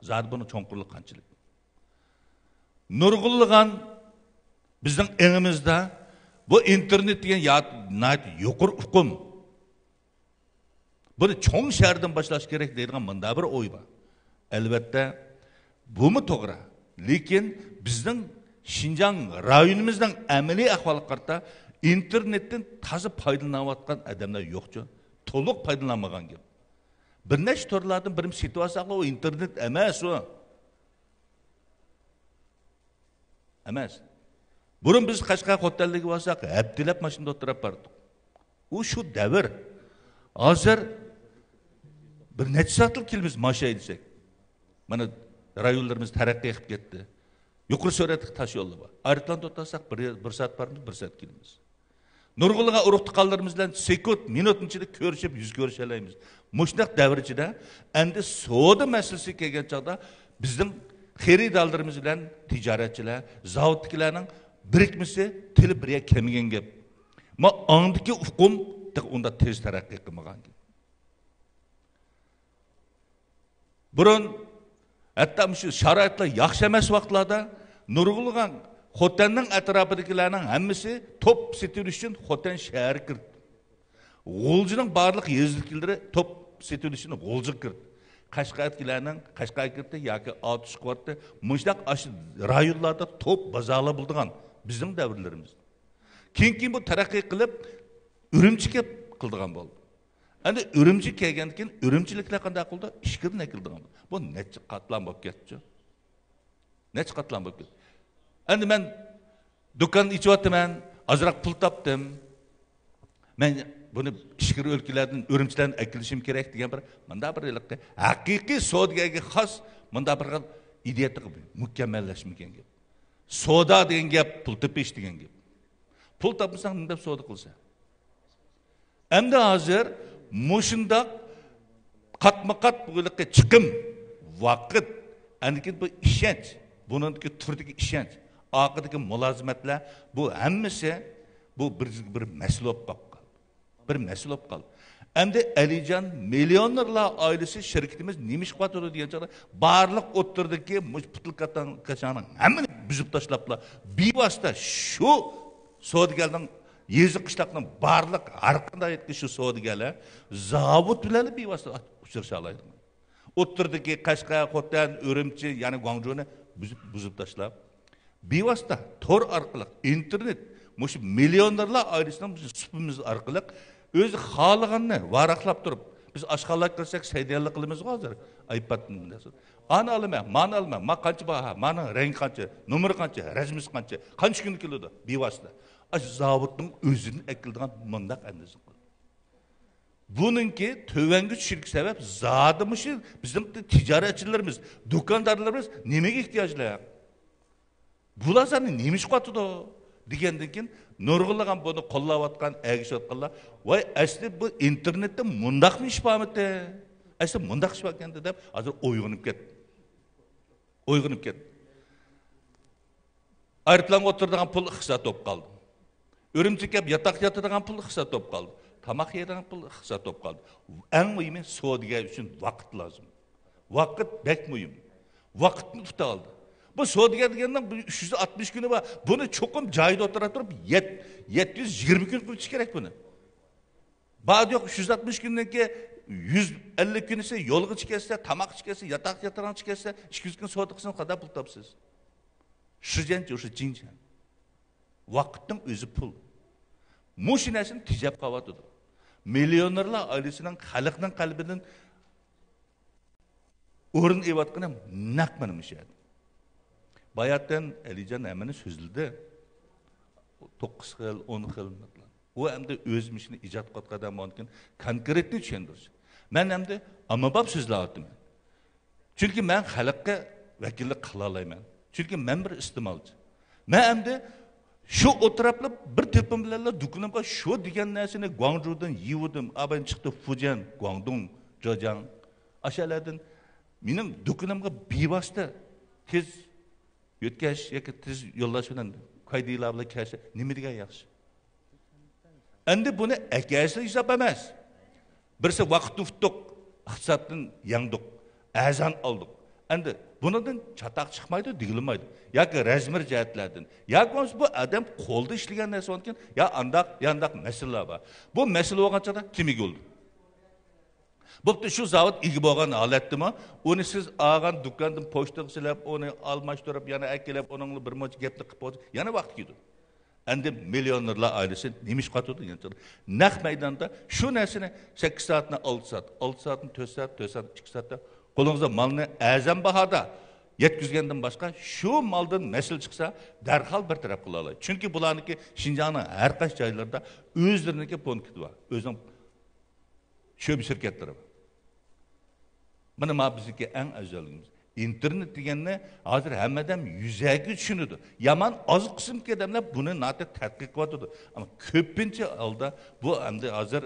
Zaten bunu çoğunkurluk kançılık. Nurgulluğun bizden elimizde bu internet diyen yokur hukum. Bunu çoğun şehirden başlaş gerek deyilgen bunda bir oy var. Elbette bu mu doğru? Lakin bizden Şinjan rayonumuzdan ameliy ahvalı qarta internetten tazı paydalanayotgan adamlar yo'qchu. To'liq paydalanmagan gap. Bir necha turlardan birim situatsiyaga o internet emas o. Emas. Burun biz Qashqar xotelliga bo'lsak, abdilab mashinada o'tirib bordik. U shu davr. Hozir bir necha soatlik kelimiz mashina desak. Mana rayonlarimiz taraqqiy qilib ketdi. Yuqori sur'atli taş yolu var. Aeroplanda o'tsasak bir saat barmiz, bir saat kelamiz. Nurg'ulga urug'tiqanlarimiz bilan sekund, minut ichida ko'rishib, yuz ko'rishalaymiz. Mushnaq davr ichida endi savdo masalasi kelgan chaqda bizning xaridorlarimiz bilan tijoratchilar, zavodchilarning birikmasi tili birga kelmagan gap. Ma andiki hukum unda tez taraqqiy qilmagan gap. Burun hatta şu şarayetler yaxshi emas vaqtlarda nurg'ulgan Xotanning atrofidagilarning hammasi top setilish uchun Xotan shahri kirdi. G'o'ljining barliq yezlikilari top setilish uchun G'o'lji kirdi. Qashqardagilarning Qashqar kirdi yoki Otish qotdi. Mushaq ash rayonlarda top bozorlar bo'lgan bizning davrlarimiz. Keyin bu taraqqiy qilib Urumchiga qildigan bo'ldi. Endi Urumchi kelgandan keyin Urumchiliklar qanday qildi? Ishkirni qildigan. Bu necha qatlam bo'lib ketdi. Necha qatlam bo'lib ketdi. Endi men do'kon ichyapman, azroq pul topdim. Men buni ishkir o'lkalardan Urumchilardan akilishim kerak degan bir menda bir haqiqiy savdoga xos menda bir ideya qilib mukammallashmagan gap. Savdo degan gap pul topish degan gap. Pul topmasang nima deb savdo qilsa? Endi hozir mushundaq qatma-qat bo'liqqa chiqim vaqt andiki bu ishonch, buningki turdagi ishonch, oqidagi mulozimatlar bu hammasi bu bir mas'ul bo'lib qoldi. Bir mas'ul bo'lib qoldi. Endi Alijon millionerlar oilasi shirkatimiz nima ish qiladi degancha barliq o'ttirdiki putilkatan qachaning hammani buzib tashlablar. Bevosita shu savdogarning yezi qishloqning barliq har qanday shu savdogarlar zavod bilan bevosita uchrasha oladi. O'ttirdiki Qashqar, Xotan, Urumchi, ya'ni Guangzhouni buzib tashlab bevosita tor orqali internet mush millionerlar oilasining supimiz orqali o'zi xohlaganini varaqlab turib biz oshxonaga kirsak saydiyanlik qilamiz hozir iPadni. Ana olaman, mana olaman, ma qancha baha, mana rang qancha, nomer qancha, rasmis qancha, qancha kun keladi bevosita. Ash zavodning o'zini akildigan mundaq andizi. Buningki tövengi tushirlik sabab zodimushi bizning tijoratchilarimiz, do'kondorlarimiz nimaga ehtiyojlar? Bularni nima ish qotdi degandan keyin nurg'ulagan buni qo'llayotgan, agishayotganlar, voy asli bu internetda mundaqmi ish bormidi? Asli mundaq ish borganda deb hozir o'yg'inib ketdi. O'yg'inib ketdi. Aeroplanga o'tiradigan pul hisob bo'lib qoldi. Urumchiga yotoq yotadigan pul hisob bo'lib qoldi. Tamoq yeydigan pul hisob bo'lib qoldi. Eng muhimi savdogar uchun vaqt lozim. Vaqt bek muhim. Vaqtni tuta oldi. Bu savdogar degandan 360 kuni bor. Buni cho'qim joyida o'tira turib 720 kun qilish kerak buni. Ba'zi yo'q 360 kundan keyin 150 kun esa yo'lga chiqsa, tamoq chiqsa, yotoq yotaran chiqsa, 200 kun savdo qilsangiz qanday pul topsiz? Shijan o'sha jinjan. Vaqtning o'zi pul. Mushinasini tijab qavatudu. Millionerlar oilasining xalqning qalbidan o'rin evatqani naq manimishadi. Bayatdan Alijon hamini so'zildi. 9 xil, 10 xil. U hamda o'zimishni ijod qilgan mumkin konkretni tushundirish. Men hamda ammabop so'zlayaptim. Chunki men xalqqa vakillik qila olmayman. Chunki men bir iste'molchi. Men hamda shu o'tirapli bir tepim bilan do'konimga shu degan narsani Guangzhoudan yeydim. Aban chiqdi Fujian, Guangdong, Zhejiang. Ashalardan mening do'konimga bevosita tez o'tkash yoki tez yo'llash bilan qoidiylar bilan kelsa nima degan yaxshi. Endi buni akasi hisob emas. Birisi vaqtni tutdik, iqtisoddan yangdik, azon oldik. Endi bundan chataq chiqmaydi, digilmaydi. Yoki razmir jihatlardan. Yoki bu odam qo'lda ishlagan narsa ekan, yo andaq, yandaq masalalar bor. Bu masala bo'lgancha kimga bo'ldi? Bo'pti shu zavod igi bo'lgan holatdimi? Uni siz olgan do'kondan pochtaga silab, uni almashtirib, yana akilib, uningni bir moch gapni qilib qo'ydi. Yana vaqt ketdi. Endi millionerlar oilasi nima ish qiladi degancha naq maydonda shu narsani 8 soatni 6 soat, 6 soatni 4 soat, 4 soat 2 soatda qo'lingizda malni azam bahoda yetkazgandan boshqa shu maldan nasl chiqsa darhol bir taraf qila oladi. Chunki bularniki Xinjiangning har qaysi joylarida o'zlariniki punkti bor. O'zing shu shirkatlari. Mana bizniki eng afzalimiz. İnternet deganni hozir hammadan yuzaga tushunadi. Yomon oz qismki odamlar buni noto'g'ri tadqiq qilyapti. Ammo ko'pincha holda bu endi hozir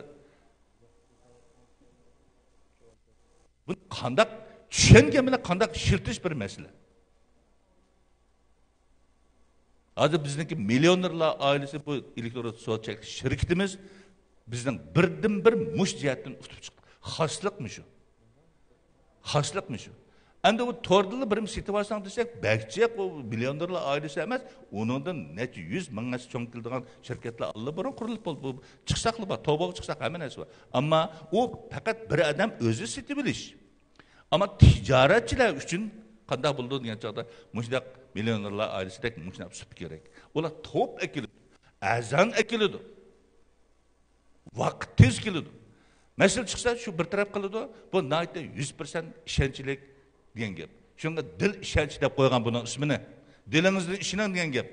bu qanday tushungan bilan qanday shiltish bir masala. Hozir bizniki millionerlar oilasi bu elektron so'zchak shirkatimiz bizning birdan bir mush jihatdan tutib chiqdi. Xosliqmi shu? Xosliqmi shu? Endi bu torda birim situasyonu desek, belki o milyonlarla ailesi emez, onundan neçe 100 mingasi çoğun kildiğin şirketler Allah burun kurulup oldu. Bu çıksaklı var, tobağı çıksak hemen nesi var. Ama o fakat bir adam özü seti biliş. Ama ticaretçiler için qanday buldu degan chaqda mushunday millionerlar ailesidek mushunday sup kerak. Ular top ekiladi, azan ekiladi. Vaqt tez keladi. Masal chiqsa shu bir taraf qiladi, bu nayta 100% ishonchlik degan gap. Shunga dil ishonch deb qo'ygan buning ismini. Dilingizni ishoning degan gap.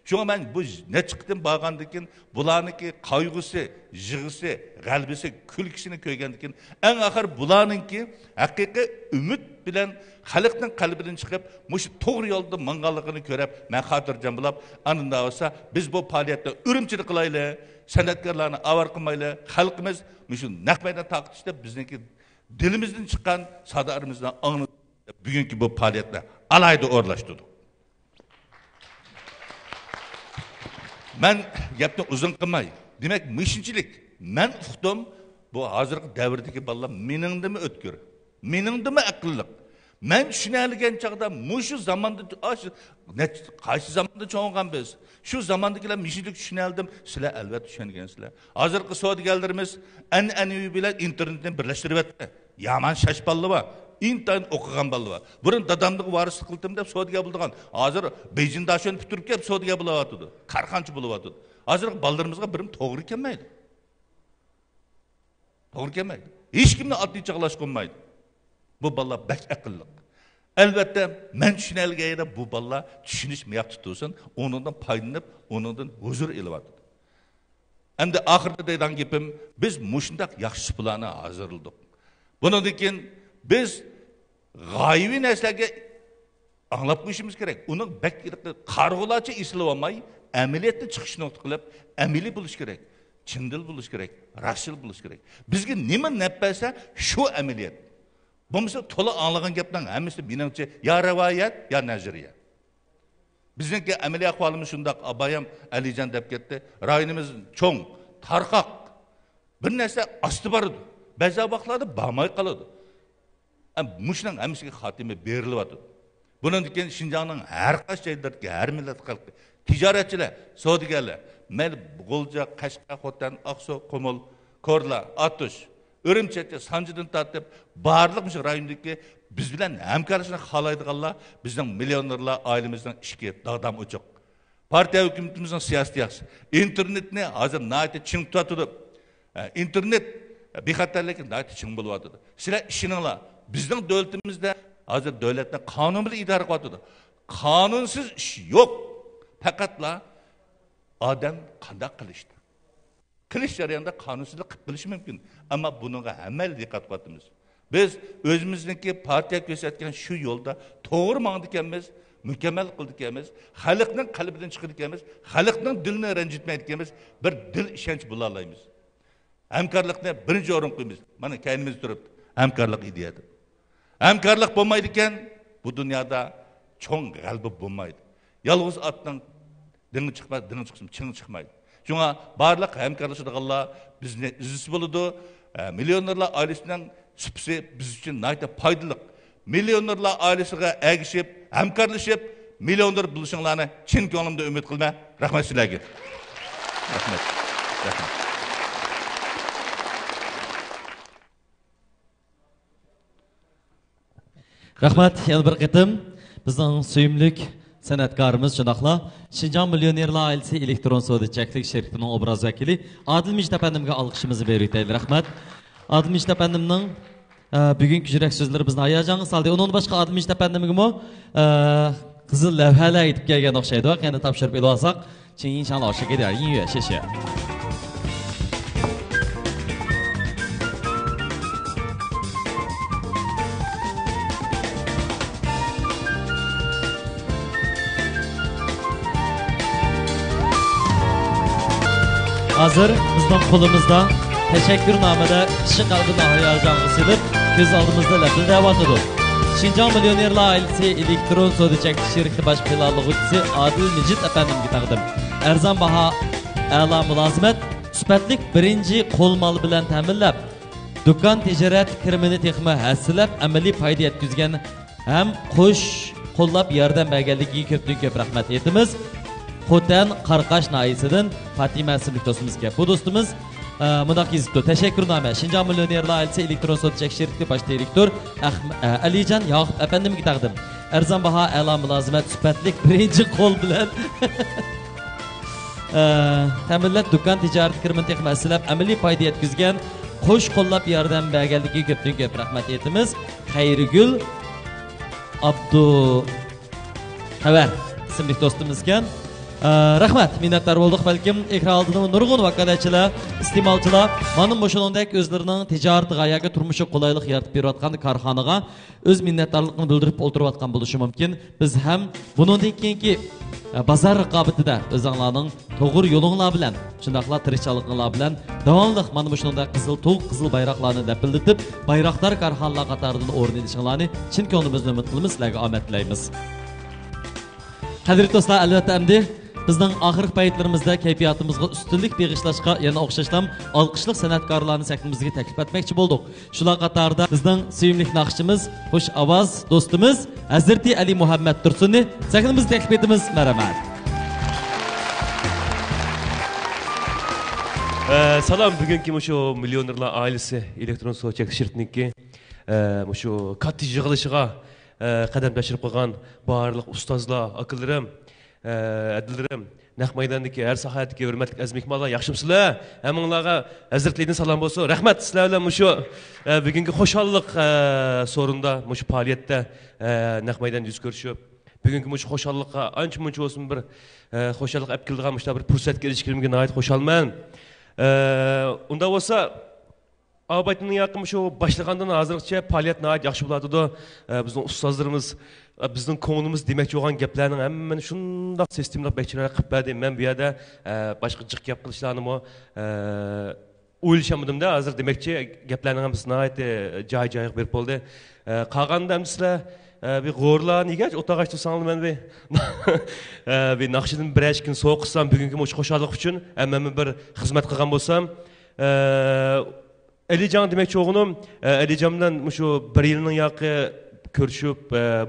Shunga men bu ne chiqdim borgandan keyin bularniki qayg'usi, yig'isi, g'albisi, kulkisini ko'rgandan keyin eng oxir bularniki haqiqiy umid bilan xalqning qalbidan chiqib, mush to'g'ri yo'lda manganligini ko'rib, men xotirjam bo'lib, anında olsa biz bu faoliyatda urumchilik qilaylik, san'atkorlarni avar qilmaylik, xalqimiz mushu naq maydon taqtishda bizniki dilimizdan chiqqan sadorimizdan anglab bugungi bu faoliyatni alayda o'rlashtirdik. Ben gapni uzun qilmay. Demek mishinchilik. Men uqdim bu hozirgi davrdagi bolalar meningdimi o'tkir? Meningdimi aqlliq? Men tushunadigan chaqda mushu zamonda qaysi zamonda cho'ngan biz. Shu zamondagilar mishinchilik tushunaldim. Sizlar albatta tushungansizlar. Hozirgi savdogarlarimiz an'anaviy bilan internetni birlashtirib etdi. Yaman shashpalli va İntayin okugan balı var. Burun dadamlık varisi kıldım deyip Suudiga bulduğun. Hazır Beyjin'de aşağını bitirip gelip Suudiga buluvatıdı. Karkançı buluvatıdı. Hazır ballarımızga birim doğru kelmeydi. Doğru kelmeydi. Hiç kimle adli çağlaş konmaydı. Bu ballar bek akıllık. Elbette men düşünelgeyde bu ballar düşünüşmeyip tutursun. Onundan paylanıp, onundan huzur ilivatıdı. Hem de ahirde deyden gibim biz muşundak yaxşı planı hazırladık. Bunun için biz gaybi neslerge anlap koyuşumuz gerek. Onun kargılaçı isli olmay, ameliyatlı çıkış nokta kılıp, ameli buluş gerek. Çindil buluş gerek, raşil buluş gerek. Bizge nima nepbese şu ameliyat. Bu mesela tola anlayan gapdan hemisi benimce ya rivayet ya nazariye. Bizdeki ameli ahvalımız şundak, abayam Alican dep gitti. Rayonimiz çoğun, tarkak. Bir nese astı barıdı. Bazı vaklarda bağmay kaladı. Muşunun hemisi hatimi beriliyatı. Bunun için Şinjan'ın her kaç şeylerdeki her millet halkı, ticaretçiler, savdogarlar, Mel, Golca, Kaşka, Hotan, Aksu, Komol, Korla, Atuş, Örümçekçe, Sancı'dan tartıp, barlık rayondaki biz bilen hemkarışını halaydıqallar, bizden milyonlarla ailemizden işki, dağdam uçuk. Partiya hükümetimizin siyaseti yaxşı. İnternetini hazır naite çın tutatıdı. İnternet bir xatarlıkın naite çın buluvatıdı. Sizler işininglar. Bizden devletimizde hazır devletten kanun bile idare kılatıdı. Kanunsuz iş yok. Fakatla adam qanday qilishdi. Qilish jarayonida qanunsizlik qilib bilish mumkin. Ama bunga amal diqqat qilamiz. Biz o'zimizniki partiya ko'rsatgan shu yo'lda to'g'ri mangdikanmiz, mukammal qildikanmiz, xalqning qalbidan chiqadikanmiz, xalqning dilini ranjitmaydikanmiz, bir dil ishonch bo'la olamiz. Hamkorlikni birinchi o'rin qo'yamiz. Mana kaynimiz turibdi. Hamkorlik ideyadir. Hamkorlik bo'lmaydi ekan, bu dunyoda cho'ng g'alaba bo'lmaydi. Yolg'iz otning dini chiqmaydi, dini chiqsin, ching chiqmaydi. Shunga barliq hamkorlashadiganlar bizni izisi bo'ladi. Milyonlarlar ailesining supsi biz uchun nayta foydali. Milyonlarlar ailesiga agishib, hamkorlashib, milyonlar bo'lishinglarni chin ko'nglimda umid qilma. Rahmat sizlarga. Rahmat. Rahmat. Rahmat, yana bir qitim bizning suyimlik san'atkorimiz shundoqla Şinjan Millionerlar ailesi elektron savdochilik shirkatining obraz vakili Adil Mijit apandimga olqishimizni beraylik. Rahmat. Adil Mijit apandimning bugungi yurak so'zlari bizni hayajonga soldi. Undan boshqa Adil Mijit apandimga qizil lavhalar aytib kelgan o'xshaydi. Qani topshirib olsak, inshaalloh o'sha ketar. Yinyo, sheshe. Hazır bizden kolumuzda teşekkürnamada kişi kalbine hayacanı silip göz aldığımızda lafını devam ediyor. Şinjan Millionerlar ailesi elektron savdochilik şirketi baş planlayıcısı Adil Mijit efendimge taqdim. Erzan baha a'lo mulozimat sifatlik birinchi qo'lmal bilan ta'minlab, do'kon tijorat kirimini texma hasilab amaliy foyda yetkazgan ham qo'sh qo'llab yordam berganligiga ko'pdan ko'p rahmat aytamiz. Xotan Qarqash naisidan Fatima ismli do'stimizga. Bu do'stimiz mundaq yozibdi. Tashakkurnoma Shinjon millionerlar ailasi elektron sot chekish shirkati bosh direktor Alijon Yoqub apandimga taqdim. Arzon baho a'lo mulozimat sifatlik birinchi qo'l bilan ta'minlab do'kon tijorat kirimi texnik masalab amaliy foyda yetkazgan qo'sh qo'llab yordam berganligiga ko'pdan ko'p rahmat aytamiz. Xayrigul Abdu Xabar ismli do'stimizga rahmat, minnatdor bo'ldik. Balkim ekran oldida nurg'un vakolatchilar, iste'molchilar mana shuningdek o'zlarining tijoratiga yoki turmushi qulaylik yaratib berayotgan korxonaga o'z minnatdorligini bildirib o'tirayotgan bo'lishi mumkin. Biz ham buningdan keyingi bozor raqobatida o'zinglarning to'g'ri yo'linglar bilan, shundaqla tirishchiliginglar bilan davomli mana shuningdek qizil to'q, qizil bayroqlarni lapillatib, bayroqlar korxonalar qatoridan o'rin olishinglarni chin ko'nglimizdan umid qilamiz, sizlarga omad tilaymiz. Qadrli do'stlar, albatta endi bizning oxirgi paytlarimizda kayfiyatimizga ustunlik beg'ishlashga yana o'xshashlam olqishliq san'atkorlarni sahnimizga taklif etmoqchi bo'ldik. Shular qatorida bizning sevimli naqshchimiz, xush ovoz do'stimiz Hazrati Ali Muhammad Tursunni sahnimizga taklif etamiz. Marhamat. Salom, bugungi shu millionerlar oilasi elektron suv chekish shirkatniki shu katta yig'ilishiga qadam tashib qo'ygan barliq ustozlar, akallarim, adillarim, naq maydondagi har sohatdagi hurmatli aziz mehmonlar, yaxshimsizlar? Hammanglarga hazratlardan salom bo'lsin. Rahmat sizlar bilan shu bugungi xo'shallik so'rinda, shu faoliyatda naq maydonda yuz ko'rishib, bugungi shu xo'shallikqa ancha-muncha bo'lsin bir xo'shallik olib kelgan bir fursatga erishganimga nihoyat xo'shalman. Unda bo'lsa Abaytning yaqin shu boshlagandan hozirgacha faoliyat nihoyat yaxshi bo'ladi. Bizning ustozlarimiz bizning ko'nglimiz demoqchi bo'lgan gaplarning hammani shundoq sistemlab bekchilar qilib berdi. Men bu yerda boshqa jiq gap qilishlarni o'ylashamadim-da. Hozir demoqchi gaplarning hammasi nihoyat joy-joyiga berib bo'ldi. Qolganda sizlar bir g'o'rlarni egach o'tag'ach tursanglar men bir naqshidan bir kun so'qsam bugungi shu xo'shalik uchun hammamni bir xizmat qilgan bo'lsam Alijon demoqchi o'g'lim, Alijon bilan shu 1 yilning yoqi ko'rishib,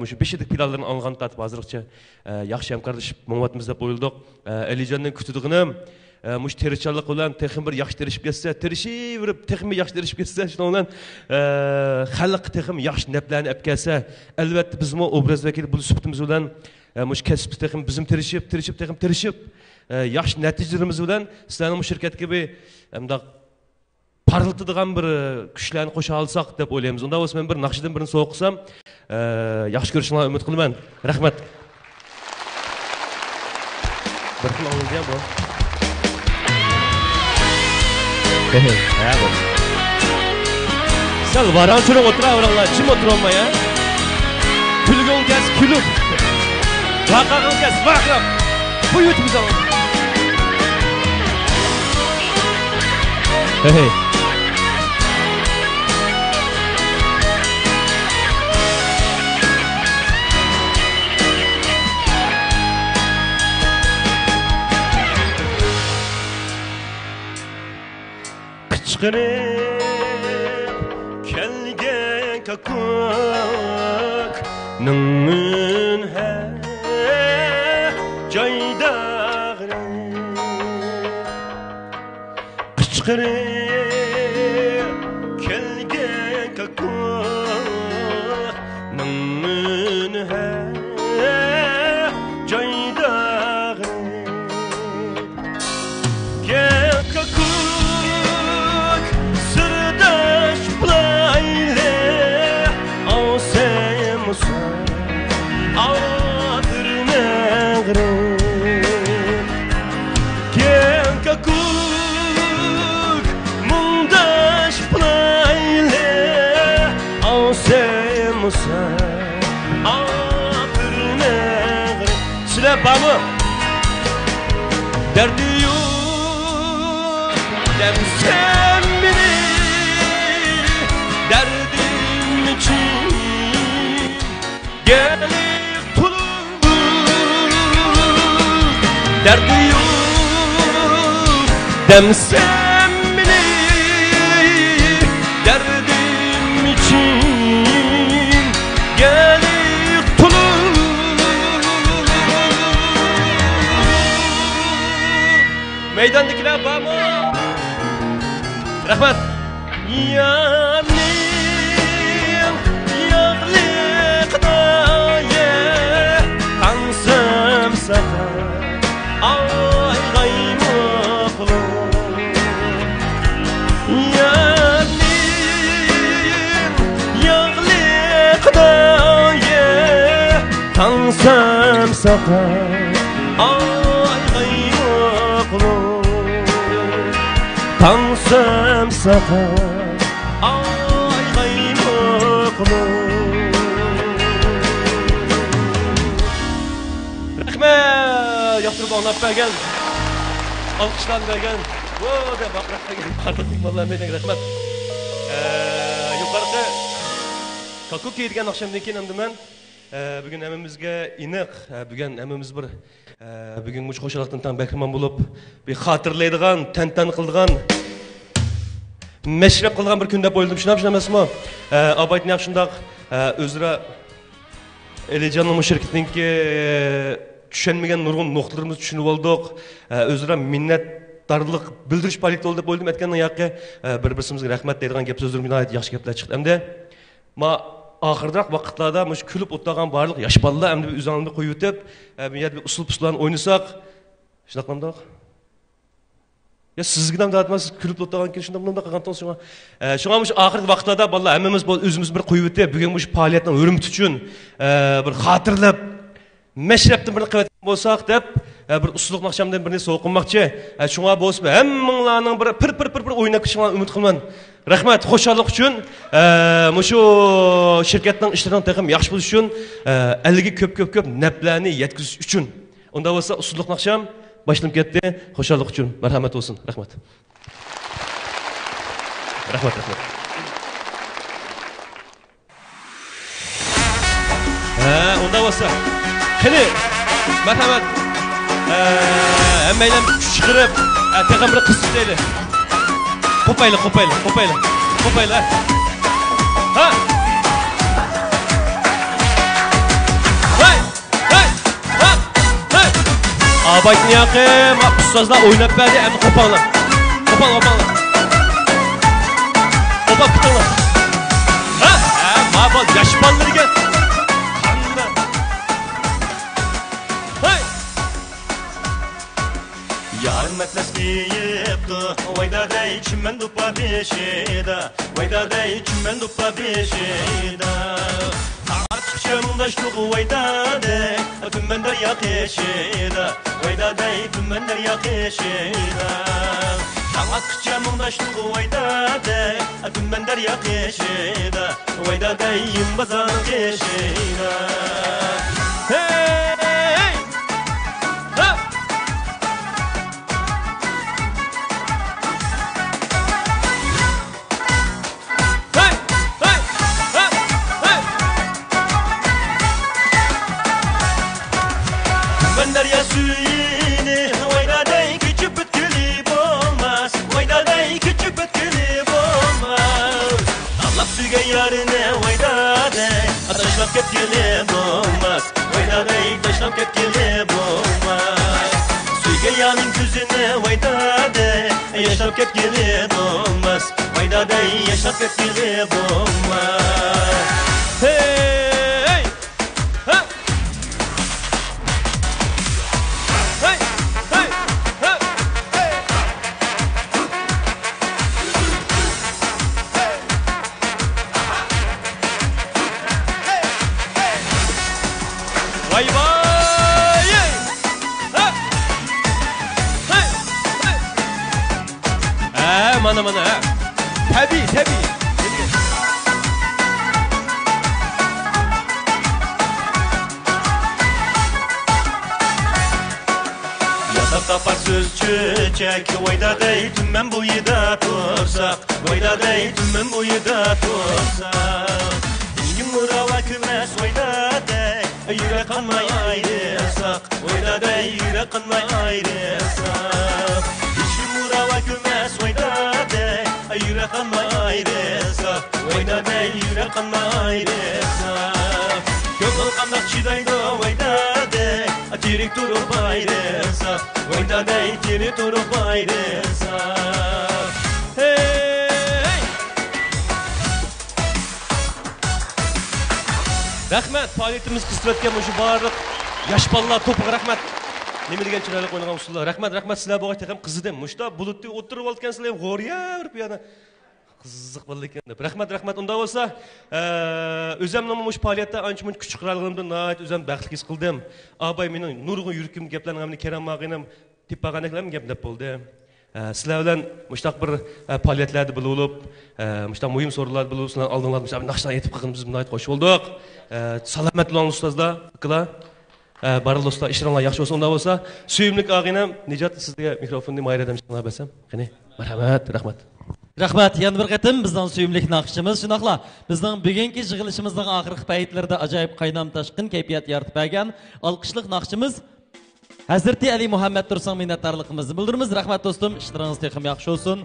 shu 5 yillik planlarni olgan tatib hozircha yaxshi hamkorlashib muvaffaqiyatimiz deb o'yladik. Alijondan kutadiganim mush tirishchilik bilan texnik bir yaxshi tirishib ketsa, tirishib, texnik yaxshi tirishib ketsa, shundan bilan xalq texnik yaxshi naplarni olib kelsa, albatta bizmo obraz vakili bu sifatimiz bilan mush kasb texnik bizim tirishib, texnik yaxshi natijalarimiz bilan sizlarning bu shirkatga bir parıltıdığan bir güçlerini qo'sha alsak deb o'ylaymiz. Unda bo'lsa men bir naqshidan birini so'qsam, yaxshi ko'rishinglarni umid qilaman. Rahmat. Bir xil o'ylayman bu. Ha bu. Sal varan şuna o'tiraveringlar, kim o'tirolmay ha? Kulgan gaz kulib. Vaqagan gaz vaqab. Bu yutimiz al. Hey. Kıçkırıp kelgen kakuk nının her caydağını Kıçkırıp kelgen kakuk nının her caydağını Gel kakuk Bamı derdi yok demsem beni derdim için gelip tulur derdi yok demsem beni derdim için gelip Meydandakilar bormi? Rahmat. Yanim yo'qliqdaye tansam safar ayg'aymoqlu. Yanim yo'qliqdaye tansam safar ayg'aymoqlu. Tansam safar ayg'aymoqlu. Rahmat, yoqtirib anglab bergan, olqishlarni bergan, vo deb baqirib bergan barliq mehmonlarga rahmat. Yuqorida kakuk kiydigan oqshomdan keyin endi men bugun hammamizga iniq, bugun hammamiz bir bugun mush qo'shaloqdan tan bahramand bo'lib, bir xotirlaydigan, tantan qildigan, mashrab qilgan bir kun deb o'yladim. Shunday emasmi? Abaytni shundoq o'zra Elijonning mushrikininki tushunmagan nurg'un nuqtalarimizni tushunib oldik. O'zra minnatdorlik bildirish faoliyati oldi deb o'yladim. Aytgandan yoqqa bir-birimizga rahmat deydigan gap so'zlar bilan yaxshi gaplar chiqdi. Endi ma oxirroq vaqtlarda mush kulib o'tgan barliq yosh bolalar endi o'zlarini qo'yib o'tib, bu yerda usul-pusullarni o'ynasak, shunday qilmoq. Ya sizga ham da'vatmas kulib o'tgan keyin shunday bunday qilgan to'g'ri. Shunga mush oxirgi vaqtlarda bolalar hammamiz o'zimiz bir qo'yib o'tib, bugun mush faoliyatni hurmat uchun bir xotirlab mashrabdan bir qilib bo'lsak deb bir uslub maqsamdan birini so'qinmoqchi. Shunga bo'lsa hammanglarning bir pir o'ynab ketishinglarni umid qilaman. Rahmat, xo'shallik uchun, mushu shirkatning ishlarining texim yaxshi bo'lishi uchun, eliga ko'p naflarni yetkazish uchun. Unda bo'lsa uslub maqsam başlanıp ketdi. Xo'shallik uchun marhamat olsun. Rahmat. Rahmat. Unda bo'lsa. Qani marhamat. Hammaylar chiqirib, texim bir qiz deydi. Qo'payla. Ha! Abaytni yaqim, ustozlar o'ynab berdi, endi qo'panglar. Qo'panglar. Qo'pab ketinglar. Ha? Ma'bod yosh bolalarga qanday? Hey! Yarın metles giyipti, vaydaday çimen dupa beşida, vaydaday çimen dupa beşida. Çımdaşlık vaydaday, tümender yakışida, vaydaday tümender yakışida. Çımdaşlık vaydaday, tümender yakışida, vaydaday yımbazan geçida. Hey! Ha! Derya suyini, vaydaday küçük bütkülü olmaz, vaydaday küçük bütkülü olmaz. Anlap süge yarine vaydaday, taşlap ketkili olmaz, vaydaday taşlap ketkili olmaz. Süge yanın yüzüne vaydaday, yaşlap ketkili olmaz, vaydaday yaşlap ketkili olmaz. Hey! Vay vay! Ha! Hey! Mana. Tabii. Yatak tapar söz çöçek, vaydaday tümmen buyuda tursak, vaydaday tümmen buyuda tursak. Hiçkim murava kümles vaydaday, yürek kanmay ayrılsak, vaydaday yürek kanmay ayrılsak. Hiçkim murava kümles vaydaday, yürek kanmay ayrılsak, vaydaday yürek kanmay ayrılsak. Gönül kandak çidaydı vaydaday, tirik turup ayrılsa Oyda dey tirik turup ayrılsa Hey Rahmet, faaliyetimiz kısmetken şu bağırlık yaş ballar topuğa rahmet Neme degen chiroyli qo'yilgan usullar. Rahmat, sizlar bu vaqtda ham qizidim. Mushta bulutni o'tirib olgansizlar ham g'oriya urib yana qiziq bo'ldi ekan deb. Rahmat. Unda bo'lsa, o'zimning mush faoliyatda ancha-muncha kuch qurolligimdan nihoyat o'zim baxtli his qildim. Abay mening nurg'un yurkim gaplarni Kerem mag'inim tipag'anaklarim gap deb bo'ldi. Sizlar bilan mushtaq bir faoliyatlarda bo'lib, mushtaq muhim so'rovlar bo'lib, sizlar oldinglar mushtaq naqshlar aytib qilganimiz nihoyat xush bo'ldik. Salomat bo'ling ustozlar, qilar. Barli do'stlar, ishlaringlar yaxshi bo'lsin. Unda bo'lsa, suyimli og'inam Nijot sizga mikrofonni mayradam chiqarib bersam. Qani, rahmat. Rahmat, yana bir qatim bizning suyimli naqshimiz shunaqla. Bizning bugungi yig'ilishimizning oxirgi paytlarida ajoyib qaynam tashqin kayfiyat yaratib bergan olqishliq naqshimiz Hazreti Ali Muhammad Tursun minnatdorligimizni bildiramiz. Rahmat do'stim, ishlaringiz texim yaxshi bo'lsin.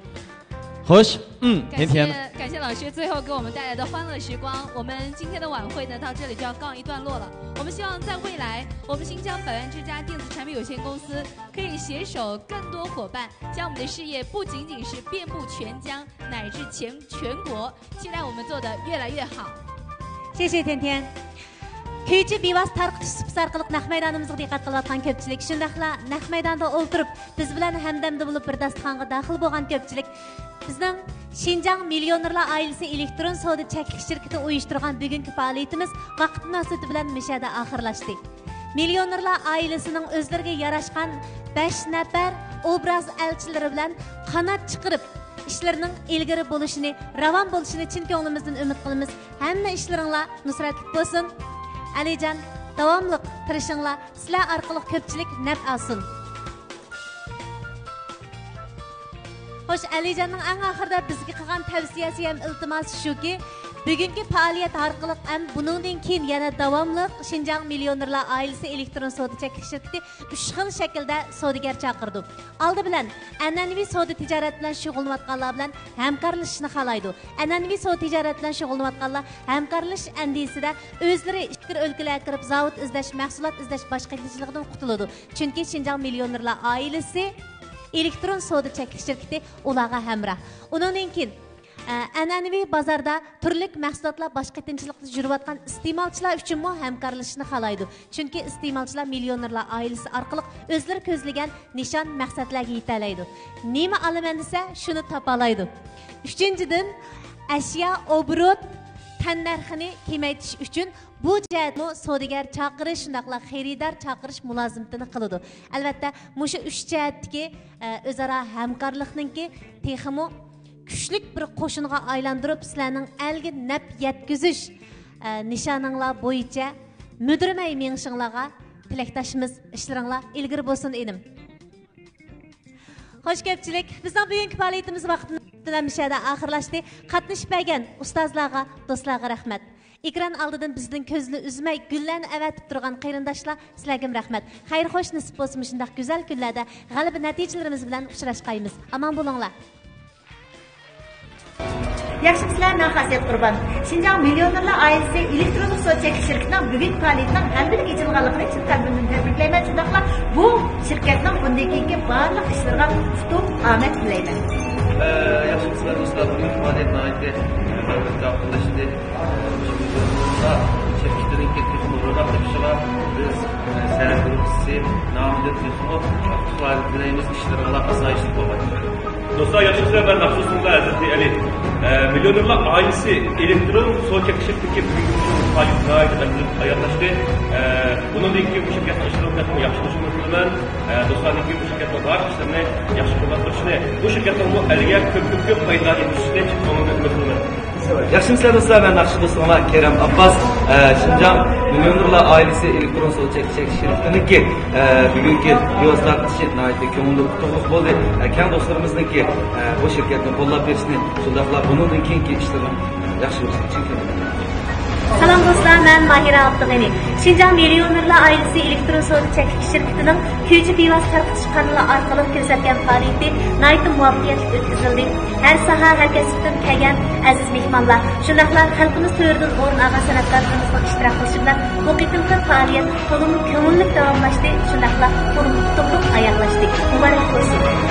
感谢老师最后给我们带来的欢乐时光。我们今天的晚会呢，到这里就要告一段落了。我们希望在未来，我们新疆百万之家电子产品有限公司可以携手更多伙伴，将我们的事业不仅仅是遍布全疆，乃至全国。期待我们做得越来越好。谢谢甜甜。Kuychi bevosita tarqitish orqali naq maydonimizga diqqat qilayotgan ko'pchilik, shundaqla naq maydonda o'ltirib, biz bilan hamdamda bo'lib bir dasturxonga daxil bo'lgan ko'pchilik, bizning Şinjan Millionerlar Ailesi elektron savdo cheklik shirkati uyushtirgan bugungi faoliyatimiz vaqt munosabati bilan mishada oxirlashdi. Millionerlar ailesining o'zlariga yarashgan 5 nafar obraz elchilari bilan qanot chiqarib ishlarining ilgari bo'lishini, ravon bo'lishini chin ko'nglimizdan umid qilamiz. Hamma ishlaringlar nusratli bo'lsin. Alijon, davomliq tirishinglar, sizlar orqali ko'pchilik naf olsin. Xo'sh, Alijonning eng oxirida bizga qilgan tavsiyasi ham iltimosi shuki, bugungi faoliyat orqali ham buningdan keyin yana davomli Şinjan Millionerlar Ailesi elektron savdo cheklik shirkati 3 xil shaklda savdogar chaqirdi. Oldi bilan an'anaviy savdo tijorat bilan shug'ullanayotganlar bilan hamkorlashishni xohlaydi. An'anaviy savdo tijorat bilan shug'ullanayotganlar hamkorlash andisida o'zlari ichki o'lkalarga kirib zavod izlash, mahsulot izlash boshqalardan qutuladi. Chunki Şinjan Millionerlar Ailesi elektron savdo cheklik shirkati ularga hamroh. Undan keyin an'anaviy bozorda turli mahsulotlar boshqa tinchlikda yurayotgan iste'molchilar uchun ham hamkorlashishni xohlaydi. Chunki iste'molchilar Millionerlar Ailesi orqali o'zlari ko'zlagan nishon maqsadlarga yeta oladi. Nima olaman desa, shuni topa oladi. 3-dan ashyo obrot tannarxini kamaytirish uchun bu jihatni savdogar chaqirish, shundaqla xaridor chaqirish mulozimatini qiladi. Albatta, mushu 3 jihatdagi o'zaro hamkorlikninki texmo kuchlik bir qo'shinga aylantirib sizlarning elga naf yetkazish nishoninglar bo'yicha mudirmay mengishinglarga tilakdoshimiz, ishlaringlar ilgari bo'lsin edim. Xo'sh ko'pchilik, bizning bugungi faoliyatimiz vaqtida mishada oxirlashdi. Qatnashib bergan ustozlarga, do'stlarga rahmat. Ekran oldidan bizning ko'zni uzmay gullarni avatib turgan qarindoshlar, sizlarga rahmat. Xayr xo'sh nasib bo'lsin shunday go'zal kunlarda g'alaba natijalarimiz bilan uchrashqaymiz. Aman bo'linglar. Yaxshimizlar, men Xasiyat Qurban. Şinjan Millionerlar Ailesi elektronik savdo cheklik shirkatining bugungi faoliyatining g'alabalik echilganligini chin qalbimdan tabriklayman. Shundaqla bu shirkatning bundan keyingi barliq ishlariga ustup omad tilayman. Yaxshimizlar do'stlar, bugungi faoliyat nihoyatda qilishdi. Shirkatning texnologik ishlar biz sayt gruppasi nomida texnologik tilaymiz, ishlariga asoyishli bo'ladi. Dostlar, yaxshimizlar, ben Naqshbanda Hazreti Ali Millionerlar Ailesi elektron savdo cheklik shirkati bugungi faoliyatini tayyorlashdi. Bundan keyin bu shirkatning ishlarini yaxshi qilishni bilaman. Do'stlarning bu shirkatning bor ishlarini yaxshi qo'llab-quvvatlashni, bu shirkatning albatta ko'p foyda etishini umid qilaman. Yaxshimizlar do'stlar, men Naqshbanda Kerem Abbas, Şinjan Millionerlar Ailesi elektron savdo cheklik shirkatininki bugungi yoz tartishi nihoyatda ko'ngilli qutlug' bo'ldi. Kan do'stlarimizniki bu shirkatni qo'llab berishni, shundaqla bundan keyingi ishlarini yaxshi bo'lsin. Salam do'stlar, men Mahira Abdug'ani. Şinjan Millionerlar Ailesi elektron savdo cheklik shirkatining kuychi bevosita tarqitish kanali orqali ko'rsatgan faoliyati nihoyatda muvaffaqiyatli o'tkazildi. Har soha, har kasbdan kelgan aziz mehmonlar, shundaqla xalqimiz to'ridan o'rin olgan san'atkorlarimizning ishtirok qilishi bilan bu qitimki faoliyat to'liq ko'ngilli davomlashdi. Shundaqla qutuqliq oyoqlashdi. Muborak bo'lsin.